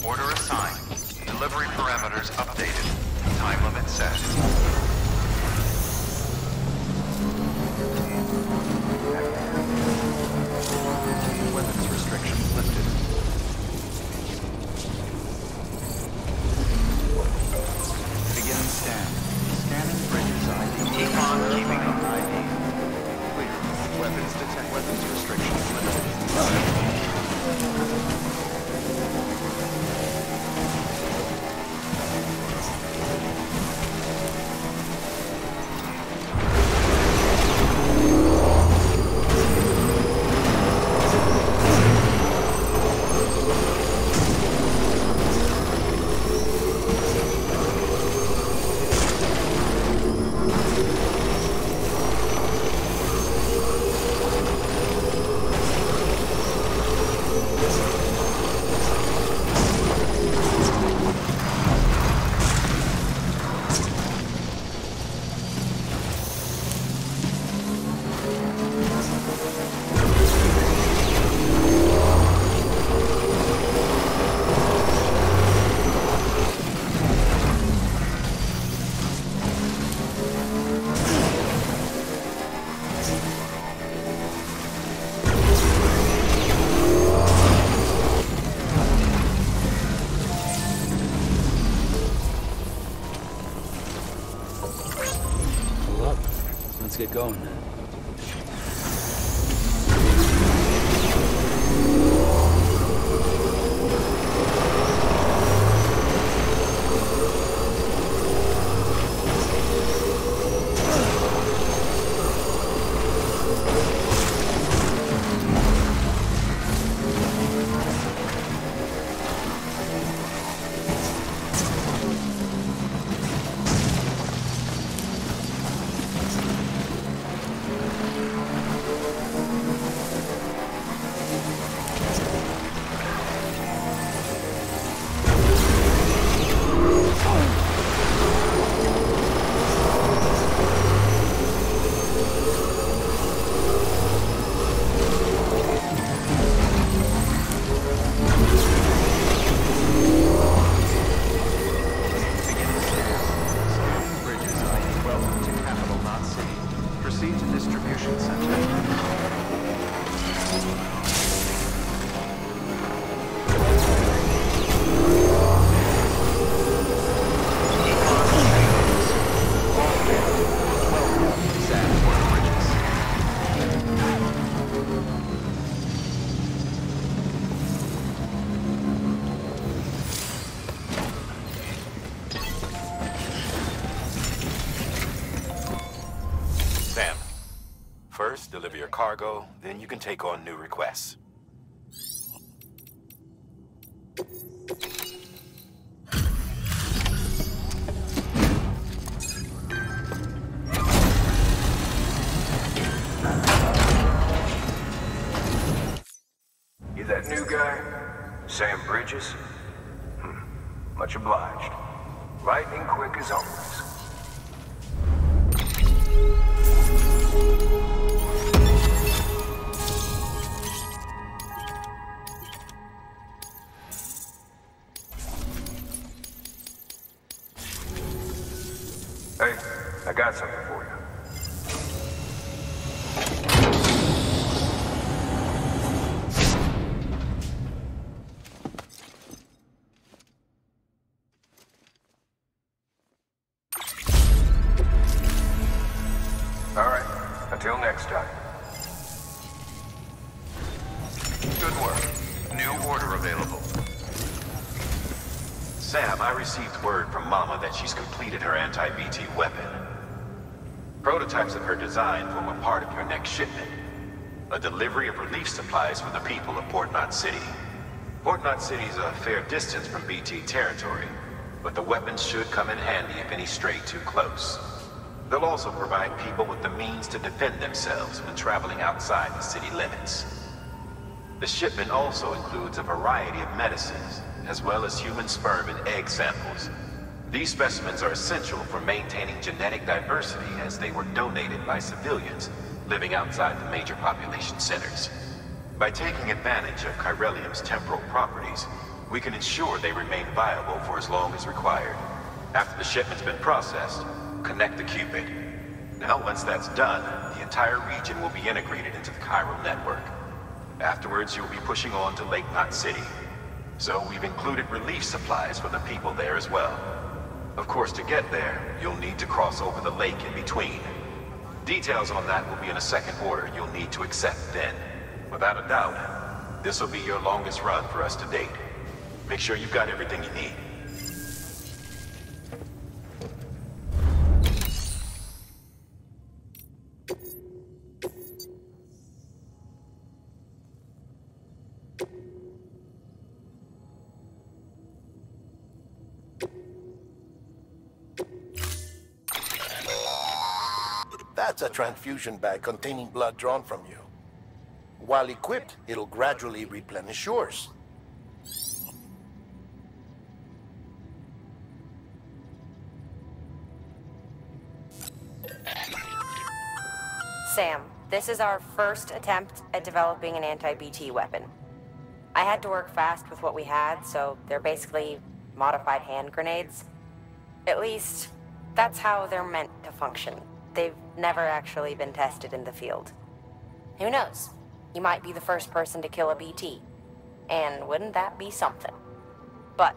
Order assigned. Delivery parameters updated. Time limit set. Weapons restrictions lifted. Beginning scan. Scanning bridges ID. Keep on keeping up. ID. Clear. Weapons detect. Weapons restrictions lifted. Hold up. Let's get going then. First, deliver your cargo, then you can take on new requests. You that new guy? Sam Bridges? Much obliged. Lightning quick as always. Hey, I got something for you. All right, until next time. Good work. New order available. Sam, I received word from Mama that she's completed her anti-BT weapon. Prototypes of her design form a part of your next shipment. A delivery of relief supplies for the people of Port Knot City. Port Knot City is a fair distance from BT territory, but the weapons should come in handy if any stray too close. They'll also provide people with the means to defend themselves when traveling outside the city limits. The shipment also includes a variety of medicines, as well as human sperm and egg samples. These specimens are essential for maintaining genetic diversity as they were donated by civilians living outside the major population centers. By taking advantage of chiralium's temporal properties, we can ensure they remain viable for as long as required. After the shipment's been processed, connect the Cupid. Now, once that's done, the entire region will be integrated into the chiral network. Afterwards, you'll be pushing on to Lake Knot City. So we've included relief supplies for the people there as well. Of course, to get there, you'll need to cross over the lake in between. Details on that will be in a second order you'll need to accept then. Without a doubt, this will be your longest run for us to date. Make sure you've got everything you need. That's a transfusion bag containing blood drawn from you. While equipped, it'll gradually replenish yours. Sam, this is our first attempt at developing an anti-BT weapon. I had to work fast with what we had, so they're basically modified hand grenades. At least, that's how they're meant to function. They've never actually been tested in the field. Who knows? You might be the first person to kill a BT. And wouldn't that be something? But,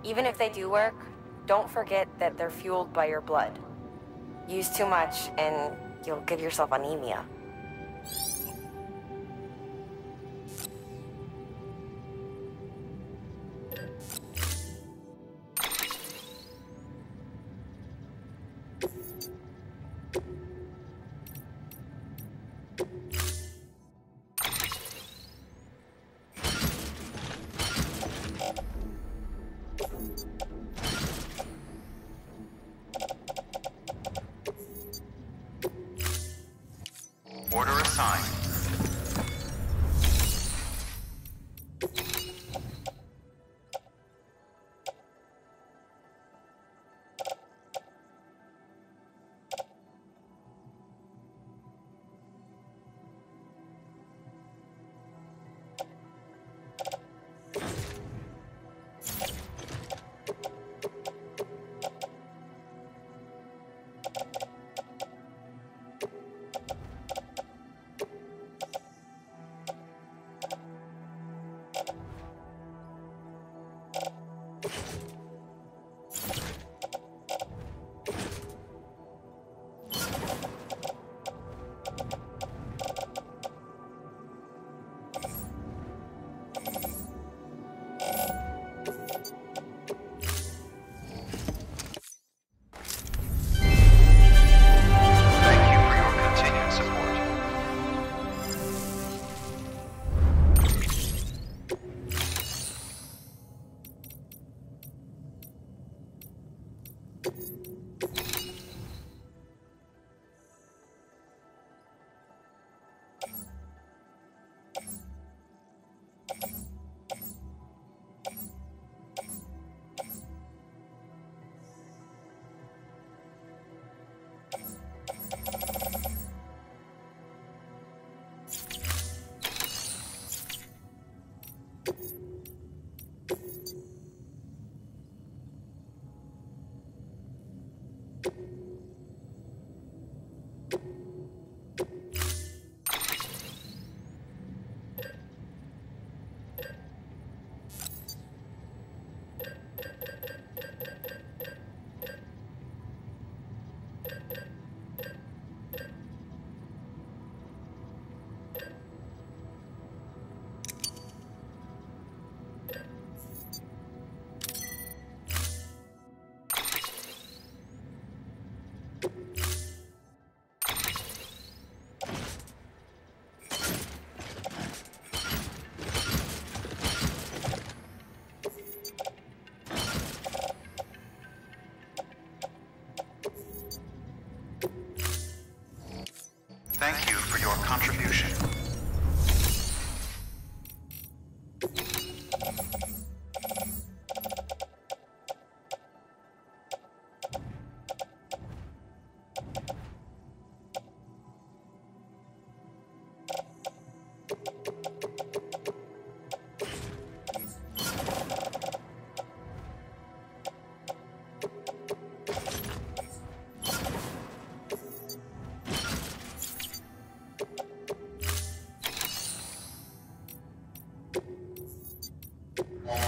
even if they do work, don't forget that they're fueled by your blood. Use too much and you'll give yourself anemia. Order assigned. Thank you for your contribution.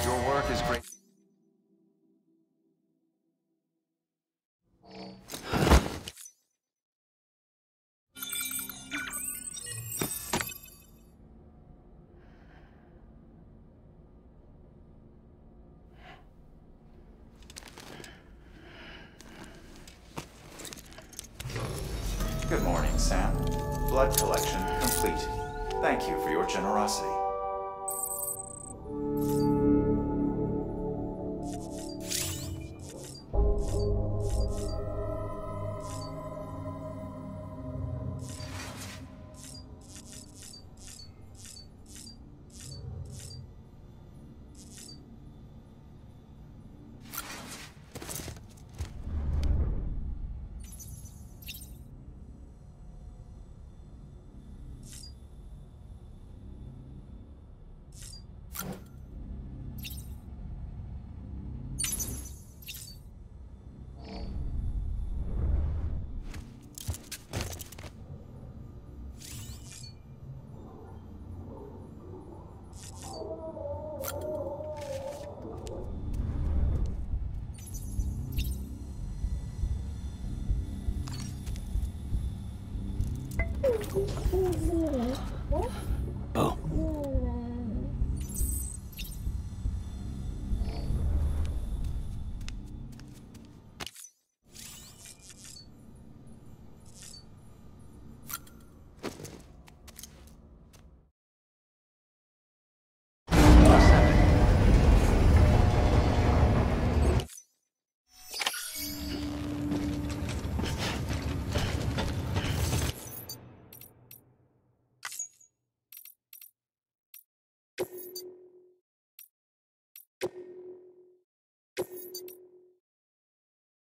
Your work is great. Good morning, Sam. Blood collection complete. Thank you for your generosity.